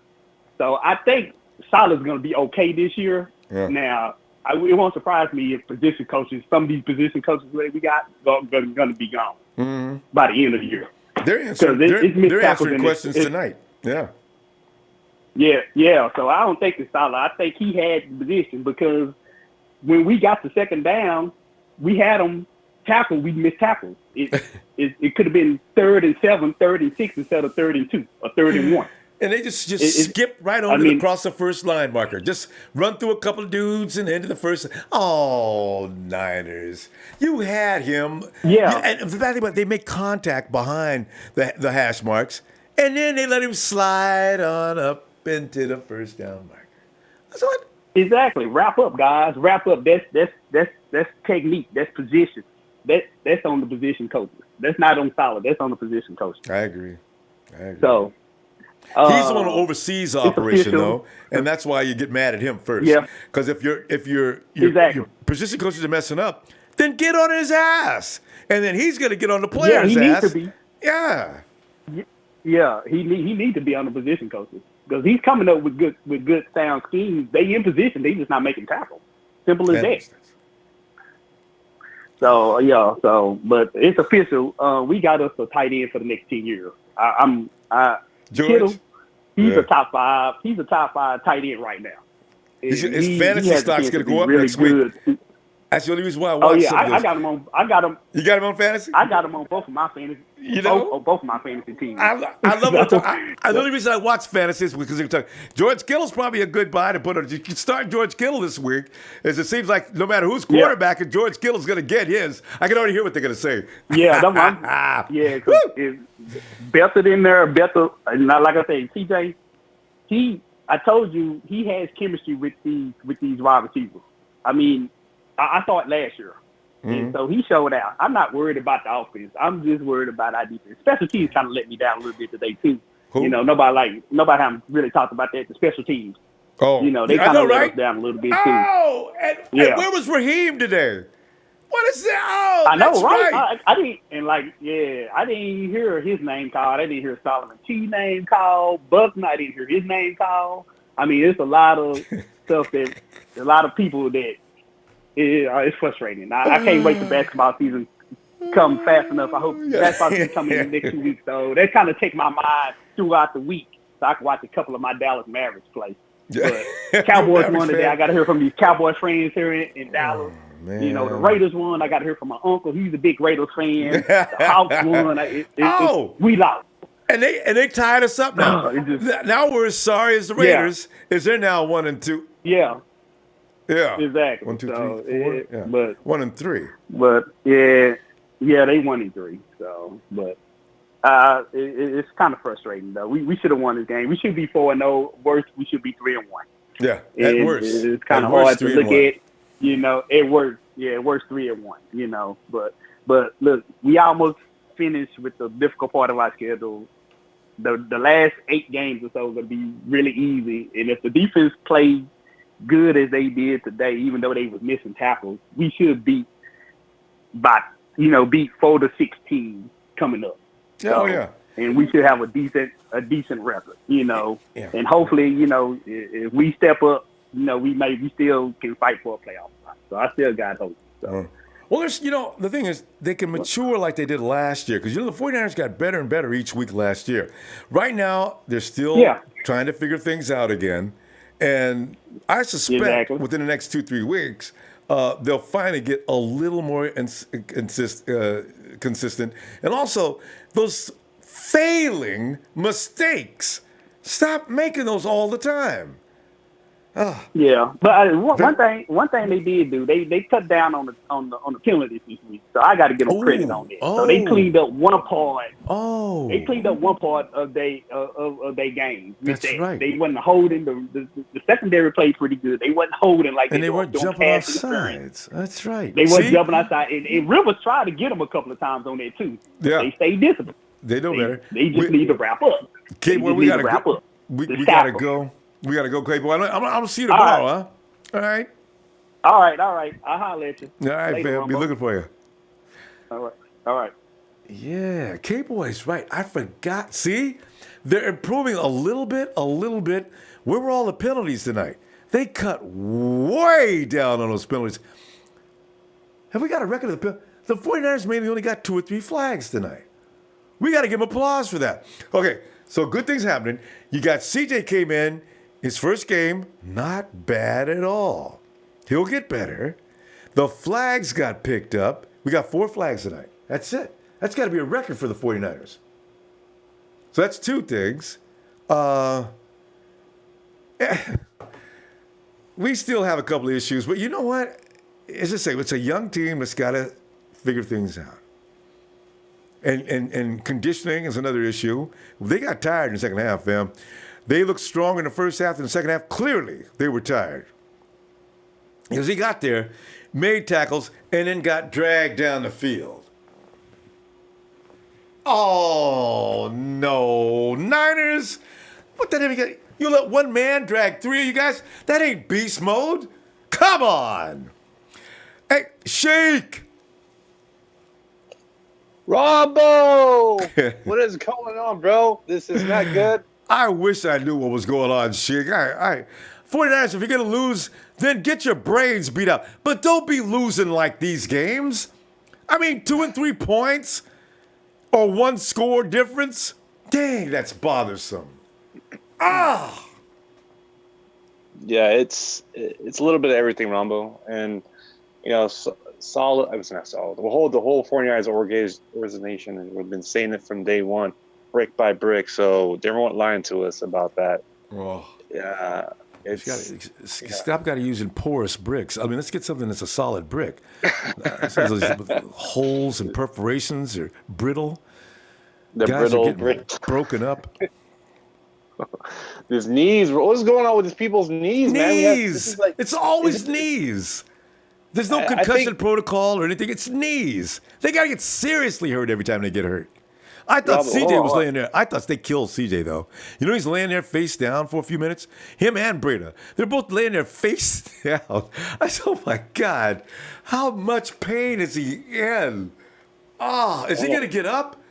So I think Salah's going to be okay this year. Yeah. Now, it won't surprise me if some of these position coaches we got are going to be gone by the end of the year. They're answering questions tonight. Yeah. Yeah. So I don't think it's Salah. I think he had the position because when we got the second down, we had him tackle. We missed tackles. It could have been 3rd and 7, 3rd and 6 instead of 3rd and 2 or 3rd and 1. And they just skipped right over across the first line marker. Just run through a couple of dudes and into the first. Oh, Niners. You had him. Yeah. And they make contact behind the hash marks, and then they let him slide on up into the first down marker. That's what. Exactly. Wrap up, guys. Wrap up. That's technique. That's position. That's on the position coaches. That's not on Salah. That's on the position coaches. I agree. So. He's the one who oversees the operation, though, and that's why you get mad at him first. Yeah. Because if your position coaches are messing up, then get on his ass, and then he's going to get on the player's ass. He needs to be. Yeah. Yeah, he needs to be on the position coaches because he's coming up with good sound schemes. They in position, they just not making tackles. Simple as that. So but it's official. We got us a tight end for the next 10 years. Kittle, he's a top 5. He's a top 5 tight end right now. His fantasy stock's going to go up next week. That's the only reason why I watched I got him on. You got him on fantasy? I got him on both of my fantasy. Both of my fantasy teams. I love it. The only reason I watch fantasy is because they're talking. George Kittle's probably a good buy to put on. You can start George Kittle this week, as it seems like no matter who's quarterback, and George Kittle's going to get his. I can already hear what they're going to say. Yeah, because Beathard in there. Beathard, not like I say, CJ. I told you he has chemistry with these wide receivers. I mean. I saw it last year. And so he showed out. I'm not worried about the offense. I'm just worried about our defense. Special teams kind of let me down a little bit today, too. Who? You know, nobody haven't really talked about that, the special teams. Oh. You know, they kind of let us down a little bit, too. Oh, and where was Raheem today? What is that? Oh, I know, that's right? I didn't hear his name called. I didn't hear Solomon T name called. Buckner, I didn't hear his name called. I mean, it's a lot of stuff that a lot of people that it's frustrating. I can't wait till basketball season come fast enough. I hope basketball season come in the next 2 weeks. So that kind of take my mind throughout the week so I can watch a couple of my Dallas Mavericks play. But Cowboys won today. I got to hear from these Cowboys friends here in Dallas. Man. You know, the Raiders won. I got to hear from my uncle. He's a big Raiders fan. The Hawks won. We lost. And they tied us up now. Now we're as sorry as the Raiders. Is they're now 1-2. Yeah. Yeah. Exactly. 1, 2, 3, 4. Yeah. But 1 and 3. But they 1-3. So, but it's kind of frustrating though. We should have won this game. We should be 4-0. Worst, we should be 3-1. Yeah. At worst, it's kind of hard to look at. You know, at worst, worst 3-1. You know, but look, we almost finished with the difficult part of our schedule. The last 8 games or so are going to be really easy, and if the defense plays good as they did today, even though they was missing tackles, we should beat 4 to 6 teams coming up. Oh, yeah. and we should have a decent record, and hopefully, if we step up, we still can fight for a playoff spot. So I still got hope. So. Well, the thing is, they can mature like they did last year because, the 49ers got better and better each week last year. Right now, they're still trying to figure things out again. And I suspect within the next 2-3 weeks, they'll finally get a little more consistent. And also, those failing mistakes, stop making those all the time. Yeah, but one thing they did do, they cut down on the penalties this week, so I got to give them credit on that. So they cleaned up one part. They cleaned up one part of their game. That's right. They wasn't holding the secondary played pretty good. They wasn't holding like and they weren't jumping off sides. That's right. They weren't jumping outside. And Rivers tried to get them a couple of times on that too. Yeah, they stayed disciplined. They know better. They just need to wrap up. Okay, well, we gotta wrap up. We gotta go. We got to go, Clay Boy. I'm going to see you tomorrow, huh? All right. All right. I'll holler at you. All right, later, fam. Be looking for you. All right. Yeah, K-Boy's right. I forgot. See? They're improving a little bit. Where were all the penalties tonight? They cut way down on those penalties. Have we got a record of the penalties? The 49ers maybe only got 2 or 3 flags tonight. We got to give them applause for that. Okay, so good things happening. You got CJ came in. His first game, not bad at all. He'll get better. The flags got picked up. We got 4 flags tonight. That's it. That's got to be a record for the 49ers. So that's 2 things. We still have a couple of issues, but you know what? As I say, it's a young team that's got to figure things out. And conditioning is another issue. They got tired in the second half, fam. They looked stronger in the first half than the second half. Clearly, they were tired. Because he got there, made tackles, and then got dragged down the field. Oh, no. Niners? What the hell? You let one man drag 3 of you guys? That ain't beast mode. Come on. Hey, Shake. Ronbo! What is going on, bro? This is not good. I wish I knew what was going on, Shig. 49ers, if you're going to lose, then get your brains beat out. But don't be losing like these games. I mean, 2 and 3 points or 1 score difference. Dang, that's bothersome. Yeah, it's a little bit of everything, Ronbo. And, solid. I was not solid. The whole 49ers organization has been saying it from day one. Brick by brick, so they weren't lying to us about that. Oh. Yeah. Stop using porous bricks. I mean, let's get something that's a solid brick. Holes and perforations are brittle. The Guys brittle are brick. Broken up. His knees. What's going on with these people's knees, man? It's always knees. There's no concussion protocol or anything. It's knees. They got to get seriously hurt every time they get hurt. I thought CJ was laying there. I thought they killed CJ, though. He's laying there face down for a few minutes. Him and Breda. They're both laying there face down. I said, oh, my God. How much pain is he in? Is he going to get up?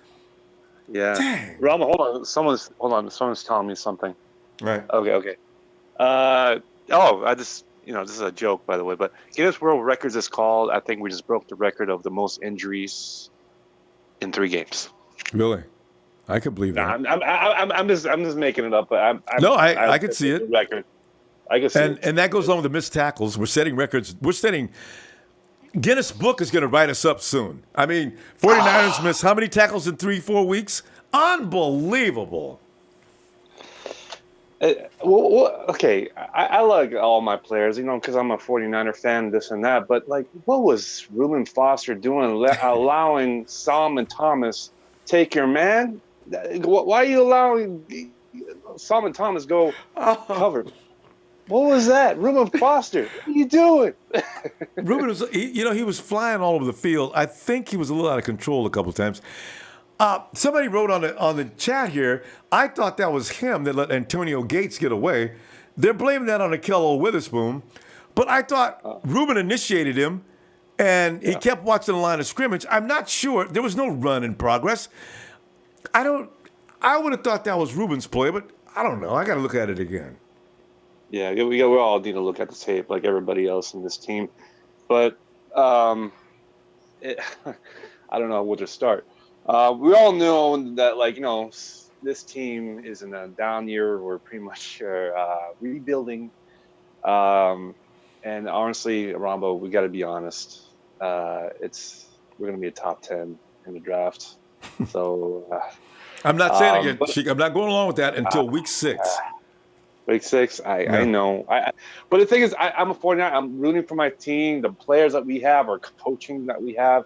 Yeah. Dang. Rama, hold on. Someone's telling me something. Right. Okay. This is a joke, by the way, but Guinness World Records is called. I think we just broke the record of the most injuries in 3 games. Really? I could believe that. I'm just making it up, but I could see it. Record. I can see it. And that goes along with the missed tackles. We're setting records. Guinness Book is going to write us up soon. I mean, 49ers missed how many tackles in 3-4 weeks? Unbelievable. Okay, I like all my players, because I'm a 49er fan, this and that. But, what was Reuben Foster doing, allowing Solomon Thomas take your man? Why are you allowing Solomon Thomas go cover? What was that? Reuben Foster, what are you doing? Reuben was, he was flying all over the field. I think he was a little out of control a couple of times. Somebody wrote on the chat here, I thought that was him that let Antonio Gates get away. They're blaming that on Akello Witherspoon. But I thought Reuben initiated him, and he kept watching the line of scrimmage. I'm not sure. There was no run in progress. I would have thought that was Ruben's play, but I don't know. I got to look at it again. Yeah, we all need to look at the tape like everybody else in this team. But I don't know where to start. We all know that, like, you know, this team is in a down year. We're pretty much rebuilding. And honestly, Ronbo, we got to be honest. We're going to be a top 10 in the draft. So I'm not saying it yet, Sheik. I'm not going along with that until week 6. Week 6, I know. But the thing is, I'm a 49. I'm rooting for my team, the players that we have, our coaching that we have.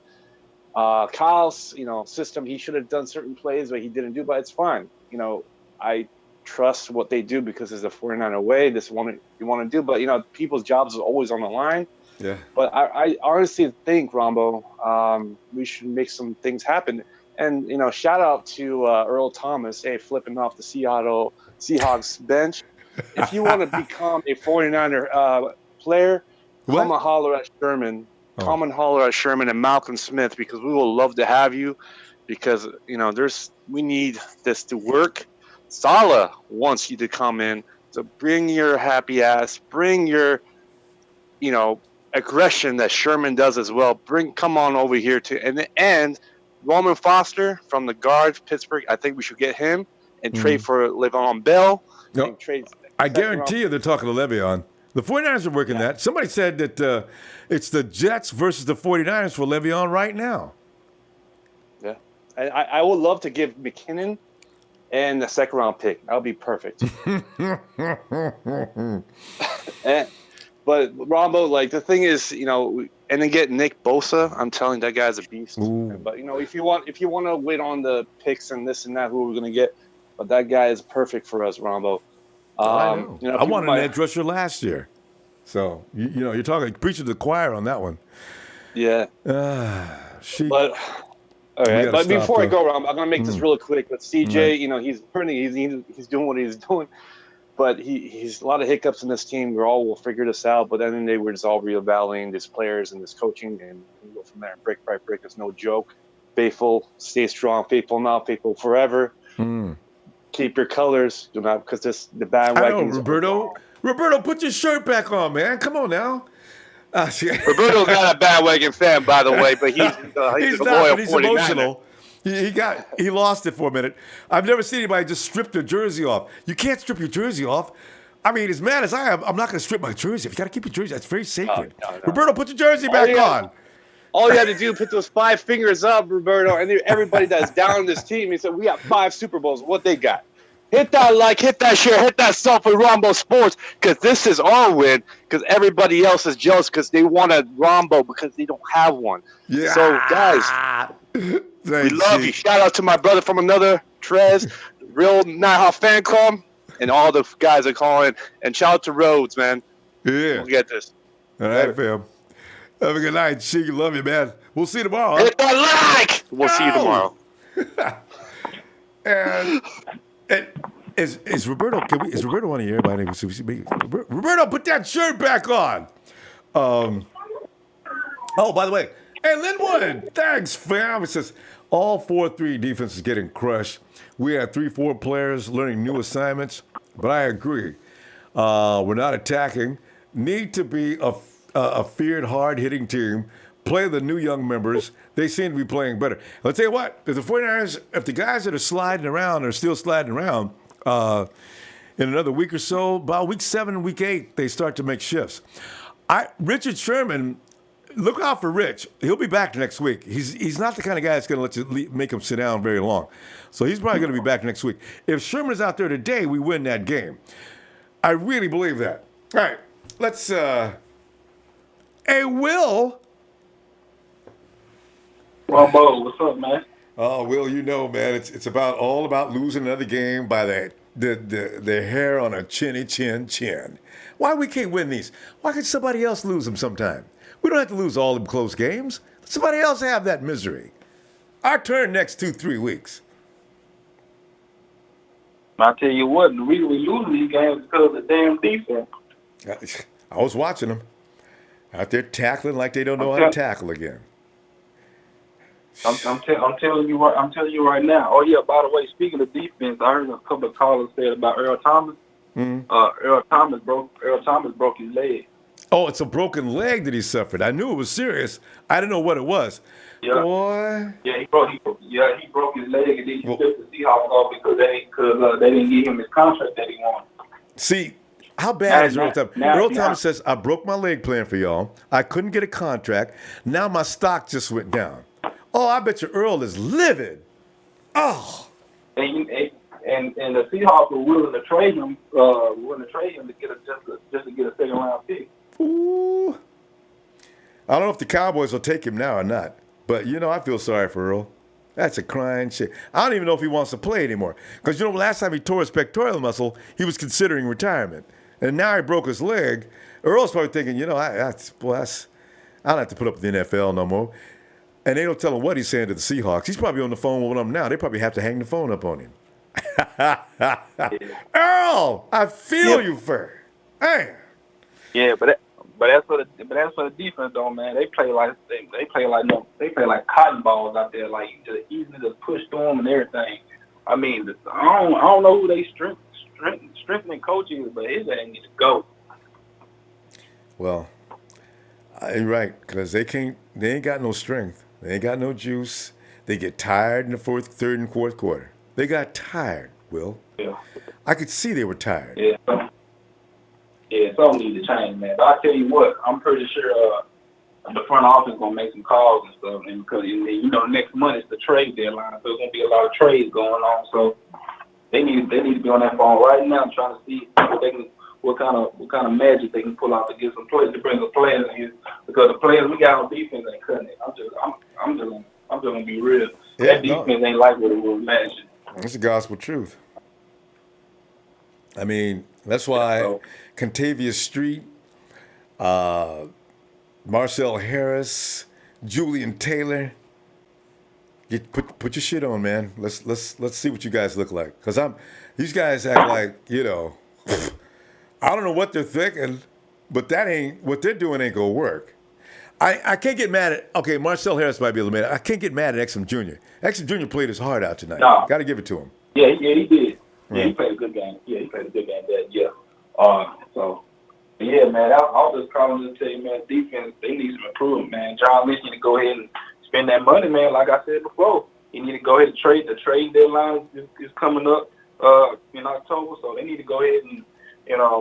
Kyle's, you know, system, he should have done certain plays, but he didn't do. But it's fine. You know, I trust what they do because it's a 49er way. This is what you want to do. But, you know, people's jobs are always on the line. Yeah. But I honestly think, Rombo, we should make some things happen. And, you know, shout out to Earl Thomas, flipping off the Seahawks bench. If you want to become a 49er player, come and holler at Sherman. Come and holler at Sherman and Malcolm Smith, because we will love to have you, because, you know, we need this to work. Saleh wants you to come in. So bring your happy ass, bring your, you know, aggression that Sherman does as well. Come on over here and Roman Foster from the guards, Pittsburgh. I think we should get him and trade for Le'Veon Bell. No, I guarantee you they're talking to Le'Veon. The 49ers are working that. Somebody said that it's the Jets versus the 49ers for Le'Veon right now. Yeah. I would love to give McKinnon and the second round pick. That would be perfect. But Rombo, like, the thing is, you know, and then get Nick Bosa. I'm telling you, that guy's a beast. Ooh. But, you know, if you want to wait on the picks and this and that, who we're going to get, but that guy is perfect for us, Rombo. I know. You know, I wanted an edge rusher last year. So, you know, you're talking, preaching to the choir on that one. Yeah. But, all right. But before I go, I'm going to make this really quick. But CJ, you know, he's doing what he's doing. But he's a lot of hiccups in this team. We'll figure this out. But then we're just all reevaluating these players and this coaching, and we go from there. Brick by brick. It's no joke. Faithful, stay strong. Faithful now, faithful forever. Keep your colors. Do not, because the bandwagon. Roberto, put your shirt back on, man. Come on now. Roberto's not a bandwagon fan, by the way, but he's a loyal 49er. Emotional. He lost it for a minute. I've never seen anybody just strip their jersey off. You can't strip your jersey off. I mean, as mad as I am, I'm not going to strip my jersey. You got to keep your jersey. That's very sacred. No. Roberto, put your jersey back on. All you had to do, put those 5 fingers up, Roberto, and everybody that's down on this team, he said, we got 5 Super Bowls. What they got? Hit that like, hit that share, hit that stuff with Ronbo Sports, because this is our win, because everybody else is jealous because they want a Ronbo because they don't have one. Yeah. So, guys, we love you. Shout out to my brother from another, Trez, real Nighthawk fan club, and all the guys that call in. And shout out to Rhodes, man. Yeah. We'll get this. All right, fam. Have a good night, Sheik. Love you, man. We'll see you tomorrow. Hit that like! We'll see you tomorrow. and is Roberto? Is Roberto on the air? By Roberto, put that shirt back on. Oh, by the way, hey, Linwood, thanks, fam. It says all 4-3 defense is getting crushed. We had 3-4 players learning new assignments, but I agree. We're not attacking. Need to be a feared, hard-hitting team. Play the new young members. They seem to be playing better. I'll tell you what, if the 49ers, if the guys that are sliding around are still sliding around, in another week or so, about week 7, week 8, they start to make shifts. Richard Sherman, look out for Rich. He'll be back next week. He's not the kind of guy that's going to let you make him sit down very long. So he's probably going to be back next week. If Sherman's out there today, we win that game. I really believe that. All right, let's, hey, Will. Ronbo, what's up, man? Oh, Will, you know, man, it's all about losing another game by the hair on a chin. Why we can't win these? Why can't somebody else lose them sometime? We don't have to lose all them close games. Let somebody else have that misery. Our turn next 2-3 weeks. I tell you what, the reason we lose these games is because of the damn defense. I was watching them out there tackling like they don't know how to tackle again. I'm telling you right now. Oh yeah. By the way, speaking of defense, I heard a couple of callers say about Earl Thomas. Earl Thomas broke his leg. Oh, it's a broken leg that he suffered. I knew it was serious. I didn't know what it was. Yeah. Boy. Yeah, he broke his leg, and then he took the Seahawks off because they didn't give him his contract that he wanted. See, how bad is Earl Thomas? Earl Thomas says, I broke my leg playing for y'all. I couldn't get a contract. Now my stock just went down. Oh, I bet you Earl is livid. Oh. And the Seahawks were willing to trade him to get just to get a second round pick. Ooh. I don't know if the Cowboys will take him now or not. But, I feel sorry for Earl. That's a crying shit. I don't even know if he wants to play anymore. Because, last time he tore his pectoral muscle, he was considering retirement. And now he broke his leg. Earl's probably thinking, I don't have to put up with the NFL no more. And they don't tell him what he's saying to the Seahawks. He's probably on the phone with them now. They probably have to hang the phone up on him. Earl, I feel you, Fur. Man. Yeah, but as for the defense though, man, they play like cotton balls out there. Like you just easily just push through them and everything. I mean, I don't know who they strengthening coach is, but his ass need to go. Well, you're right, because they ain't got no strength. They ain't got no juice. They get tired in the third and fourth quarter. They got tired, Will. Yeah. I could see they were tired. Yeah. Yeah, something needs to change, man. But I tell you what, I'm pretty sure the front office gonna make some calls and stuff, and because next month is the trade deadline, so there's gonna be a lot of trades going on. So they need to be on that phone right now, trying to see what kind of magic they can pull out to get some players, to bring the players in here, because the players we got on defense ain't cutting it. I'm just gonna be real. Yeah, that defense ain't like what it was last year. It's the gospel truth. I mean, that's why Contavious Street, Marcel Harris, Julian Taylor, put your shit on, man. Let's see what you guys look like. Because these guys act like, I don't know what they're thinking, but what they're doing ain't gonna work. I can't get mad at, Marcel Harris might be able to make it. I can't get mad at Exum Jr. Exum Jr. played his heart out tonight. No. Got to give it to him. Yeah, he did. Yeah, he played a good game. Yeah, he played a good game that year. Man, I'll just call him and tell you, man, defense, they need some improvement, man. John Lynch need to go ahead and spend that money, man, like I said before. He need to go ahead and trade. The trade deadline is coming up in October, so they need to go ahead and,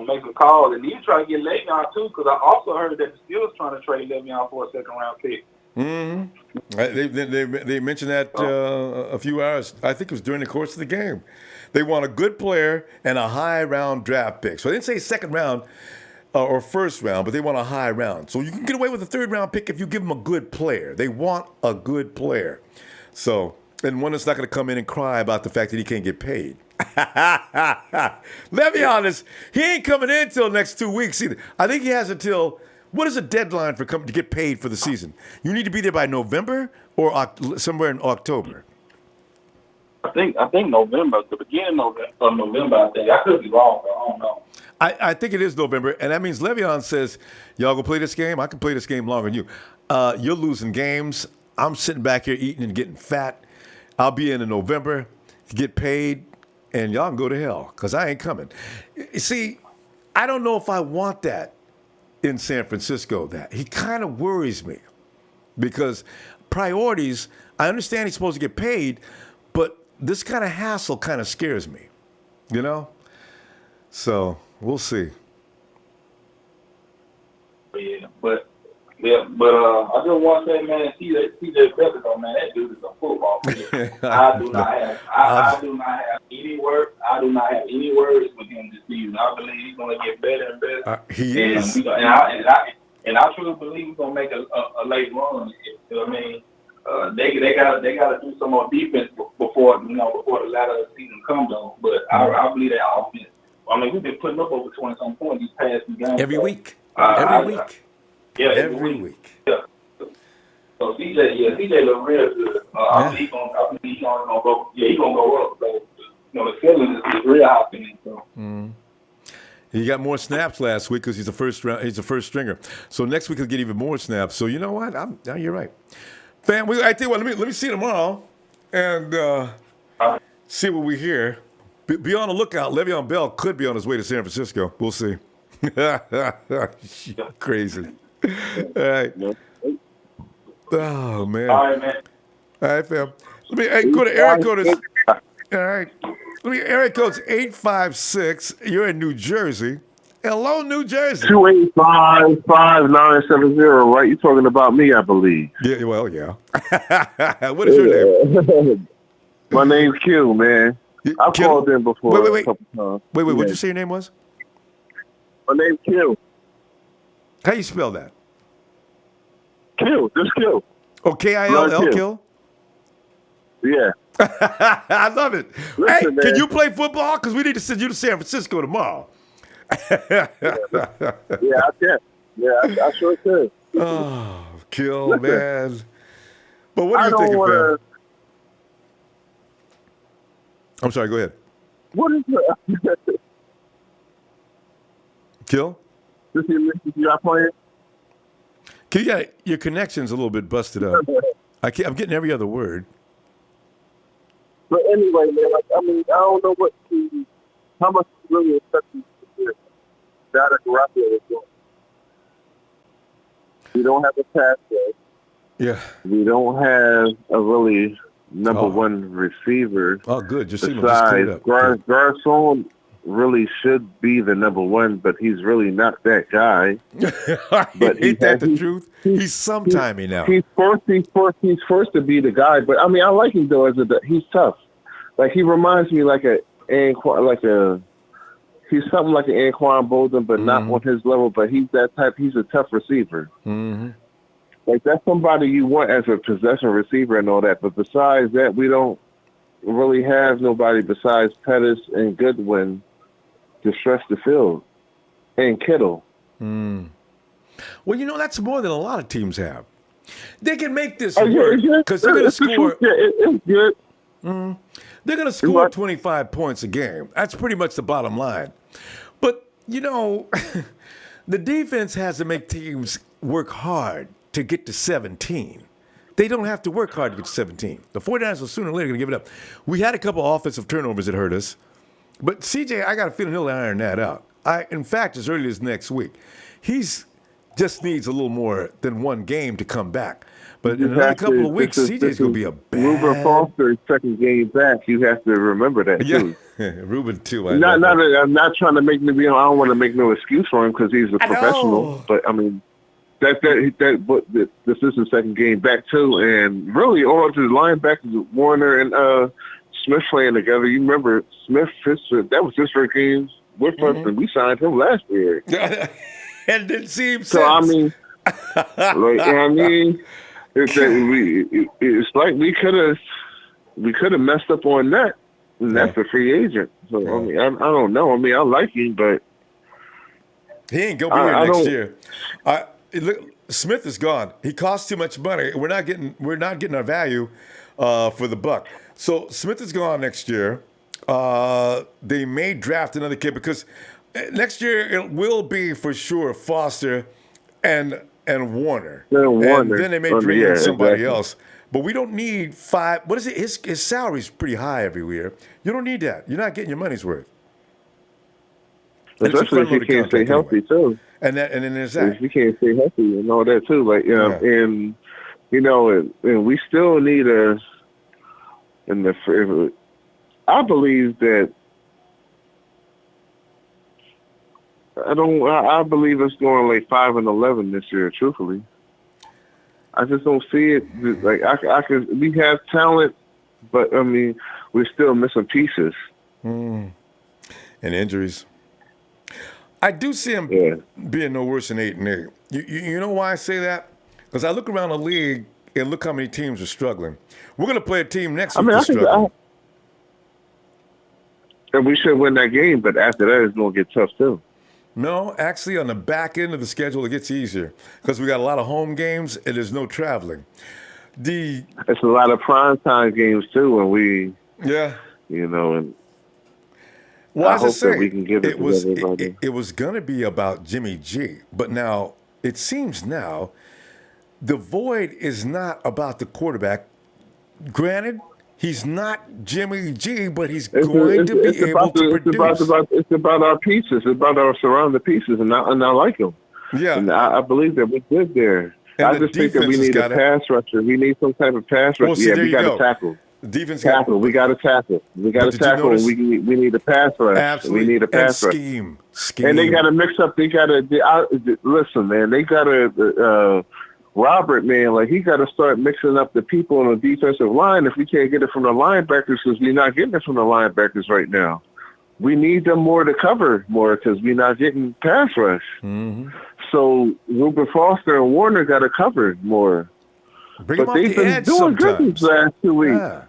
make some calls. And need to try to get Le'Veon, too, because I also heard that the Steelers trying to trade Le'Veon for a second-round pick. Mm-hmm. They mentioned that a few hours. I think it was during the course of the game. They want a good player and a high round draft pick. So they didn't say second round or first round, but they want a high round. So you can get away with a third round pick if you give them a good player. They want a good player. So, and one that's not going to come in and cry about the fact that he can't get paid. Le'Veon he ain't coming in until next 2 weeks either. I think he has until. What is the deadline for to get paid for the season? You need to be there by November or somewhere in October. I think November, the beginning of November. I think I could be wrong, but I don't know. I think it is November, and that means Le'Veon says, "Y'all go play this game. I can play this game longer than you. You're losing games. I'm sitting back here eating and getting fat. I'll be in November to get paid, and y'all can go to hell because I ain't coming." You see, I don't know if I want that in San Francisco. That he kind of worries me because priorities. I understand he's supposed to get paid, but this kind of hassle kind of scares me, So we'll see. But I just want to say, man, CJ Beathard, though, man, that dude is a football player. I do not have any words. I do not have any words with him this season. I believe he's going to get better and better. He is. And I truly believe he's going to make a late run. They got to do some more defense before the latter of the season comes on. But I believe that offense. We've been putting up over 20-some points these past few games. Every week. Yeah, every week. Yeah. So CJ look real good. I believe he's gonna go. Yeah, he's gonna go up. So the feeling is real high for him. So. He got more snaps last week because he's a first stringer. So next week he'll get even more snaps. So you know what? You're right. Fam, I tell you what, let me see you tomorrow and see what we hear. Be on the lookout. Le'Veon Bell could be on his way to San Francisco. We'll see. Crazy. All right. Oh, man. All right, man. All right, fam. Go to area code. All right. Area code's 856. You're in New Jersey. Hello, New Jersey. 285-5970, right? You're talking about me, I believe. Yeah, well, yeah. What is your name? My name's Q, man. I've called in before a couple times. Wait, what'd you say your name was? My name's Q. How you spell that? Q, just Q. Oh, Kill? Kill? Yeah. I love it. Listen, hey, can you play football? Because we need to send you to San Francisco tomorrow. Yeah, I can. Yeah, I sure can. Oh, Kill, man. But what are you thinking, fam? I'm sorry, go ahead. What is it? Kill? This is you not playing? Your connection's a little bit busted up. I'm getting every other word. But anyway, man, I don't know how much really affecting data Garoppolo is doing. We don't have a pass rush. Yeah. We don't have a really number one receiver. Oh, good. Besides, Garcon really should be the number one, but he's really not that guy. But ain't that the truth? He's sometimey now. He's forced to be the guy. But I like him though. He's tough. Like he reminds me he's something like an Anquan Bolden, but not on his level. But he's that type. He's a tough receiver. Mm-hmm. Like that's somebody you want as a possession receiver and all that. But besides that, we don't really have nobody besides Pettis and Goodwin to stretch the field, and Kittle. Mm. Well, that's more than a lot of teams have. They can make this work because they're going to score. It's good. Mm. They're going to score 25 points a game. That's pretty much the bottom line. But, the defense has to make teams work hard to get to 17. They don't have to work hard to get to 17. The 49ers are sooner or later going to give it up. We had a couple offensive turnovers that hurt us. But CJ, I got a feeling he'll iron that out. In fact, as early as next week. He's just needs a little more than one game to come back. But in another couple of weeks, CJ's going to be a bad... Reuben Foster's second game back. You have to remember that, too. Reuben, too. I'm not trying to make I don't want to make no excuse for him because he's a professional. But, this is his second game back, too. And really, all the linebackers, Warner and Smith playing together. You remember Smith, that was his first game with us, and we signed him last year. And didn't see him so, since. It's like we could have messed up on that, and that's a free agent. So I don't know. I like him, but he ain't gonna be here next year. Look, Smith is gone. He costs too much money. We're not getting our value for the buck. So Smith is gone next year. They may draft another kid because next year it will be for sure Foster and Warner. And then they may bring in somebody else. But we don't need five. What is it? His salary's pretty high every year. You don't need that. You're not getting your money's worth. Especially if you can't stay healthy too. And then there's that. If you can't stay healthy and all that too, and we still need I believe that. I believe it's going like 5-11 this year. Truthfully, I just don't see it. Like we have talent, but we're still missing pieces. And injuries. I do see him being no worse than 8-8. You know why I say that? Because I look around the league and look how many teams are struggling. We're going to play a team next week that's struggling. And we should win that game, but after that, it's going to get tough too. No, actually, on the back end of the schedule, it gets easier because we got a lot of home games and there's no traveling. It's a lot of primetime games too, and and well, I hope that we can give it to everybody. It was going to be about Jimmy G, but now it seems now the void is not about the quarterback. Granted, he's not Jimmy G, but he's going to be able to produce. It's about our pieces. It's about our surrounding pieces, and I like them. Yeah, and I believe that we're good there. And I just think that we need a pass rusher. We need some type of pass rusher. Well, see, we got to tackle. Defense tackle. We got to tackle. We got to tackle. We need a pass rush. Absolutely. We need a pass rush. Scheme. And they got to mix up. They got to listen, man. They got to. Robert, man, like he got to start mixing up the people on the defensive line if we can't get it from the linebackers because we're not getting it from the linebackers right now. We need them more to cover more because we're not getting pass rush. Mm-hmm. So Ruben Foster and Warner got to cover more. But they've been doing good these last 2 weeks. Yeah.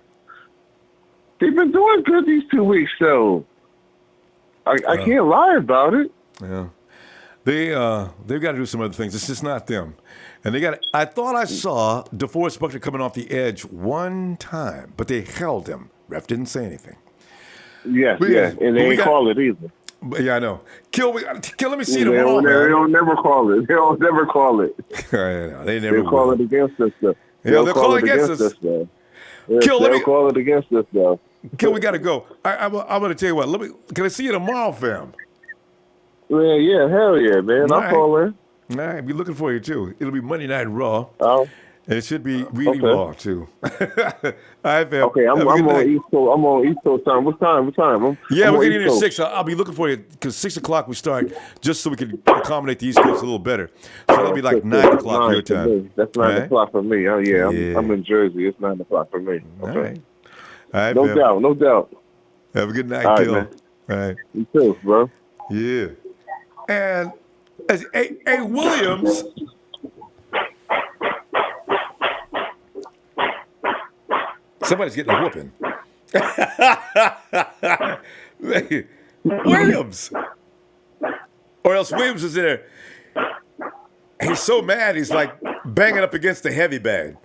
They've been doing good these 2 weeks, though. I can't lie about it. Yeah. They've got to do some other things. It's just not them. And I thought I saw DeForest Buckner coming off the edge one time, but they held him. Ref didn't say anything. Yeah, and they ain't call it either. Yeah, I know. Kill, let me see They tomorrow. They don't never call it. They don't never call it. They never They'll call it against us, though. Yeah, they'll call it against us. Though. Kill, they'll call it against us, though. Kill, we got to go. I'm going to tell you what. Can I see you tomorrow, fam? Yeah, hell yeah, man. I'll call in. All right, be looking for you, too. It'll be Monday Night Raw. Oh. And it should be really raw, too. All right, fam. Okay, I'm on East Coast. I'm on East Coast time. What time? We're getting in at 6. I'll be looking for you because 6 o'clock we start just so we can accommodate the East Coast a little better. So that'll be like 9 o'clock your time. That's 9 o'clock for me. Oh, yeah. I'm in Jersey. It's 9 o'clock for me. Okay. All right, no fam. No doubt. Have a good night, All right, Kill. man. All right. You too, bro. Yeah. And A. Williams. Somebody's getting a whooping. Williams. Or else Williams is in there. He's so mad, he's like banging up against the heavy bag. You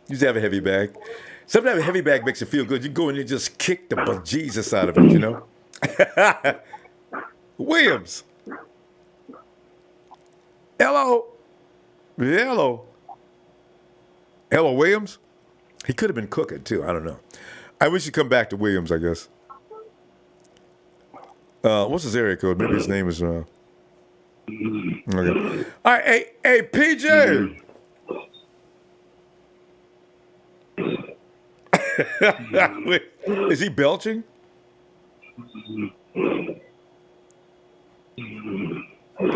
used to have a heavy bag. Sometimes a heavy bag makes you feel good. You go in and just kick the bejesus out of it, you know? Williams. Hello. Hello, Williams. He could have been cooking, too. I don't know. I wish he'd come back to Williams, I guess. What's his area code? Maybe his name is... Okay. All right, hey, PJ. Wait, is he belching?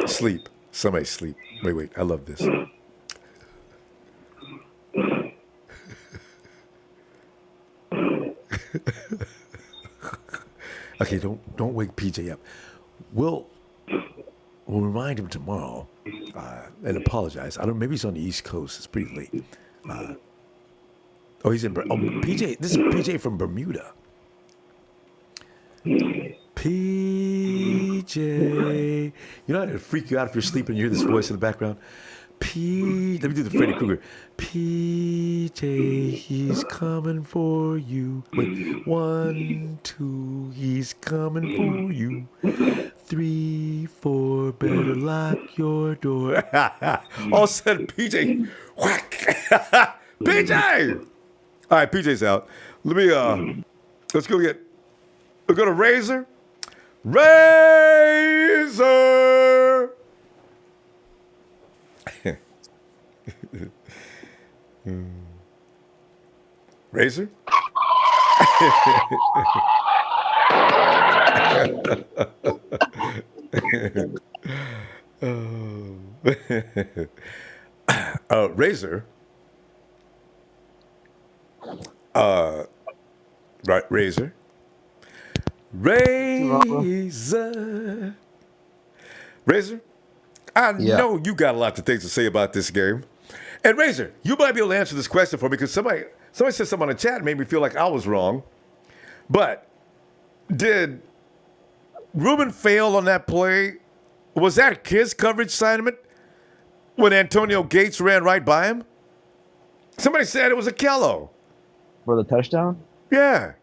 Sleep. Somebody sleep. Wait. I love this. Okay, don't wake PJ up. We'll remind him tomorrow and apologize. I don't. Maybe he's on the East Coast. It's pretty late. He's in. PJ. This is PJ from Bermuda. PJ. You know how to freak you out if you're sleeping and you hear this voice in the background? Let me do the Freddy Krueger. PJ, he's coming for you. Wait, 1, 2, he's coming for you. 3, 4, better lock your door. All of a sudden, PJ, whack. PJ! All right, PJ's out. Let's go to Razor. Razor! Razor? Razor? Right, Razor. Razor, I know you got a lot of things to say about this game. And Razor, you might be able to answer this question for me because somebody said something on the chat and made me feel like I was wrong. But did Ruben fail on that play? Was that his coverage assignment when Antonio Gates ran right by him? Somebody said it was a Kello. For the touchdown? Yeah.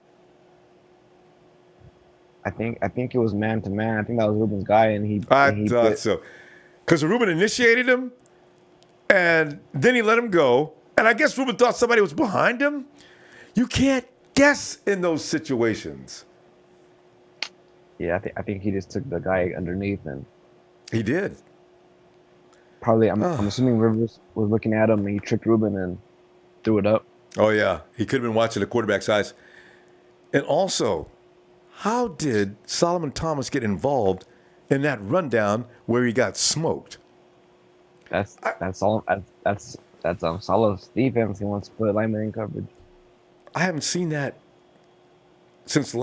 I think it was man to man. I think that was Ruben's guy, and he. I thought so, because Ruben initiated him, And then he let him go. And I guess Ruben thought somebody was behind him. You can't guess in those situations. Yeah, I think he just took the guy underneath and he did. Probably, I'm assuming Rivers was looking at him and he tricked Ruben and threw it up. Oh yeah, he could have been watching the quarterback's eyes. And also, how did Solomon Thomas get involved in that rundown where he got smoked? That's Salah's defense. He wants to put lineman in coverage. I haven't seen that since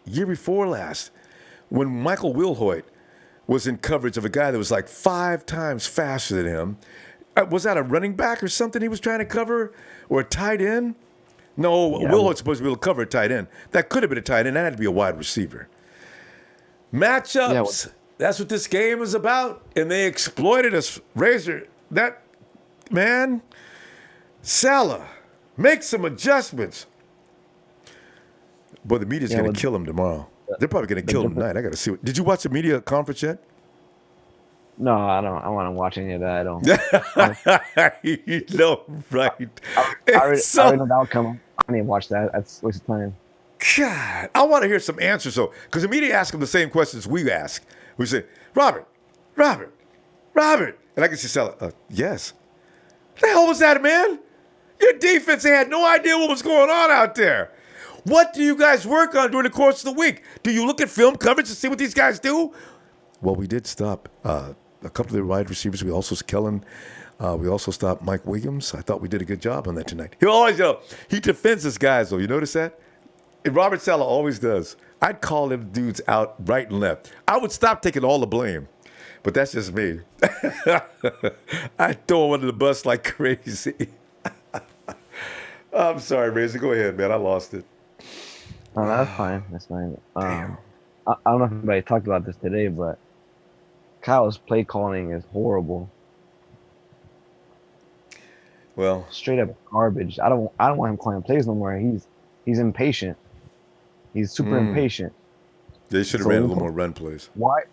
year before last, when Michael Wilhoit was in coverage of a guy that was like 5 times faster than him. Was that a running back or something he was trying to cover, or a tight end? No, yeah, Wilhoit's supposed to be able to cover a tight end. That could have been a tight end. That had to be a wide receiver. Matchups. That's what this game is about, and they exploited us. Razor, that man, Salah, make some adjustments. Boy, the media's going to kill him tomorrow. They're probably going to kill him tonight. I got to see. Did you watch the media conference yet? No, I don't. I want to watch any of that. I don't. You know, right? I already know the outcome. I don't even watch that. That's a waste of time. God, I want to hear some answers, though, because the media ask him the same questions we ask. We say, Robert, and I can see Salah. Yes. What the hell was that, man? Your defense, they had no idea what was going on out there. What do you guys work on during the course of the week? Do you look at film coverage to see what these guys do? Well, we did stop a couple of the wide receivers. We also stopped Mike Williams. I thought we did a good job on that tonight. He defends his guys, though. You notice that? And Robert Saleh always does. I'd call them dudes out right and left. I would stop taking all the blame. But that's just me. I throw him under the bus like crazy. I'm sorry, Razor. Go ahead, man. I lost it. No, that's fine. That's fine. I don't know if anybody talked about this today, but Kyle's play calling is horrible. Well, straight up garbage. I don't want him calling plays no more. He's impatient. He's super impatient. They should have ran a little more run plays. Why?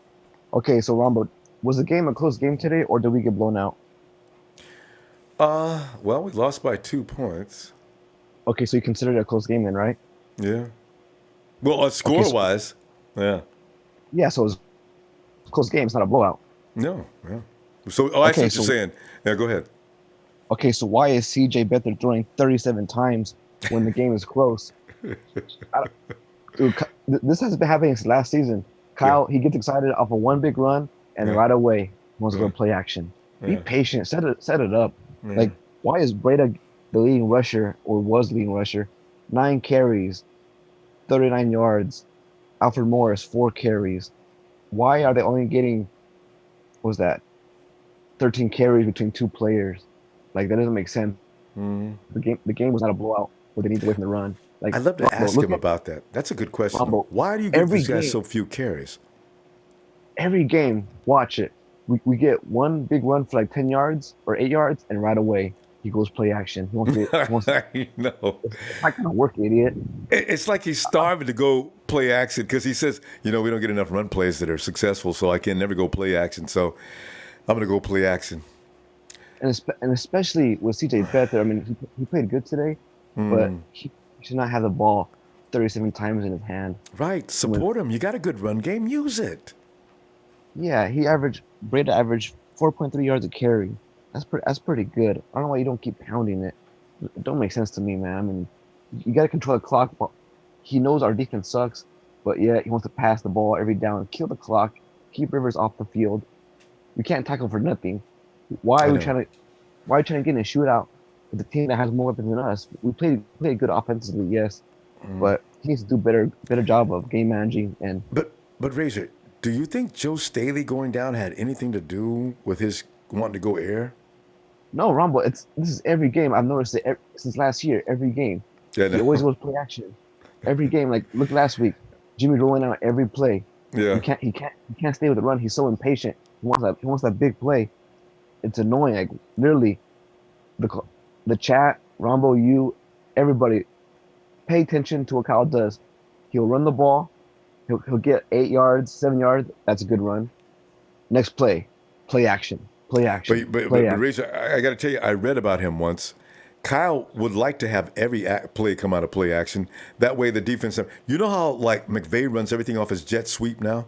Okay, so Ronbo, was the game a close game today, or did we get blown out? Well, we lost by 2 points. Okay, so you consider it a close game then, right? Yeah. Well, score-wise, yeah. Yeah, so it's a close game. It's not a blowout. No, yeah. So, I see what you're saying. Yeah, go ahead. Okay, so why is CJ Beathard throwing 37 times when the game is close? Dude, this has been happening since last season. Kyle, he gets excited off of one big run, and then right away he wants to go play action. Be patient. Set it up. Like, why is Breda the leading rusher, or was leading rusher? 9 carries, 39 yards. Alfred Morris, 4 carries. Why are they only getting, 13 carries between 2 players? Like, that doesn't make sense. The game was not a blowout where they need to wait from the run. Like, I'd love to ask him about that. That's a good question. Why do you give these guys so few carries? Every game, watch it. We get one big run for like 10 yards or 8 yards, and right away he goes play action. He wants to. I know. It's not gonna work, idiot. It's like he's starving to go play action because he says, we don't get enough run plays that are successful, so I can never go play action. So I'm gonna go play action. And especially with CJ Beathard, I mean, he played good today, but he should not have the ball 37 times in his hand. Right. Support him. You got a good run game. Use it. Yeah, Breda averaged 4.3 yards a carry. That's pretty good. I don't know why you don't keep pounding it. It don't make sense to me, man. I mean, you got to control the clock. He knows our defense sucks, but yeah, he wants to pass the ball every down, kill the clock, keep Rivers off the field. We can't tackle for nothing. Why are we trying to get in a shootout with the team that has more weapons than us? We played good offensively, yes, but he needs to do better job of game managing. But Razor, do you think Joe Staley going down had anything to do with his wanting to go air? No, Ronbo, this is every game. I've noticed it since last year. Every game, he always goes play action. Every game, like look last week, Jimmy rolling out every play. Yeah, he can't stay with the run. He's so impatient. He wants that big play. It's annoying. Like literally, the chat, Ronbo, you, everybody, pay attention to what Kyle does. He'll run the ball. He'll get 8 yards, 7 yards. That's a good run. Next play action. Play action. But play action. Razor, I got to tell you, I read about him once. Kyle would like to have every play come out of play action. That way the defense... You know how, like, McVay runs everything off his jet sweep now?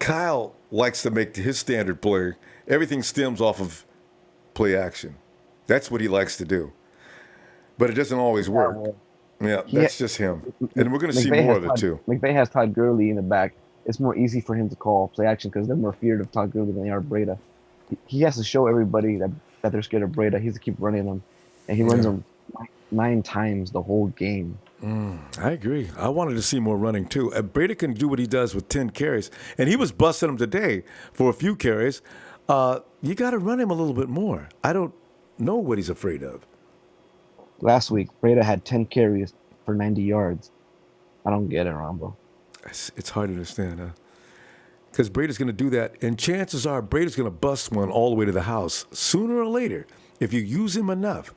Kyle likes to make his standard play. Everything stems off of play action. That's what he likes to do. But it doesn't always work. Yeah, that's just him. And we're going to see more of it, too. McVay has Todd Gurley in the back. It's more easy for him to call play action because they're more feared of Todd Gurley than they are Breda. He has to show everybody that they're scared of Breda. He has to keep running them. And he runs them 9 times the whole game. I agree. I wanted to see more running, too. Breda can do what he does with 10 carries. And he was busting them today for a few carries. You got to run him a little bit more. I don't know what he's afraid of. Last week, Breda had 10 carries for 90 yards. I don't get it, Ronbo. It's hard to understand, huh? Because Breda's going to do that. And chances are Breda's going to bust one all the way to the house sooner or later if you use him enough.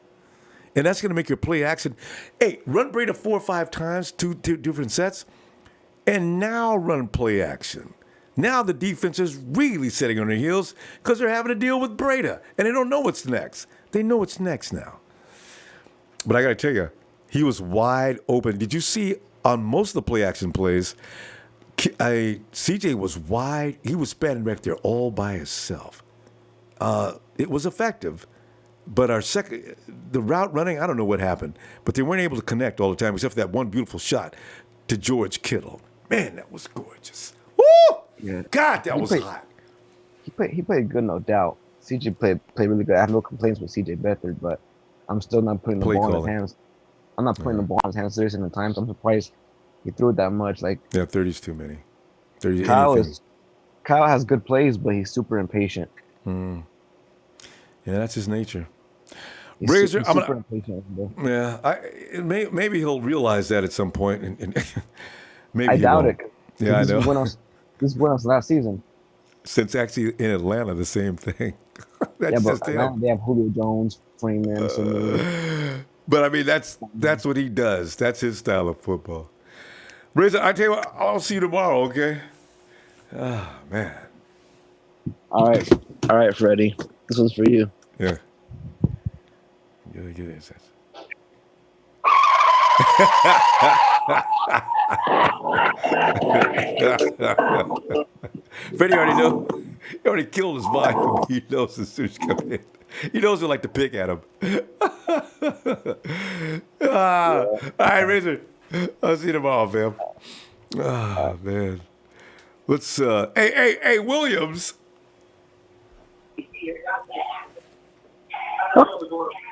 And that's going to make your play action. Hey, run Breda 4 or 5 times, two different sets, and now run play action. Now the defense is really sitting on their heels because they're having to deal with Breda, and they don't know what's next. They know what's next now. But I got to tell you, he was wide open. Did you see on most of the play action plays, CJ was wide. He was standing right there all by himself. It was effective. But the route running, I don't know what happened, but they weren't able to connect all the time, except for that one beautiful shot to George Kittle. Man, that was gorgeous. Woo! Yeah. God, that was hot. He played good, no doubt. CJ played really good. I have no complaints with CJ Beathard, but I'm still not putting the ball in his hands. I'm not putting the ball in his hands 30 times. I'm surprised he threw it that much. Like 30's too many. Kyle has good plays, but he's super impatient. Yeah, that's his nature. He's Razor, super impatient. Maybe he'll realize that at some point, and maybe I doubt it. Yeah, I know. This was last season. Since actually in Atlanta, the same thing. But Atlanta, they have Julio Jones, Freeman. But I mean, that's what he does. That's his style of football. Razor, I tell you what, I'll see you tomorrow. Okay. Ah, man. All right, Freddie. This one's for you. Yeah. You gotta get it. Freddie already know. He already killed his vibe. He knows as soon as he comes in. He knows we like to pick at him. All right, Razor. I'll see you tomorrow, fam. Man. Let's hey, Williams.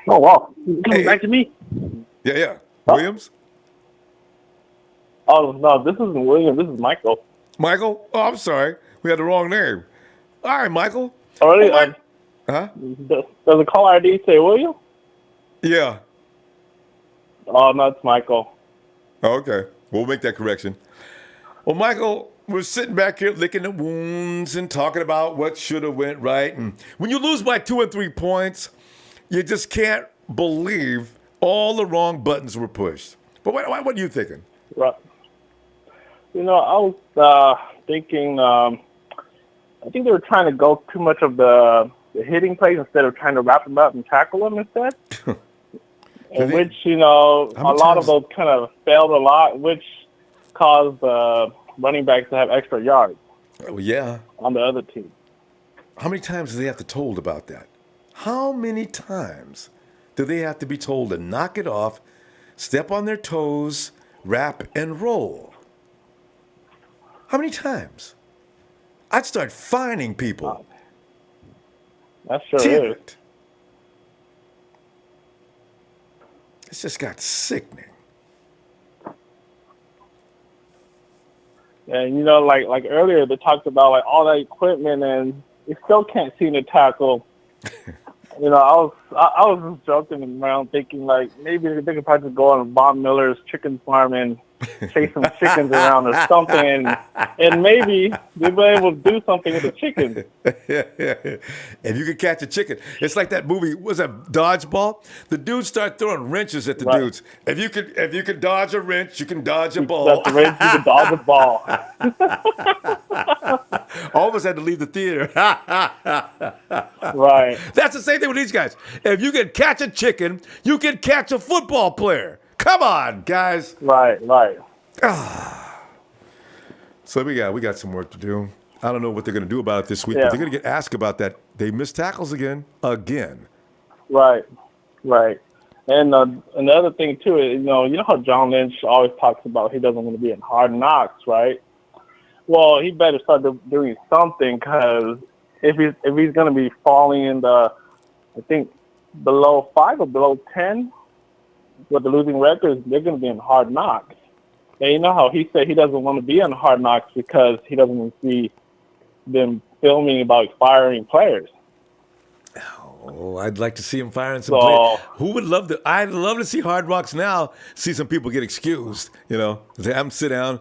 Oh wow! Coming back to me? Yeah. Williams? Oh no, this isn't William. This is Michael. Michael? Oh, I'm sorry. We had the wrong name. All right, Michael. Already? Huh? Does the call ID say William? Yeah. Oh no, it's Michael. Okay, we'll make that correction. Well, Michael, we're sitting back here licking the wounds and talking about what should have went right. And when you lose by 2 and 3 points, you just can't believe all the wrong buttons were pushed. But what are you thinking? Right. You know, I was thinking. I think they were trying to go too much of the hitting plays instead of trying to wrap them up and tackle them instead. In which, you know, a lot of those kind of failed a lot, which caused running backs to have extra yards. Oh, yeah. On the other team. How many times do they have to told about that? How many times do they have to be told to knock it off, step on their toes, wrap and roll? How many times? I'd start fining people. That sure is. It's just got sickening. And you know, like earlier, they talked about like all that equipment, and you still can't seem to tackle. You know, I I was just joking around, thinking like maybe they could probably just go on Bob Miller's chicken farm and chase some chickens around or something, and maybe they'll be able to do something with the chickens. If you could catch a chicken, it's like that movie. Was that Dodgeball? The dudes start throwing wrenches at the dudes. If you could dodge a wrench, you can dodge a ball. That's a wrench, you can dodge a ball. All of us had to leave the theater. Right. That's the same thing with these guys. If you can catch a chicken, you can catch a football player. Come on, guys. Right. So we got some work to do. I don't know what they're going to do about it this week, but they're going to get asked about that. They missed tackles again. Right. And the other thing too is, you know how John Lynch always talks about he doesn't want to be in Hard Knocks, right? Well, he better start doing something, because if he's going to be falling in the, I think, below 5 or below 10 with the losing records, they're going to be in Hard Knocks. And you know how he said he doesn't want to be on Hard Knocks because he doesn't want to see them filming about firing players. Oh, I'd like to see him firing some players. Who would love to? I'd love to see Hard Knocks now. See some people get excused. Have them sit down.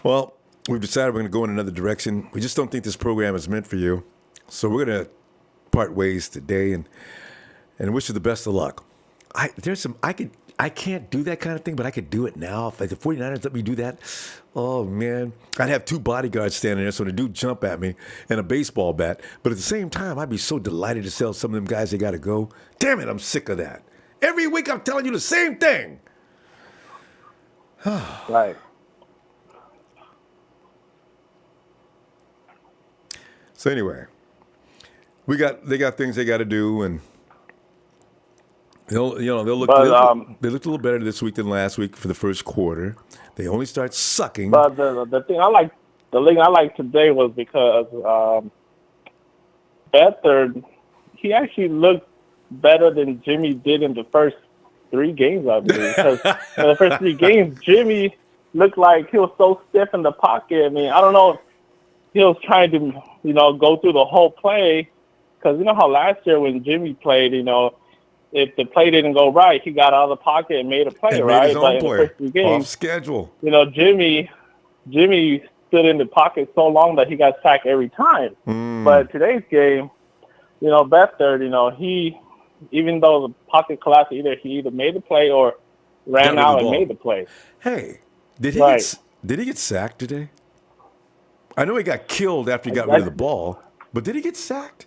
Well, we've decided we're going to go in another direction. We just don't think this program is meant for you. So we're going to part ways today and wish you the best of luck. I can't do that kind of thing, but I could do it now. If the 49ers let me do that, oh, man. I'd have 2 bodyguards standing there so the dude jump at me and a baseball bat. But at the same time, I'd be so delighted to tell some of them guys they got to go. Damn it, I'm sick of that. Every week I'm telling you the same thing. Right. So anyway, they got things they got to do, and they'll look. They looked a little better this week than last week for the first quarter. They only start sucking. But the thing I like today was because Beathard, he actually looked better than Jimmy did in the first 3 games, I believe. Because in the first 3 games, Jimmy looked like he was so stiff in the pocket. I mean, I don't know if he was trying to, go through the whole play. Because you know how last year when Jimmy played, if the play didn't go right, he got out of the pocket and made a play, right? But in the first 3 games, off schedule. Jimmy stood in the pocket so long that he got sacked every time. But today's game, Beathard, he, even though the pocket collapsed, he either made the play or ran out and made the play. Hey, did he get sacked today? I know he got killed after he got rid of the ball, but did he get sacked?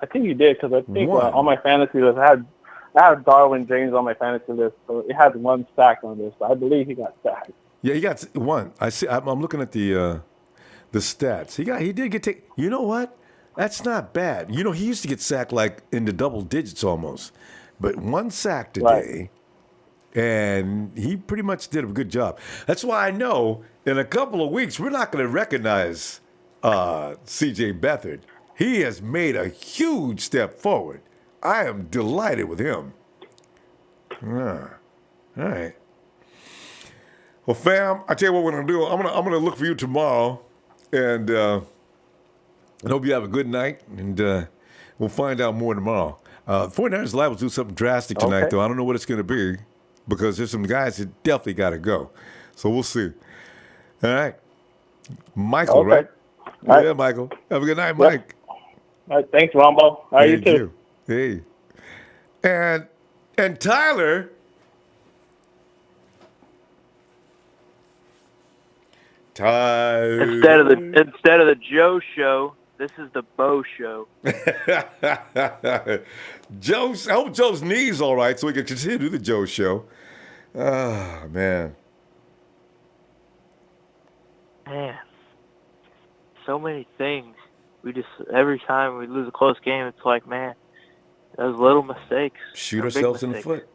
I think he did, because I think on my fantasy list, I had Darwin James on my fantasy list, so it had 1 sack on this. So I believe he got sacked. Yeah, he got 1. I see. I'm looking at the stats. He did get taken. You know what? That's not bad. He used to get sacked like in the double digits almost, but 1 sack today, and he pretty much did a good job. That's why I know in a couple of weeks we're not going to recognize CJ Beathard. He has made a huge step forward. I am delighted with him. All right. Well, fam, I tell you what we're gonna do. I'm gonna look for you tomorrow, and I hope you have a good night. And we'll find out more tomorrow. 49ers Live will do something drastic tonight, though. I don't know what it's gonna be, because there's some guys that definitely got to go. So we'll see. All right, Michael, right? All yeah, Michael. Have a good night, Mike. All right, thanks, Ronbo. All right, you too. Hey. And Tyler. Instead of the Joe show, this is the Bo show. I hope Joe's knee's all right so we can continue to do the Joe show. Oh, man. Man, so many things. Every time we lose a close game, it's like, man, those little mistakes. Shoot ourselves in the foot.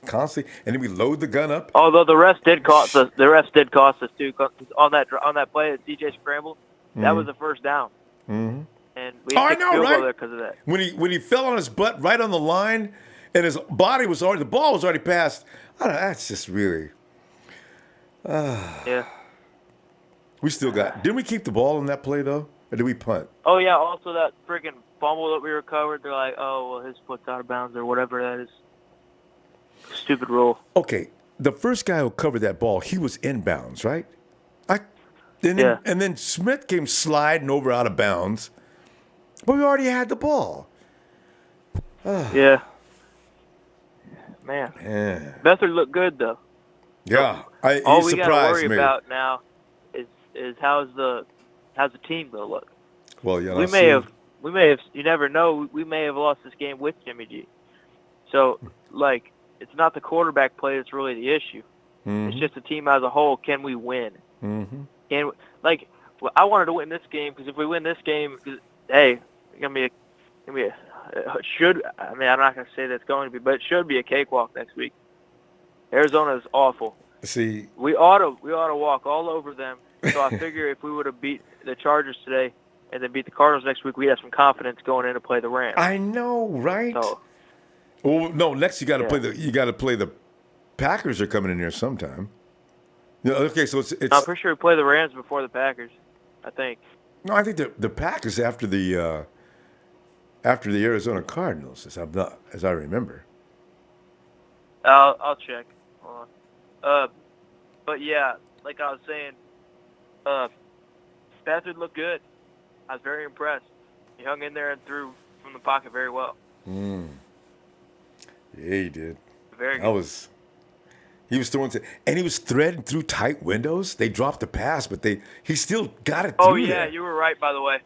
Constantly, and then we load the gun up. Although the refs did cost us. The refs did cost us too on that play that CJ scrambled. That was a first down. Mm-hmm. And we I know, right? Because of that. When he fell on his butt right on the line, and the ball was already passed. I don't know, that's just really. Yeah. We still got. Didn't we keep the ball in that play though, or did we punt? Oh yeah. Also that friggin' fumble that we recovered, they're like, oh, well, his foot's out of bounds or whatever that is. Stupid rule. Okay, the first guy who covered that ball, he was inbounds, right? And then Smith came sliding over out of bounds, but we already had the ball. Yeah. Man. Yeah. Beathard looked good, though. Yeah. All he we got to surprised worry me. about now is how's the team going to look. Well, yeah, we may have. You never know. We may have lost this game with Jimmy G. So, like, it's not the quarterback play that's really the issue. Mm-hmm. It's just the team as a whole. Can we win? Mm-hmm. I wanted to win this game because if we win this game, hey, it's gonna be a should. I mean, I'm not gonna say that's going to be, but it should be a cakewalk next week. Arizona is awful. See, we ought to walk all over them. So I figure if we would have beat the Chargers today and then beat the Cardinals next week, we'd have some confidence going in to play the Rams. I know, right? So, well, no. Next, you got to play the Packers. Are coming in here sometime. Yeah, okay, so it's. I'm pretty sure we play the Rams before the Packers. I think. No, I think the Packers after the Arizona Cardinals, as I remember. I'll check. Hold on. But yeah, like I was saying, Beathard looked good. I was very impressed. He hung in there and threw from the pocket very well. Yeah, he did. Very good. He was throwing, and he was threading through tight windows. They dropped the pass, but he still got it through. Oh yeah, you were right, by the way.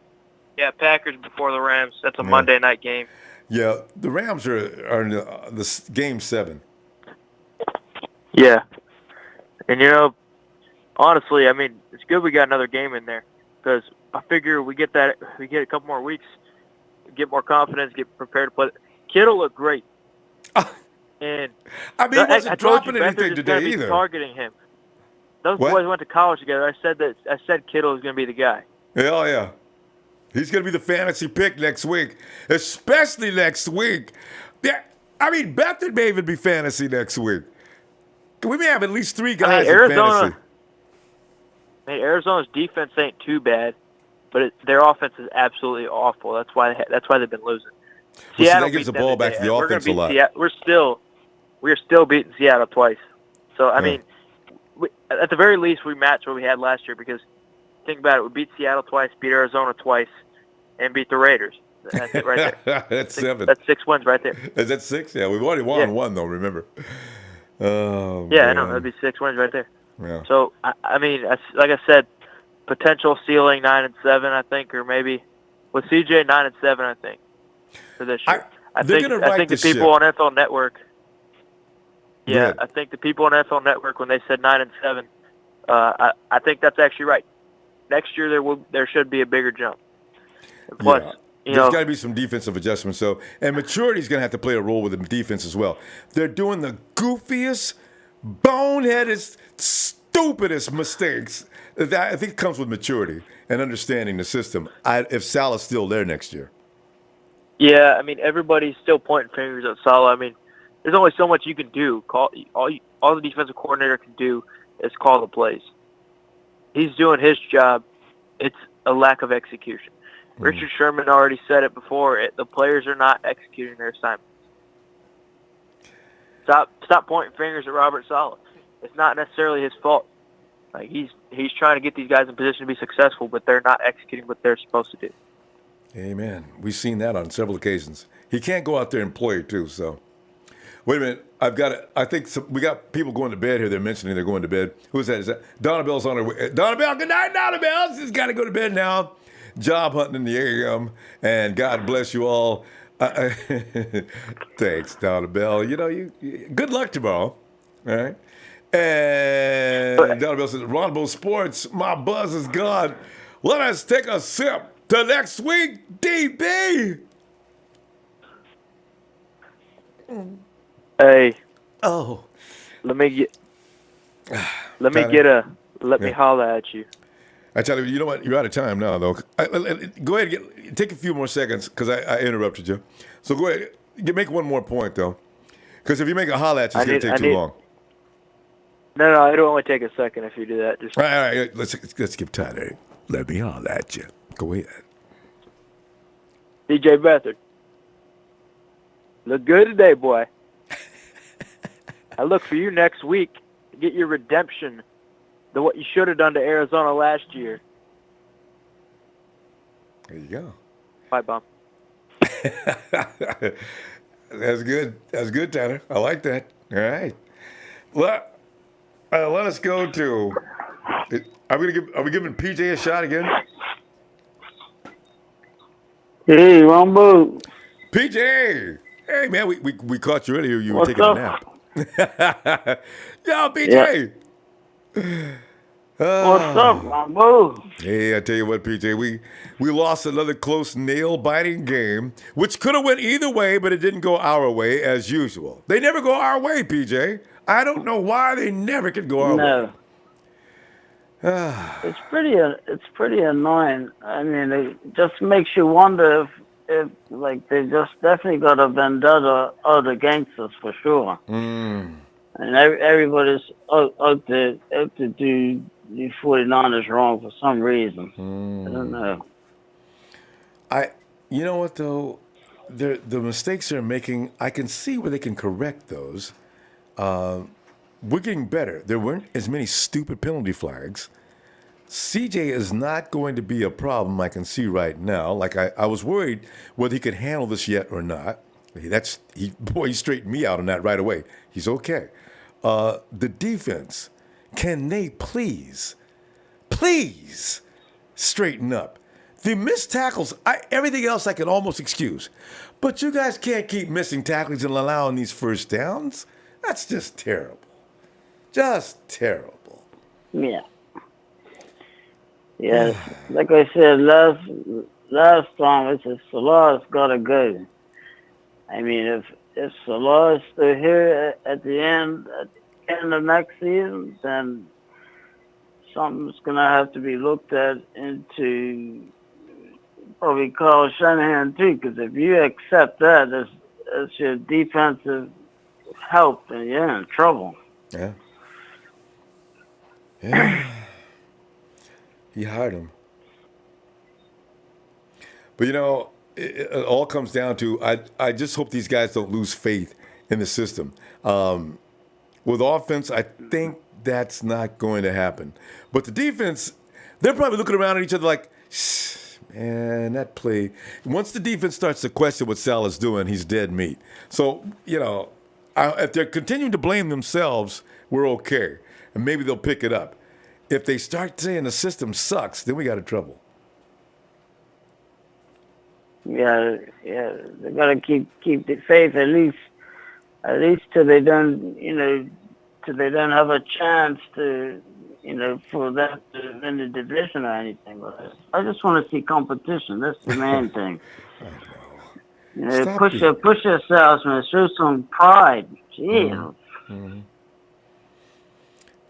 Yeah, Packers before the Rams. That's a Monday night game. Yeah, the Rams are in the game 7. Yeah, and honestly, I mean, it's good we got another game in there because I figure we get a couple more weeks, get more confidence, get prepared to play. Kittle looked great. And I mean, he wasn't dropping anything today either. Targeting him. Those boys went to college together. I said Kittle is going to be the guy. Hell yeah. He's going to be the fantasy pick next week, especially next week. Yeah, I mean, Beathard may even be fantasy next week. We may have at least 3 guys in fantasy. Arizona's defense ain't too bad, but their offense is absolutely awful. That's why they've been losing. Seattle that gives the ball back to the offense a lot. We're still beating Seattle twice. So I mean, at the very least, we match what we had last year because think about it: we beat Seattle twice, beat Arizona twice, and beat the Raiders. That's it right there. That's 7. That's 6 wins right there. Is that 6? Yeah, we've already won 1 though. Remember? Oh, yeah, man. I know that'd be 6 wins right there. Yeah. So I mean, like I said, potential ceiling 9-7, I think, or maybe with CJ 9-7, I think. For this year. I think the people on NFL Network. Yeah, I think the people on NFL Network when they said 9-7, I think that's actually right. Next year there should be a bigger jump. And plus, there's got to be some defensive adjustments. So, and maturity is going to have to play a role with the defense as well. They're doing the goofiest, boneheaded, stupidest mistakes. That I think it comes with maturity and understanding the system. If Salah's still there next year. Yeah, I mean, everybody's still pointing fingers at Salah. I mean, there's only so much you can do. All the defensive coordinator can do is call the plays. He's doing his job. It's a lack of execution. Richard Sherman already said it before. The players are not executing their assignments. Stop pointing fingers at Robert Saleh. It's not necessarily his fault. Like he's trying to get these guys in position to be successful, but they're not executing what they're supposed to do. Amen. We've seen that on several occasions. He can't go out there and play too. So, wait a minute. I think we got people going to bed here. They're mentioning they're going to bed. Who's that? Is that Donna Bell's on her way? Donna Bell. Good night, Donna Bell. She's got to go to bed now. Job hunting in the AM, and God bless you all. Thanks, Donna Bell. You good luck tomorrow. All right. And Donna Bell says, Ronbo Sports, my buzz is gone. Let us take a sip. Till next week, DB. Hey. Oh. Let me holler at you. I tell you, you know what? You're out of time now, though. Go ahead and take a few more seconds because I interrupted you. So go ahead. Make one more point, though. Because if you make a holler at you, it's going to take too long. No, it'll only take a second if you do that. Just all right. Let's give time. Let me holler at you. Go ahead. CJ Beathard. Look good today, boy. I look for you next week to get your redemption. What you should have done to Arizona last year. There you go. Bye, Bum. That's good. That's good, Tanner. I like that. All right. Let us go to. Are we giving PJ a shot again? Hey, Ronbo. PJ. Hey man, we caught you earlier. You were What's taking up? a nap. Yo, PJ. What's up, Ronbo? Hey, I tell you what, PJ, we lost another close nail-biting game, which could have went either way, but it didn't go our way as usual. They never go our way, PJ. I don't know why they never can go our way. It's pretty annoying. I mean, it just makes you wonder if like they just definitely got a vendetta out against us for sure. And everybody's out to do the 49ers wrong for some reason. I don't know. You know what though, the mistakes they're making, I can see where they can correct those. We're getting better. There weren't as many stupid penalty flags. CJ is not going to be a problem I can see right now. Like I was worried whether he could handle this yet or not. He straightened me out on that right away. He's okay. The defense, can they please straighten up? The missed tackles, everything else I can almost excuse. But you guys can't keep missing tackles and allowing these first downs. That's just terrible. Just terrible. Yeah. Yes, like I said last time, I said Salah's got to go. I mean, if Salah is still here at the end of next season, then something's gonna have to be looked at into probably Carl Shanahan too. Because if you accept that as your defensive help, then you're in trouble. Yeah. He hired him. But, it all comes down to I just hope these guys don't lose faith in the system. With offense, I think that's not going to happen. But the defense, they're probably looking around at each other like, man, that play. Once the defense starts to question what Salah's doing, he's dead meat. So, if they're continuing to blame themselves, we're okay. And maybe they'll pick it up. If they start saying the system sucks, then we got in trouble. Yeah, they gotta keep the faith at least till they don't, till they don't have a chance to, for that to win the division or anything. But I just want to see competition. That's the main thing. Push yourselves, man. Show some pride. Jeez.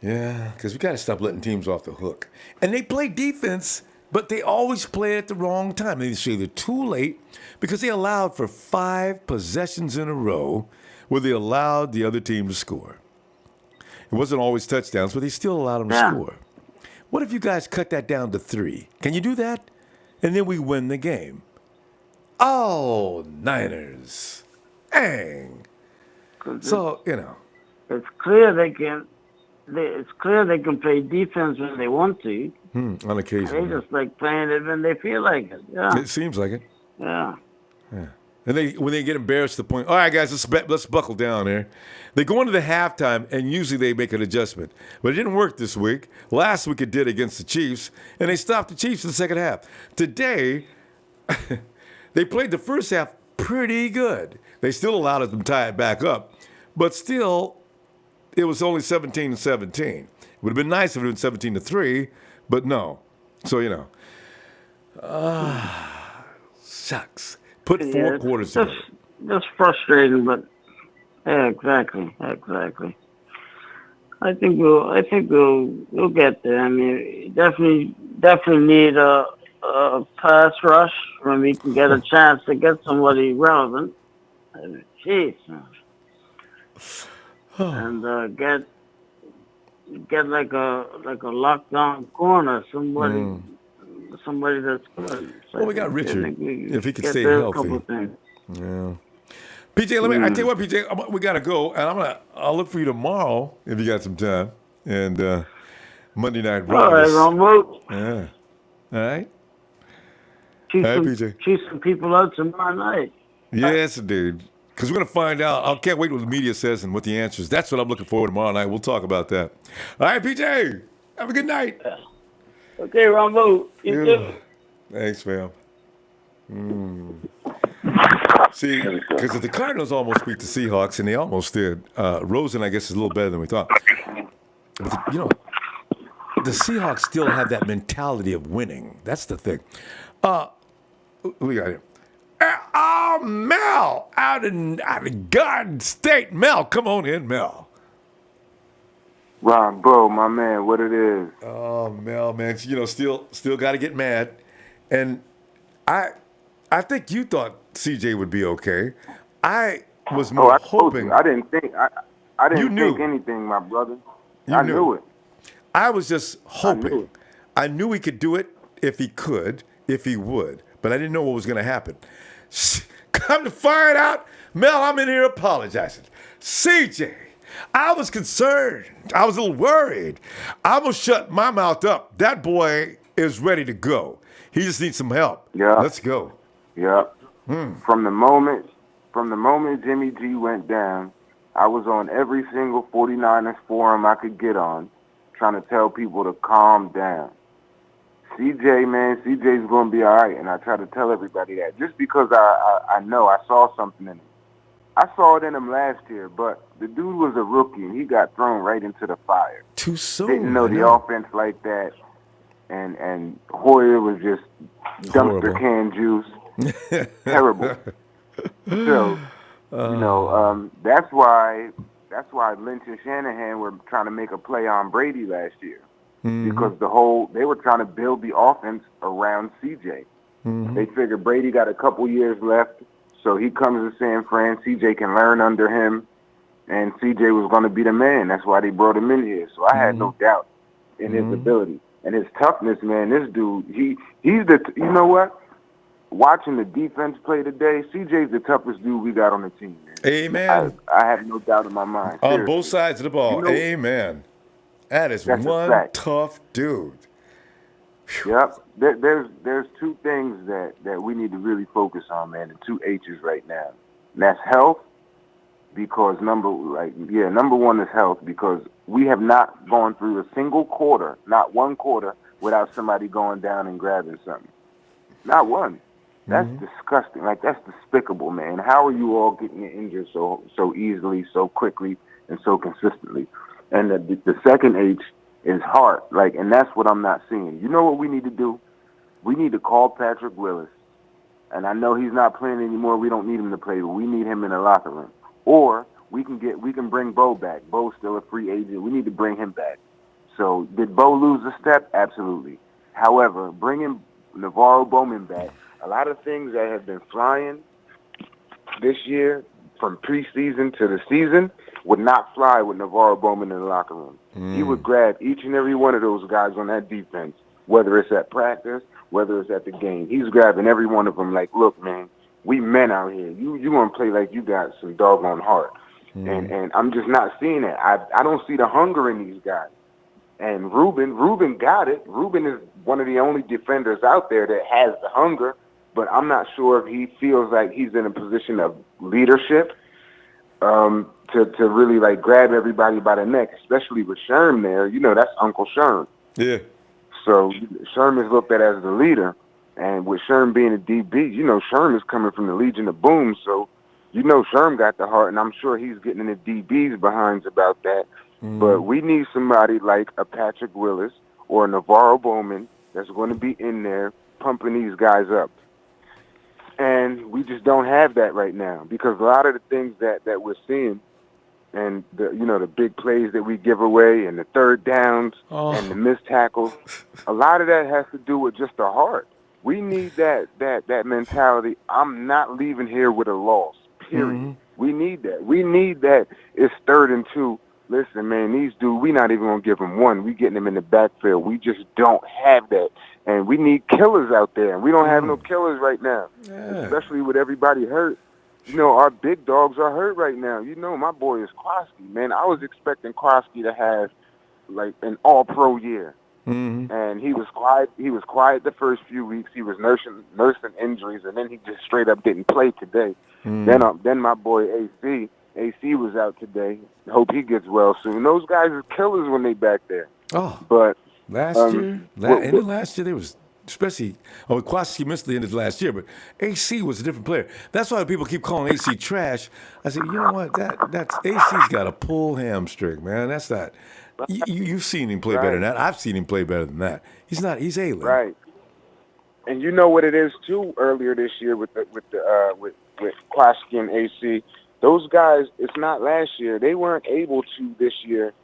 Yeah, because we got to stop letting teams off the hook. And they play defense, but they always play at the wrong time. They say they're too late because they allowed for 5 possessions in a row where they allowed the other team to score. It wasn't always touchdowns, but they still allowed them to score. What if you guys cut that down to 3? Can you do that? And then we win the game. Oh, Niners. Dang. So, It's clear they can. It's clear they can play defense when they want to. On occasion. They just like playing it when they feel like it. Yeah. It seems like it. Yeah. And when they get embarrassed to the point, all right, guys, let's buckle down here. They go into the halftime, and usually they make an adjustment. But it didn't work this week. Last week it did against the Chiefs, and they stopped the Chiefs in the second half. Today, they played the first half pretty good. They still allowed them to tie it back up. But still, it was only 17-17. It would have been nice if it had been 17-3, but no. So, sucks. Put 4 quarters together. Just frustrating, but yeah, exactly. I think we'll get there. I mean, definitely need a pass rush when we can get a chance to get somebody relevant. Jeez. And get like a lockdown corner, somebody somebody that's good. Well, we got Richard, if he can stay there healthy. a couple of things. Yeah. PJ, I tell you what, PJ, we gotta go, and I'll look for you tomorrow if you got some time, and Monday Night Raw. All right, Ronbo. Yeah. All right. Cheat some people out tomorrow night. Yes, dude. Because we're gonna find out. I can't wait what the media says and what the answer is. That's what I'm looking forward to tomorrow night. We'll talk about that. All right, PJ. Have a good night. Okay, Ronbo. You too. Thanks, fam. See, because the Cardinals almost beat the Seahawks, and they almost did. Rosen, I guess, is a little better than we thought. But the Seahawks still have that mentality of winning. That's the thing. Who we got here? Mel, out in Garden State. Mel, come on in, Mel. Ronbo, my man, what it is? Oh, Mel, man, still got to get mad, and I think you thought CJ would be okay. I was more hoping. I didn't think anything, my brother. I knew it. I was just hoping. I knew he could do it if he would, but I didn't know what was going to happen. Come to find out, Mel, I'm in here apologizing. CJ, I was concerned. I was a little worried. I almost shut my mouth up. That boy is ready to go. He just needs some help. Yeah. Let's go. Yeah. From the moment Jimmy G went down, I was on every single 49ers forum I could get on, trying to tell people to calm down. CJ's going to be all right, and I try to tell everybody that just because I know I saw something in him. I saw it in him last year, but the dude was a rookie, and he got thrown right into the fire. Too soon. Didn't know the offense like that, and Hoyer was just dumpster can juice. Terrible. So, that's why Lynch and Shanahan were trying to make a play on Brady last year. Because they were trying to build the offense around CJ. They figured Brady got a couple years left, so he comes to San Fran. CJ can learn under him, and CJ was going to be the man. That's why they brought him in here. So I had no doubt in his ability and his toughness, man. This dude, he's the. You know what? Watching the defense play today, CJ's the toughest dude we got on the team, man. Amen. I have no doubt in my mind. On Seriously. both sides of the ball. Amen. That is one tough dude. Yep. There's two things that we need to really focus on, man. The two H's right now. And that's health, because number one is health, because we have not gone through a single quarter, not one quarter, without somebody going down and grabbing something. Not one. That's disgusting. Like, that's despicable, man. How are you all getting injured so easily, so quickly, and so consistently? And the second H is heart. Like, and that's what I'm not seeing. You know what we need to do? We need to call Patrick Willis. And I know he's not playing anymore. We don't need him to play, but we need him in the locker room. Or we can bring Bo back. Bo's still a free agent. We need to bring him back. So did Bo lose a step? Absolutely. However, bringing Navarro Bowman back, a lot of things that have been flying this year from preseason to the season would not fly with Navarro Bowman in the locker room. He would grab each and every one of those guys on that defense, whether it's at practice, whether it's at the game. He's grabbing every one of them like, look, man, we men out here. You want to play like you got some doggone heart. And I'm just not seeing it. I don't see the hunger in these guys. And Ruben got it. Ruben is one of the only defenders out there that has the hunger, but I'm not sure if he feels like he's in a position of leadership to really like grab everybody by the neck, especially with Sherm there. You know, that's Uncle Sherm. Yeah. So Sherm is looked at as the leader, and with Sherm being a DB, you know, Sherm is coming from the Legion of Boom, so you know Sherm got the heart, and I'm sure he's getting in the DB's behinds about that. But we need somebody like a Patrick Willis or a Navarro Bowman that's going to be in there pumping these guys up. And we just don't have that right now, because a lot of the things that we're seeing, and the big plays that we give away, and the third downs, and the missed tackles, a lot of that has to do with just the heart. We need that mentality. I'm not leaving here with a loss, period. We need that. We need that it's 3rd and 2. Listen, man, these dudes, we not even going to give them one. We getting them in the backfield. We just don't have that. And we need killers out there. And we don't have no killers right now, especially with everybody hurt. You know, our big dogs are hurt right now. You know, my boy is Krosky, man. I was expecting Krosky to have, like, an all-pro year. Mm-hmm. And he was quiet. He was quiet the first few weeks. He was nursing injuries, and then he just straight up didn't play today. Then my boy AC was out today. Hope he gets well soon. Those guys are killers when they back there. Oh, but last year, last year they was especially. Oh, Kwasi missed the end of last year, but AC was a different player. That's why people keep calling AC trash. I said, you know what? That's AC's got a pull hamstring, man. That's not. You've seen him play better than that. I've seen him play better than that. He's not. He's A-List. Right. And you know what it is too. Earlier this year with Kwasi and AC. Those guys, it's not last year. They weren't able to this year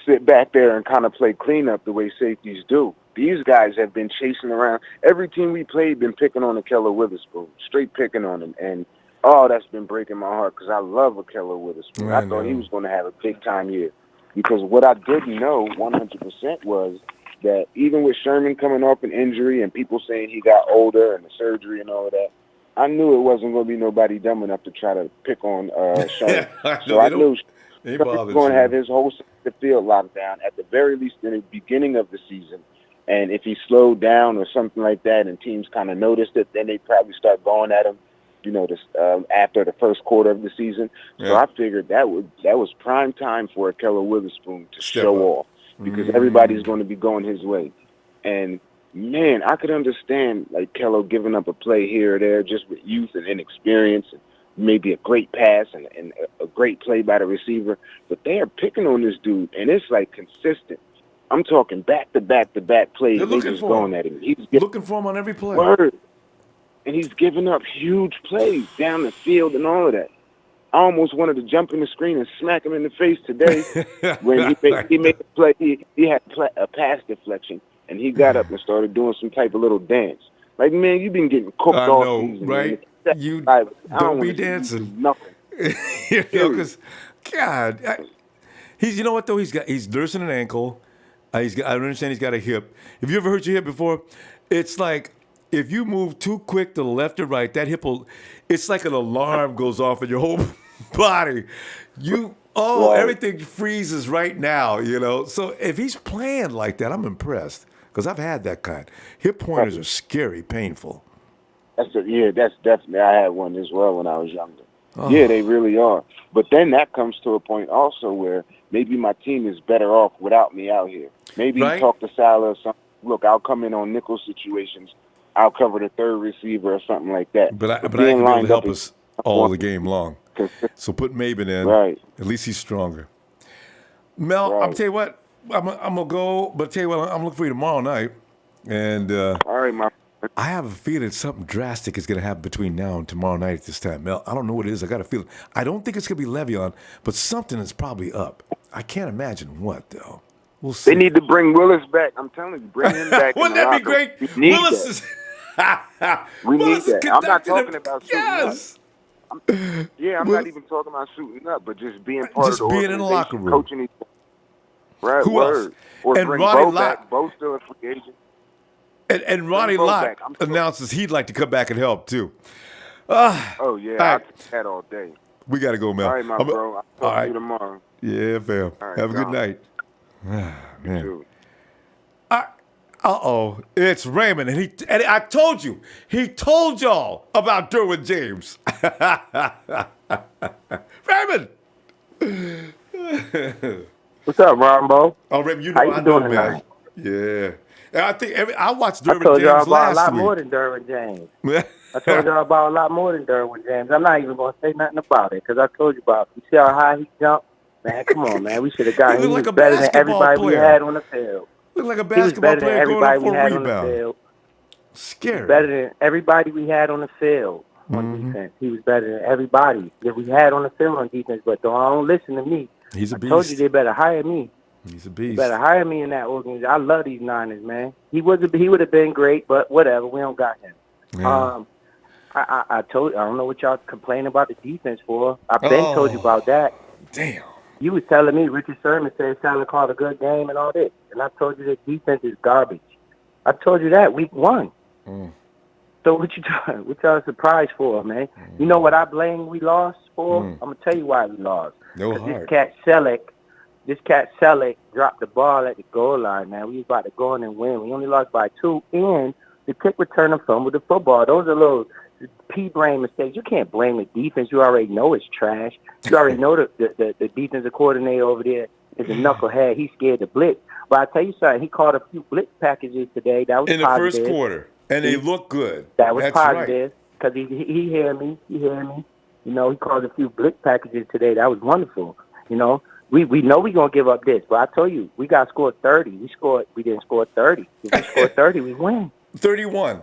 sit back there and kind of play cleanup the way safeties do. These guys have been chasing around. Every team we played been picking on Akello Witherspoon, straight picking on him. And, that's been breaking my heart because I love Akello Witherspoon. I thought he was going to have a big-time year because what I didn't know 100% was that even with Sherman coming off an injury and people saying he got older and the surgery and all of that, I knew it wasn't going to be nobody dumb enough to try to pick on Sherman. So I knew he was going to have his whole field locked down at the very least in the beginning of the season. And if he slowed down or something like that and teams kind of noticed it, then they probably start going at him, after the first quarter of the season. So I figured that was prime time for Akello Witherspoon to show off because everybody's going to be going his way. And man, I could understand like Kello giving up a play here or there just with youth and inexperience and maybe a great pass and a great play by the receiver. But they are picking on this dude, and it's like consistent. I'm talking back-to-back plays. They're just going at him. He's looking for him on every play. Word. And he's giving up huge plays down the field and all of that. I almost wanted to jump in the screen and smack him in the face today when he made a play. He had a pass deflection. And he got up and started doing some type of little dance. Like, man, you've been getting cooked all season. Right? Man. You don't be dancing. Nothing. Because, God, you know what, though? He's nursing an ankle. I understand he's got a hip. Have you ever hurt your hip before? It's like if you move too quick to the left or right, that hip it's like an alarm goes off in your whole body. Everything freezes right now, So if he's playing like that, I'm impressed. Because I've had that kind. Hip pointers are scary, painful. That's definitely. I had one as well when I was younger. Oh. Yeah, they really are. But then that comes to a point also where maybe my team is better off without me out here. Maybe talk to Salah or something. Look, I'll come in on nickel situations. I'll cover the third receiver or something like that. But I can be able to help us all the game long. So put Maben in. Right. At least he's stronger. Mel, I'm tell you what. I'm gonna go, but tell you what, I'm looking for you tomorrow night, and all right, I have a feeling something drastic is gonna happen between now and tomorrow night at this time, Mel. I don't know what it is. I got a feeling. I don't think it's gonna be Le'Veon, but something is probably up. I can't imagine what though. We'll see. They need to bring Willis back. I'm telling you, bring him back. Wouldn't that be great? Willis is. We need that. I'm not talking about yes. I'm not even talking about shooting up, but just being part of the being in the locker room, coaching each other. Right. Who else? Or and bring Ronnie Bo Lott. back. Bo's still a free agent. And Ronnie Lott announces he'd like to come back and help too. Oh yeah, I'll take that all day. We got to go, Mel. All right, my bro. I'll talk to you tomorrow. Yeah, fam. Right, have a good night. Man. It's Raymond, and I told you, he told y'all about Derwin James. Raymond. What's up, Ronbo? Oh, Raymond, you know how you doing man. Tonight? Yeah. And I think I watched Derwin James last week. I told y'all about a lot more than Derwin James. I told y'all about a lot more than Derwin James. I'm not even going to say nothing about it because I told you about it. You see how high he jumped? Man, come on, man. We should have got him. He was better than everybody we had on the field. Look like a basketball player going up for a rebound. Scary. He was better than everybody we had on the field on defense. He was better than everybody that we had on the field on defense. But don't listen to me. He's a beast. I told you they better hire me. He's a beast. You better hire me in that organization. I love these Niners, man. He would have been great, but whatever. We don't got him. Yeah. I don't know what y'all complaining about the defense for. I've been told you about that. Damn. You was telling me Richard Sherman said Saleh called a good game and all this, and I told you that defense is garbage. I told you that week 1. So what y'all surprised for, man? You know what I blame we lost for? I'm gonna tell you why we lost. No 'Cause heart. This cat Selleck dropped the ball at the goal line, man. We was about to go in and win. We only lost by 2, and the kick returner fumbled the football. Those are little pea-brain mistakes. You can't blame the defense. You already know it's trash. You already know the defensive coordinator over there is a knucklehead. He's scared to blitz. But I tell you something, he caught a few blitz packages today. That was in the positive. first quarter, and they look good. That was That's positive because he heard me. He heard me. You know, he called a few blitz packages today. That was wonderful. You know, we know we're going to give up this. But I told you, we got scored 30. We didn't score 30. If we scored 30, we win. 31.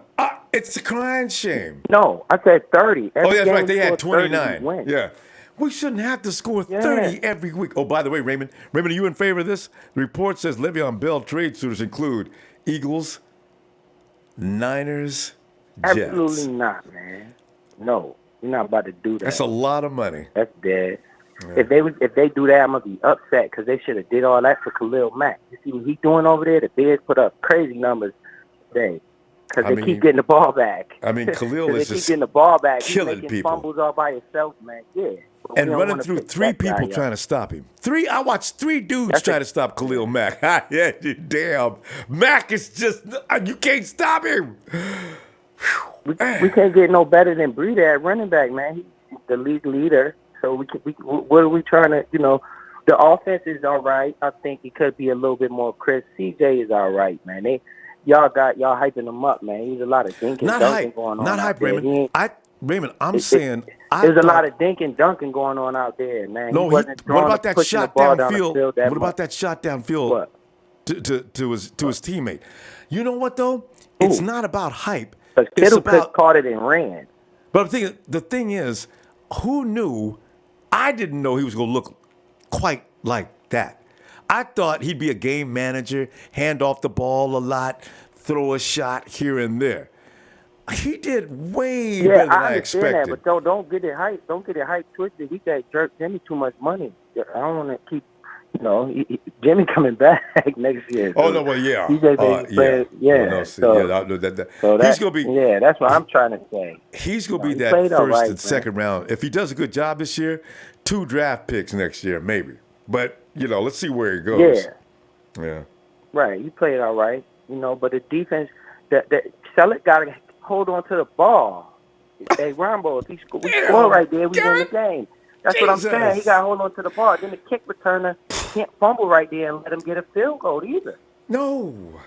It's a crying shame. No, I said 30. That's right. They had 29. 30, yeah. We shouldn't have to score 30 every week. Oh, by the way, Raymond, are you in favor of this? The report says Le'Veon Bell trade suitors include Eagles, Niners, Jets. Absolutely not, man. No, you're not about to do that. That's a lot of money. That's dead. Yeah. If they do that, I'm gonna be upset because they should have did all that for Khalil Mack. You see what he's doing over there? The Bears put up crazy numbers today because they keep getting the ball back. I mean, Khalil is they keep just getting the ball back. killing He's making people. Fumbles all by himself, man. Yeah. And running through 3 people trying to stop him. I watched 3 dudes try to stop Khalil Mack. Yeah, damn. Mack is just, you can't stop him. We can't get no better than Breida at running back, man. He's the league leader. So what are we trying to, the offense is all right. I think it could be a little bit more crisp. CJ is all right, man. Y'all hyping him up, man. There's a lot of dinking dunking going on. Not hype, Raymond. Raymond, I'm saying there's a lot of dinking dunking going on out there, man. No, what about that shot downfield? What about that shot downfield to his teammate? You know what though? It's not about hype. Because Kittle caught it and ran. But the thing is, who knew? I didn't know he was going to look quite like that. I thought he'd be a game manager, hand off the ball a lot, throw a shot here and there. He did way better than I expected. That, but don't get it hyped. Don't get it hyped twisted. We got jerk Jimmy too much money. I don't want to keep. Jimmy coming back next year. So no, well, yeah. He's he's gonna be. Yeah, that's what I'm trying to say. He's gonna be that first and second round. If he does a good job this year, 2 draft picks next year, maybe. But let's see where he goes. Yeah. Right. He played all right. But the defense, that Selleck got to hold on to the ball. Hey, Ronbo, if we score right there, we win the game. That's what I'm saying. He got to hold on to the ball. Then the kick returner can't fumble right there and let him get a field goal either. No.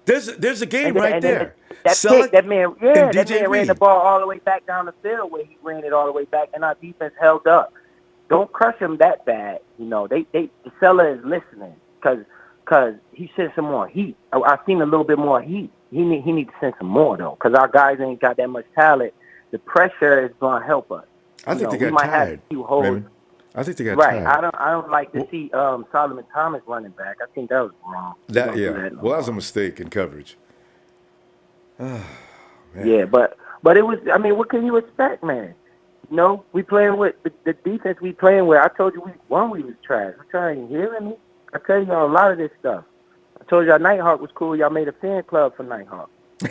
There's a game right there. That man ran the ball all the way back down the field where he ran it all the way back, and our defense held up. Don't crush him that bad. The seller is listening because he sent some more heat. I've seen a little bit more heat. He needs to send some more, though, because our guys ain't got that much talent. The pressure is going to help us. I think they got tired. I think they got tired. Right. I don't like to see Solomon Thomas running back. I think that was wrong. That was a mistake in coverage. Yeah, but it was. I mean, what can you expect, man? We playing with the defense we playing with. I told you we was trash. I'm trying to hear me. I tell you a lot of this stuff. I told y'all Nighthawk was cool. Y'all made a fan club for Nighthawk. I'm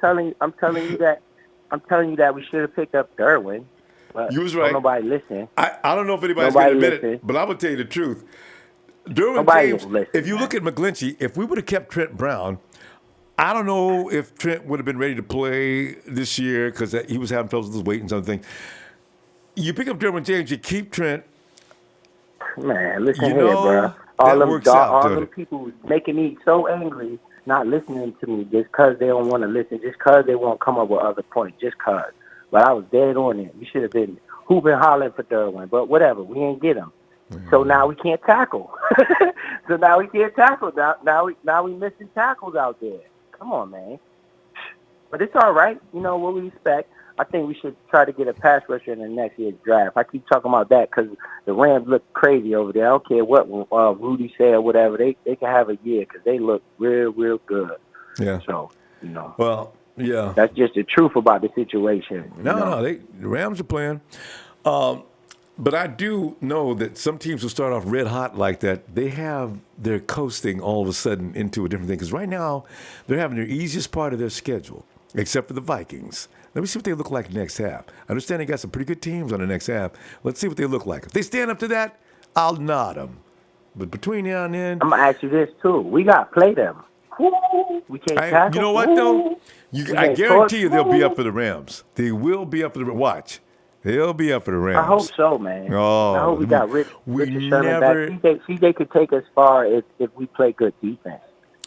telling you that we should have picked up Derwin. But you was right. Nobody listening. I don't know if anybody's going to admit it, but I'm going to tell you the truth. Derwin James, if you look at McGlinchey, if we would have kept Trent Brown, I don't know if Trent would have been ready to play this year because he was having trouble with his weight and something. You pick up Derwin James, you keep Trent. Man, listen here, bro. All them people making me so angry, not listening to me just because they don't want to listen, just because they won't come up with other points, just because. But I was dead on it. We should have been hooping, hollering for Derwin, but whatever. We ain't get him. Mm-hmm. So now we can't tackle. Now we missing tackles out there. Come on, man. But it's all right. What we expect. I think we should try to get a pass rusher in the next year's draft. I keep talking about that because the Rams look crazy over there. I don't care what Rudy said or whatever. They can have a year because they look real, real good. Yeah. So, Well, yeah. That's just the truth about the situation. No, the Rams are playing. But I do know that some teams will start off red hot like that. They're coasting all of a sudden into a different thing. Because right now, they're having their easiest part of their schedule, except for the Vikings. Let me see what they look like next half. I understand they got some pretty good teams on the next half. Let's see what they look like. If they stand up to that, I'll nod them. But between now and then, I'm gonna ask you this too. We gotta play them. We can't tackle. You know what though? I guarantee you they'll be up for the Rams. They will be up for the Watch. They'll be up for the Rams. I hope so, man. Oh, I hope we got Richard Sherman back. CJ could take us far if we play good defense.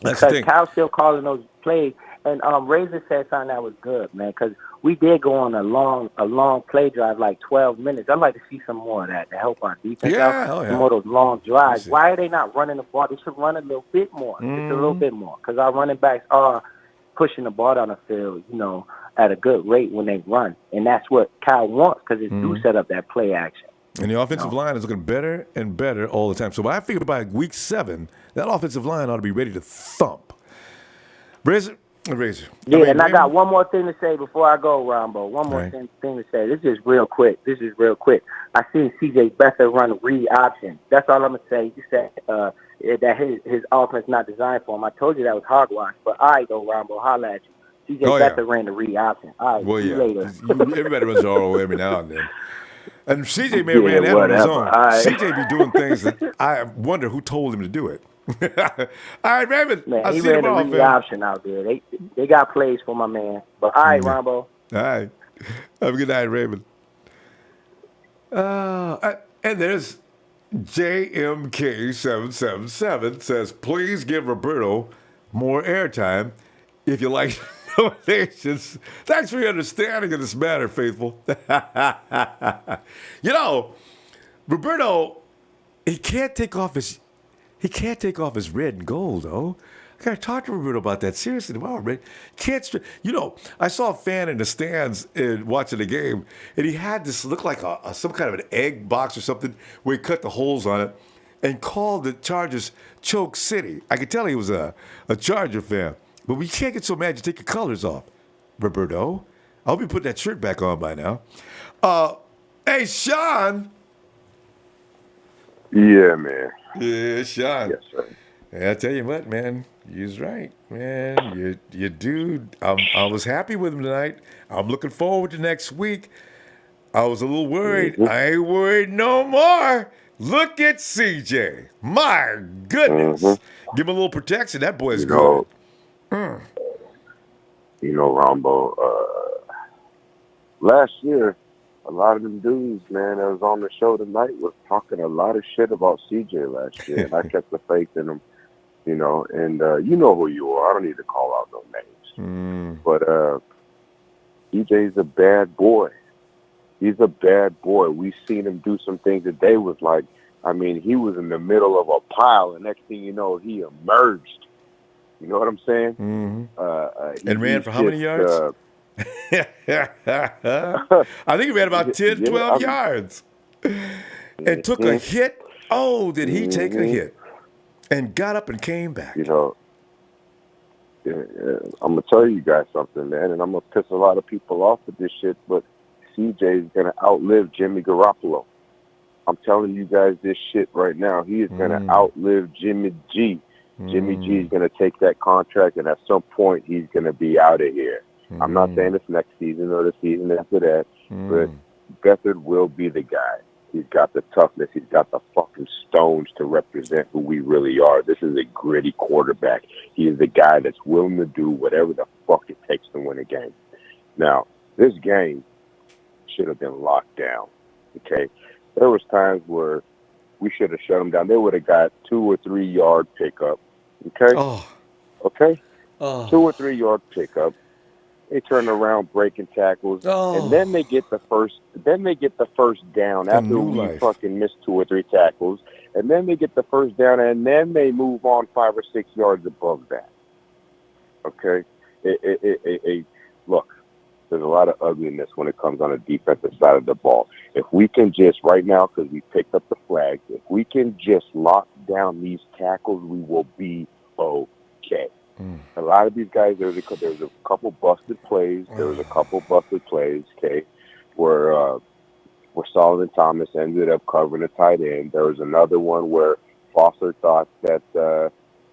Because Cal's still calling those plays. And Razor said something that was good, man, because we did go on a long play drive, like 12 minutes. I'd like to see some more of that to help our defense out. Some more of those long drives. Why are they not running the ball? They should run a little bit more, just a little bit more, because our running backs are pushing the ball down the field, at a good rate when they run. And that's what Cal wants, because it do set up that play action. And the offensive line is looking better and better all the time. So I figured by week 7, that offensive line ought to be ready to thump. Razor. Yeah, and I got one more thing to say before I go, Ronbo. One more thing to say. This is real quick. I seen CJ Beathard run read option. That's all I'm going to say. He said that his offense not designed for him. I told you that was hogwash. But all right, though, Ronbo, holla at you. CJ Beathard ran the read option. All right, see you later. Everybody runs the RO every now and then. And CJ may have ran that on his own. CJ be doing things that I wonder who told him to do it. All right, Raymond. Man, he ran the read option out there. They got plays for my man. But all right, Ronbo. All right. Have a good night, Raymond. And there's JMK777 says, please give Roberto more airtime if you like nominations. Thanks for your understanding of this matter, faithful. Roberto, he can't take off his red and gold, though. I got to talk to Roberto about that seriously tomorrow, man. I saw a fan in the stands watching the game, and he had this look like some kind of an egg box or something where he cut the holes on it and called the Chargers Choke City. I could tell he was a Charger fan. But we can't get so mad you take your colors off, Roberto. I'll be putting that shirt back on by now. Hey, Sean. Yeah, man. Yeah, Sean. Yes, sir. I tell you what, man. He's right, man. You dude. I was happy with him tonight. I'm looking forward to next week. I was a little worried. Mm-hmm. I ain't worried no more. Look at CJ. My goodness. Mm-hmm. Give him a little protection. That boy's good. Ronbo, last year, a lot of them dudes, man, that was on the show tonight was talking a lot of shit about CJ last year, and I kept the faith in him, and you know who you are. I don't need to call out no names. But CJ's a bad boy. He's a bad boy. We've seen him do some things today was like, he was in the middle of a pile, and next thing you know, he emerged. You know what I'm saying? Mm-hmm. And ran for how many yards? I think he ran about 10, 12 yards. And took a hit. Oh, did he take a hit? And got up and came back. I'm going to tell you guys something, man, and I'm going to piss a lot of people off with this shit, but CJ is going to outlive Jimmy Garoppolo. I'm telling you guys this shit right now. He is going to outlive Jimmy G. Jimmy G is going to take that contract, and at some point, he's going to be out of here. I'm not saying it's next season or the season after that, but Beathard will be the guy. He's got the toughness. He's got the fucking stones to represent who we really are. This is a gritty quarterback. He is the guy that's willing to do whatever the fuck it takes to win a game. Now, this game should have been locked down, okay? There was times where we should have shut them down. They would have got 2 or 3 yard pickup. Okay? Okay? 2 or 3 yard pickup. They turn around breaking tackles. And then they get the first down after we fucking missed 2 or 3 tackles. And then they get the first down, and then they move on 5 or 6 yards above that. Okay? Look, there's a lot of ugliness when it comes on the defensive side of the ball. If we can just, right now, because we picked up the flag, if we can just lock down these tackles, we will be okay. A lot of these guys, there's a couple busted plays. There was a couple busted plays, okay, where where Solomon Thomas ended up covering a tight end. There was another one where Foster thought that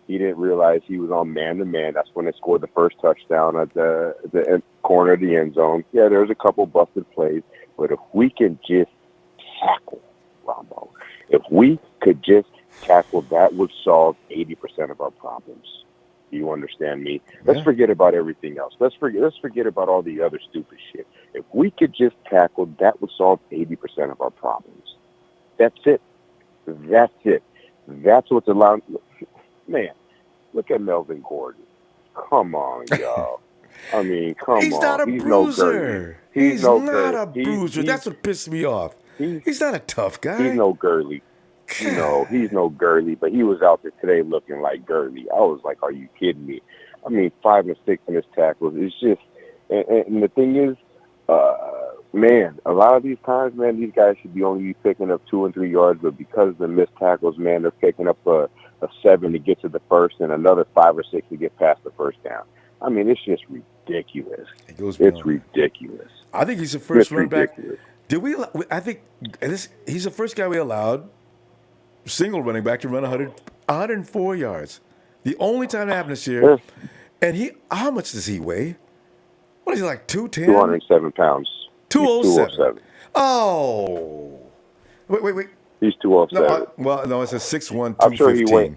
he didn't realize he was on man-to-man. That's when they scored the first touchdown at the corner of the end zone. Yeah, there's a couple busted plays, but if we can just tackle, Ronbo, if we could just tackle, that would solve 80% of our problems. Do you understand me? Let's forget about everything else. Let's forget about all the other stupid shit. If we could just tackle, that would solve 80% of our problems. That's it. That's it. That's what's allowed. Man, look at Melvin Gordon. Come on, y'all. I mean, come on. He's not a bruiser. He's not a bruiser. That's what pissed me off. He's not a tough guy. He's no Gurley. He's no Gurley, but he was out there today looking like Gurley. I was like, are you kidding me? I mean, 5 and 6 in his tackles. It's just, and the thing is, man, a lot of these times, man, these guys should be only picking up 2 and 3 yards, but because of the missed tackles, man, they're picking up a 7 to get to the first and another 5 or 6 to get past the first down. I mean, it's just ridiculous. It's ridiculous. I think he's the first run back. I think he's the first guy we allowed, single running back, to run 104 yards. The only time that happened this year. And how much does he weigh? What is he, like 210? 207 pounds. 207. Oh. Wait. He's 207. No, it says 6'1", 215. I'm sure he weighed.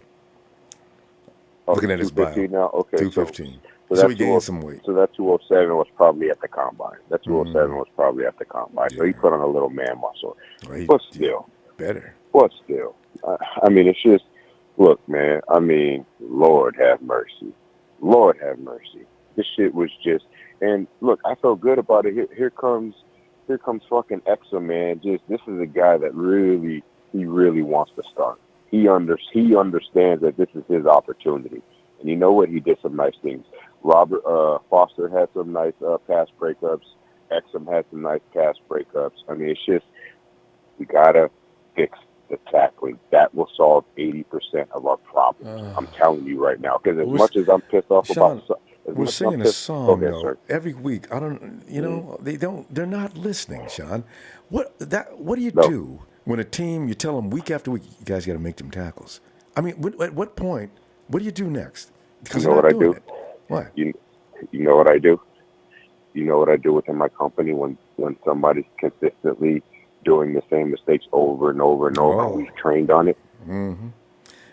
Looking at his bio. Now? Okay, 215. So he gained some weight. So that 207 was probably at the combine. Was probably at the combine. So he put on a little man muscle. But still. Better. But still. I mean, it's just, look, man, I mean, Lord have mercy. Lord have mercy. This shit was just, and look, I felt good about it. Here comes fucking Exum, man. This is a guy that really wants to start. He understands that this is his opportunity. And you know what? He did some nice things. Robert Foster had some nice pass breakups. Exum had some nice pass breakups. I mean, it's just, we gotta fix the tackling. That will solve 80% of our problems. I'm telling you right now. Because as much as I'm pissed off about, we're singing a song though, every week. I don't, they're not listening, Sean. What do you do when a team, you tell them week after week, you guys got to make them tackles? I mean, at what point? What do you do next? You know what I do? What? You know what I do? You know what I do within my company when somebody's consistently doing the same mistakes over and over and over, and we've trained on it. Mm-hmm.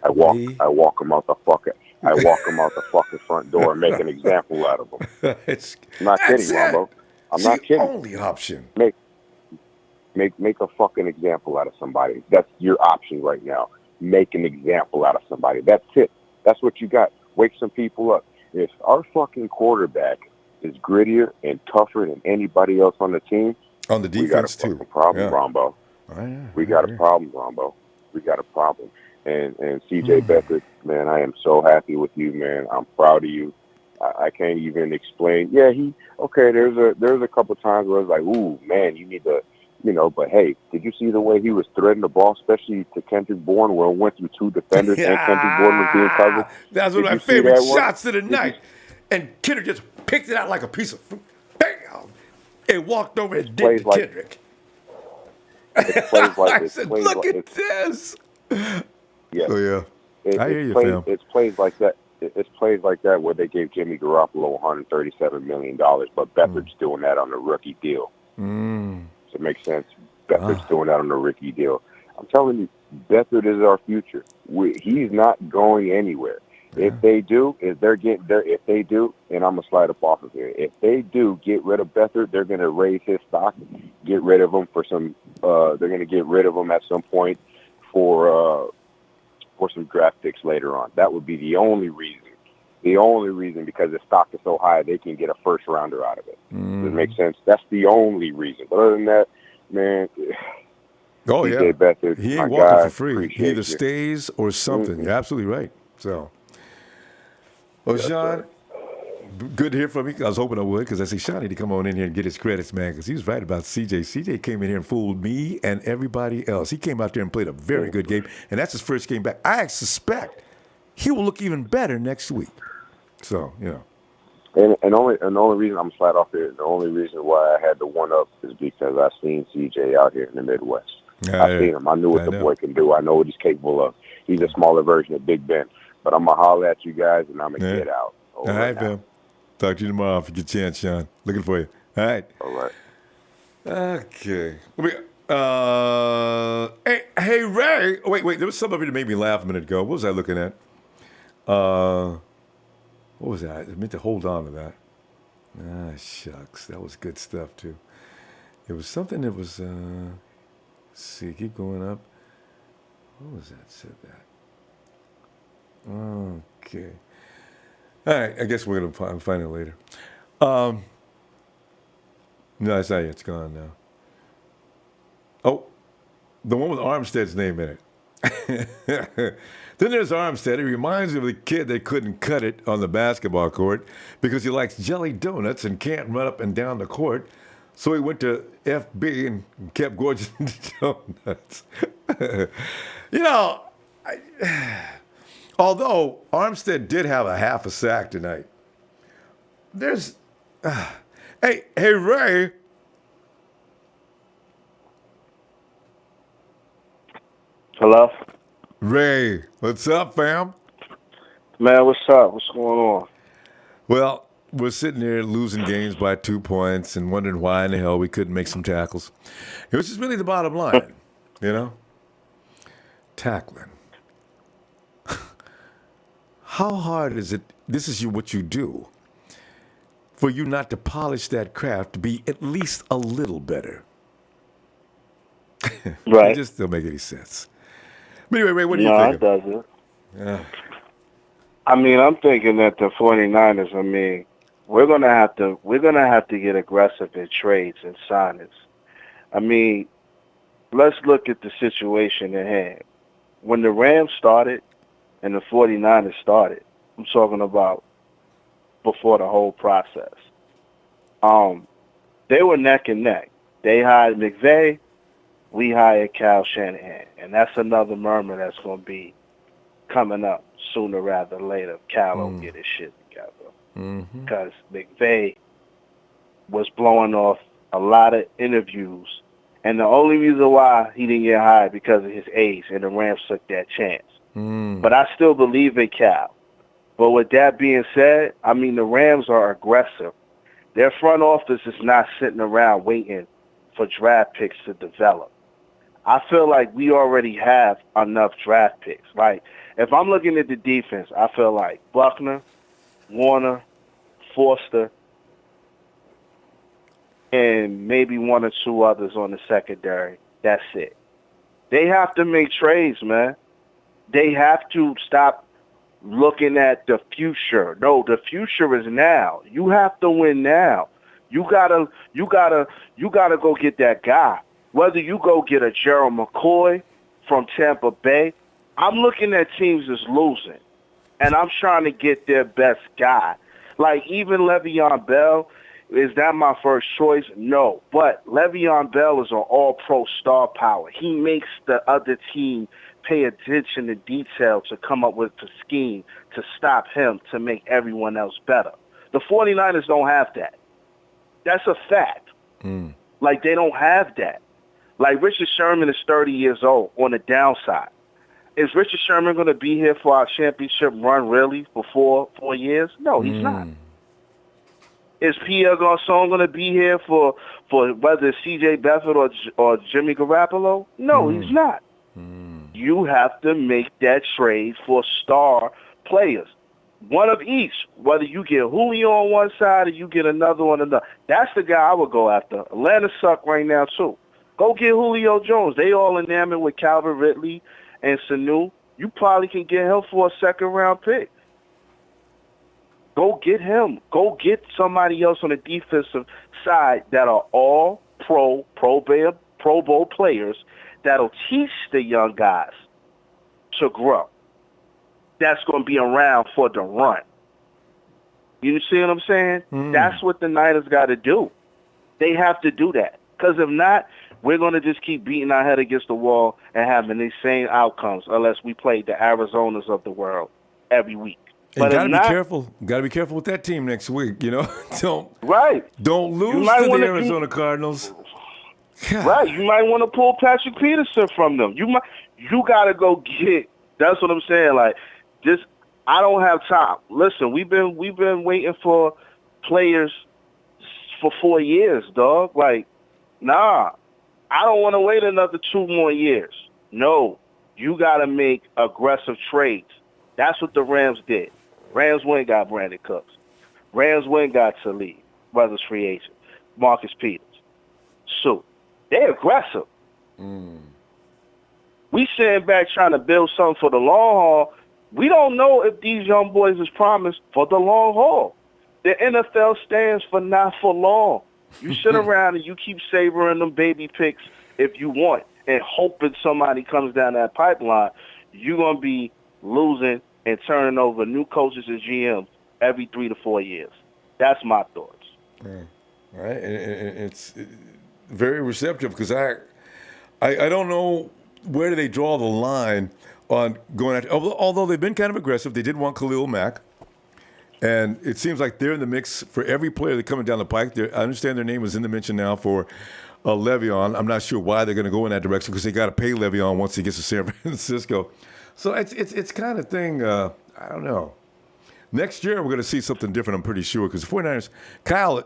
I walk them out the fucking front door and make an example out of them. I'm not kidding, Ronbo. I'm not kidding. Only option. Make a fucking example out of somebody. That's your option right now. Make an example out of somebody. That's it. That's what you got. Wake some people up. If our fucking quarterback is grittier and tougher than anybody else on the team, on the defense we got a problem, Ronbo. We got a problem, Ronbo. We got a problem. And CJ Beathard, man, I am so happy with you, man. I'm proud of you. I can't even explain. Yeah, there's a couple times where I was like, ooh, man, you need to, but hey, did you see the way he was threading the ball, especially to Kendrick Bourne, where it went through 2 defenders and Kendrick Bourne was being covered? That's one of my favorite shots of the night. And Kendrick just picked it out like a piece of fruit. Bam! And walked over and did to Kendrick. I said, look at this. Yeah. Oh, yeah. I hear you, fam. It's plays like that. It's plays like that where they gave Jimmy Garoppolo $137 million, but Beathard's doing that on a rookie deal. Does it make sense? Beathard's doing that on a rookie deal. I'm telling you, Beathard is our future. He's not going anywhere. Yeah. If they do, and I'm gonna slide up off of here. If they do get rid of Beathard, they're gonna raise his stock, get rid of him for some. They're gonna get rid of him at some point for some draft picks later on. That would be the only reason. The only reason, because the stock is so high, they can get a first rounder out of it. Does it make sense? That's the only reason. But other than that, man. Oh, CJ Beathard, he ain't walking for free. He either stays or something. You're absolutely right. So, well, yes, Sean, good to hear from you. I was hoping I would, because I see Sean need to come on in here and get his credits, man, because he was right about CJ. CJ came in here and fooled me and everybody else. He came out there and played a very good game, and that's his first game back. I suspect he will look even better next week. So, And the only reason I'm flat off here, the only reason why I had the one up is because I seen CJ out here in the Midwest. I seen him. I knew what the boy can do. I know what he's capable of. He's a smaller version of Big Ben. But I'm going to holler at you guys, and I'm going to get out. All right, fam. Talk to you tomorrow if you get a chance, Sean. Looking for you. All right. All right. Okay. Hey, Ray. Oh, wait. There was something that made me laugh a minute ago. What was I looking at? What was that? I meant to hold on to that. Shucks. That was good stuff, too. It was something that was, let's see, keep going up. What was that? Said that. Okay. All right. I guess we're going to find it later. No, it's not yet. It's gone now. Oh, the one with Armstead's name in it. Then there's Armstead. He reminds me of the kid that couldn't cut it on the basketball court because he likes jelly donuts and can't run up and down the court. So he went to FB and kept gorging donuts. Although Armstead did have a half a sack tonight, there's... Hey, Ray. Hello? Ray, what's up, fam? Man, what's up? What's going on? Well, we're sitting there losing games by 2 points and wondering why in the hell we couldn't make some tackles. It was just really the bottom line, Tackling. How hard is it, this is what you do, for you not to polish that craft to be at least a little better? Right. It just don't make any sense. But anyway, Ray, what do you think? No, it doesn't. Yeah. I'm thinking that the 49ers, we're gonna have to get aggressive in trades and signings. Let's look at the situation at hand. When the Rams started and the 49ers started, I'm talking about before the whole process. They were neck and neck. They hired McVay, we hired Kyle Shanahan, and that's another murmur that's going to be coming up sooner rather than later. Cal don't get his shit together. Because McVay was blowing off a lot of interviews, and the only reason why he didn't get hired because of his age, and the Rams took that chance. But I still believe in Cal. But with that being said, the Rams are aggressive. Their front office is not sitting around waiting for draft picks to develop. I feel like we already have enough draft picks. Like, if I'm looking at the defense, I feel like Buckner, Warner, Forster, and maybe one or two others on the secondary. That's it. They have to make trades, man. They have to stop looking at the future. No, the future is now. You have to win now. You gotta go get that guy. Whether you go get a Gerald McCoy from Tampa Bay, I'm looking at teams as losing, and I'm trying to get their best guy. Like, even Le'Veon Bell, is that my first choice? No. But Le'Veon Bell is an all-pro star power. He makes the other team pay attention to detail to come up with a scheme to stop him to make everyone else better. The 49ers don't have that. That's a fact. Like, they don't have that. Like, Richard Sherman is 30 years old on the downside. Is Richard Sherman going to be here for our championship run, really, for 4 years? No, he's not. Is Pierre Garçon going to be here for whether it's CJ Beathard or Jimmy Garoppolo? No, he's not. You have to make that trade for star players. One of each, whether you get Julio on one side or you get another on another. That's the guy I would go after. Atlanta suck right now, too. Go get Julio Jones. They all enamored with Calvin Ridley and Sanu. You probably can get him for a second-round pick. Go get him. Go get somebody else on the defensive side that are all Pro Bowl players that'll teach the young guys to grow. That's going to be around for the run. You see what I'm saying? That's what the Niners got to do. They have to do that. Because if not, we're going to just keep beating our head against the wall and having these same outcomes unless we play the Arizonas of the world every week. And got to be careful. Got to be careful with that team next week. You know, don't lose to the Arizona Cardinals. Right, you might want to pull Patrick Peterson from them. You got to go get. That's what I'm saying. Like, I don't have time. Listen, we've been waiting for players for 4 years, dog. Like, nah, I don't want to wait another 2 more years. No, you got to make aggressive trades. That's what the Rams did. Rams went and got Brandon Cooks. Rams went and got Talib, brothers free agent, Marcus Peters. So they're aggressive. We sitting back trying to build something for the long haul. We don't know if these young boys is promised for the long haul. The NFL stands for not for long. You sit around and you keep savoring them baby picks if you want and hoping somebody comes down that pipeline. You're going to be losing and turning over new coaches and GMs every 3 to 4 years. That's my thoughts. Right. And it's very receptive because I don't know where do they draw the line on going after, although they've been kind of aggressive. They did want Khalil Mack. And it seems like they're in the mix for every player that's coming down the pike. I understand their name is in the mention now for Le'Veon. I'm not sure why they're going to go in that direction because they got to pay Le'Veon once he gets to San Francisco. So it's kind of thing, I don't know. Next year, we're going to see something different, I'm pretty sure, because the 49ers, Kyle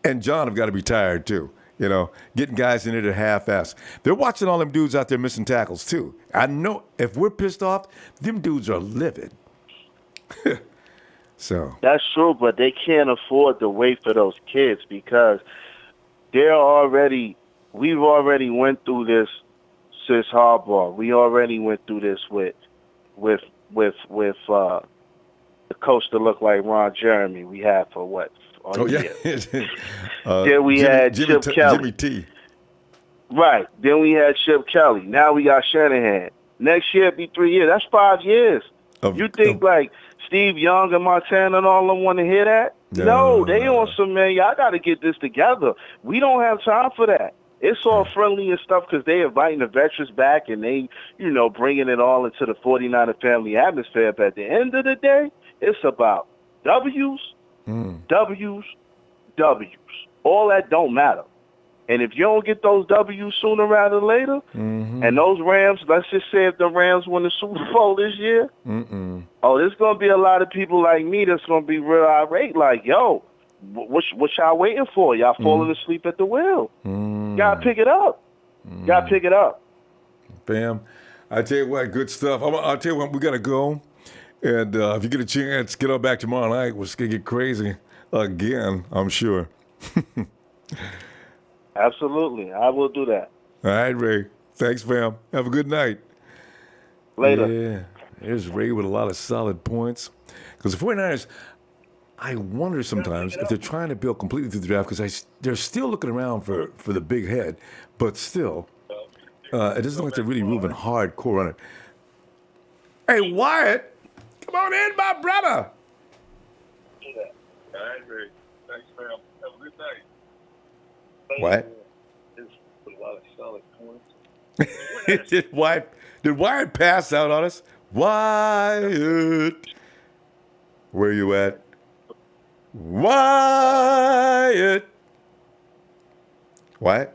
and John have got to be tired, too. You know, getting guys in there to half-ass. They're watching all them dudes out there missing tackles, too. I know if we're pissed off, them dudes are livid. So that's true, but they can't afford to wait for those kids because we've already went through this since Harbaugh. We already went through this with the coach that looked like Ron Jeremy. We had for what? Then we had Chip Kelly. Jimmy T. Right. Then we had Chip Kelly. Now we got Shanahan. Next year it'll be 3 years. That's 5 years. You think like Steve Young and Montana and all them want to hear that? No, they on some, man, y'all got to get this together. We don't have time for that. It's all friendly and stuff because they inviting the veterans back and they, bringing it all into the 49er family atmosphere. But at the end of the day, it's about W's, W's, W's. All that don't matter. And if you don't get those W's sooner rather than later, and those Rams, let's just say if the Rams win the Super Bowl this year, there's going to be a lot of people like me that's going to be real irate, like, yo, what y'all waiting for? Y'all falling asleep at the wheel. Got to pick it up. Got to pick it up. Bam. I tell you what, good stuff. I'll tell you what, we got to go. And if you get a chance, get on back tomorrow night. We're just going to get crazy again, I'm sure. Absolutely. I will do that. All right, Ray. Thanks, fam. Have a good night. Later. Yeah. There's Ray with a lot of solid points. Because the 49ers, I wonder sometimes if they're trying to build completely through the draft because they're still looking around for the big head. But still, it doesn't look like they're really moving hardcore on it. Hey, Wyatt, come on in, my brother. All right, Ray. Thanks, fam. Have a good night. What? There's a lot of solid points. Did Wyatt pass out on us? Wyatt. Where you at? Wyatt. Wyatt?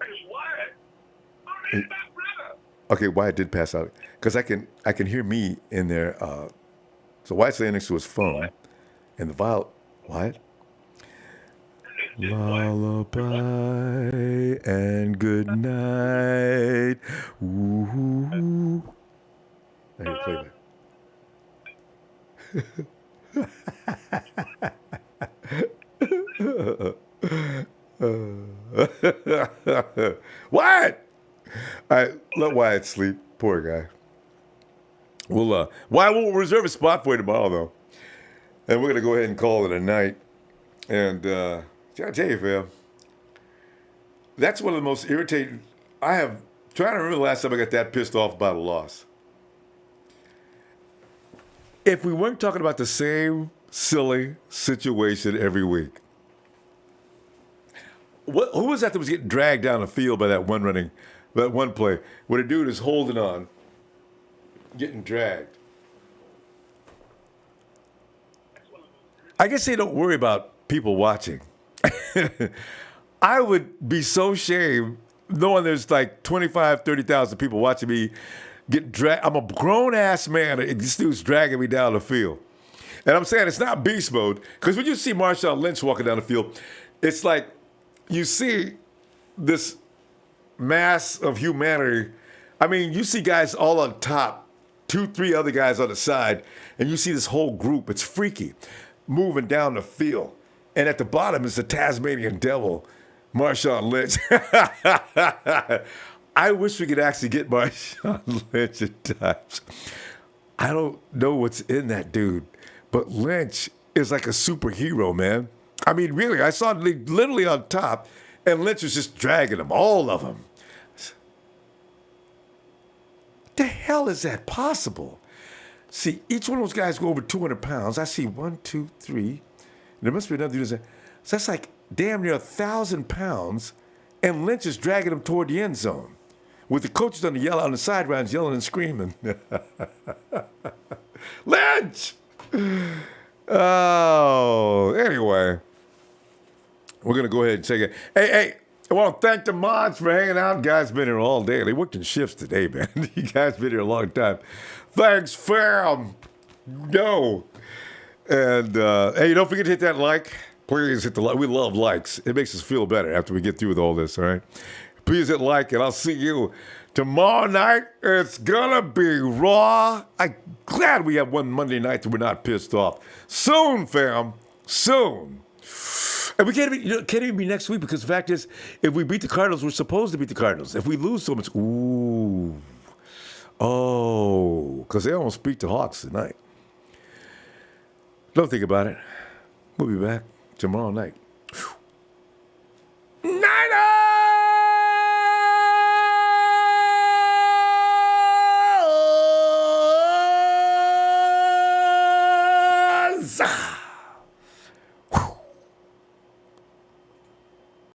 Okay, Wyatt did pass out. Because I can hear me in there. So Wyatt's laying next to his phone. And the violin. Wyatt? Lullaby and good night. Ooh. I need to play that. Wyatt! All right, let Wyatt sleep. Poor guy. Wyatt will reserve a spot for you tomorrow, though. And we're going to go ahead and call it a night. And, I tell you, fam, that's one of the most irritating. Trying to remember the last time I got that pissed off about a loss. If we weren't talking about the same silly situation every week. Who was that was getting dragged down the field by that one play where the dude is holding on, getting dragged? I guess they don't worry about people watching. I would be so ashamed knowing there's like 25, 30,000 people watching me get dragged. I'm a grown-ass man, and this dude's dragging me down the field. And I'm saying it's not beast mode, because when you see Marshawn Lynch walking down the field, it's like you see this mass of humanity. I mean, you see guys all on top, 2, 3 other guys on the side, and you see this whole group. It's freaky, moving down the field. And at the bottom is the Tasmanian Devil, Marshawn Lynch. I wish we could actually get Marshawn Lynch at times. I don't know what's in that dude, but Lynch is like a superhero, man. I mean, really, I saw him literally on top, and Lynch was just dragging them, all of them. What the hell is that possible? See, each one of those guys go over 200 pounds. I see 1, 2, 3. There must be another dude. So that's like damn near 1,000 pounds, and Lynch is dragging him toward the end zone, with the coaches on the sidelines yelling and screaming. Lynch! Oh, anyway, we're gonna go ahead and take it. Hey, I want to thank the mods for hanging out. Guys been here all day. They worked in shifts today, man. You guys been here a long time. Thanks, fam. No. And hey, don't forget to hit that like. Please hit the like. We love likes. It makes us feel better after we get through with all this, all right? Please hit like, and I'll see you tomorrow night. It's gonna be raw. I'm glad we have one Monday night that we're not pissed off. Soon, fam. Soon. And we can't even be next week, because the fact is, if we beat the Cardinals, we're supposed to beat the Cardinals. If we lose so much, because they almost beat the Hawks tonight. Don't think about it. We'll be back tomorrow night.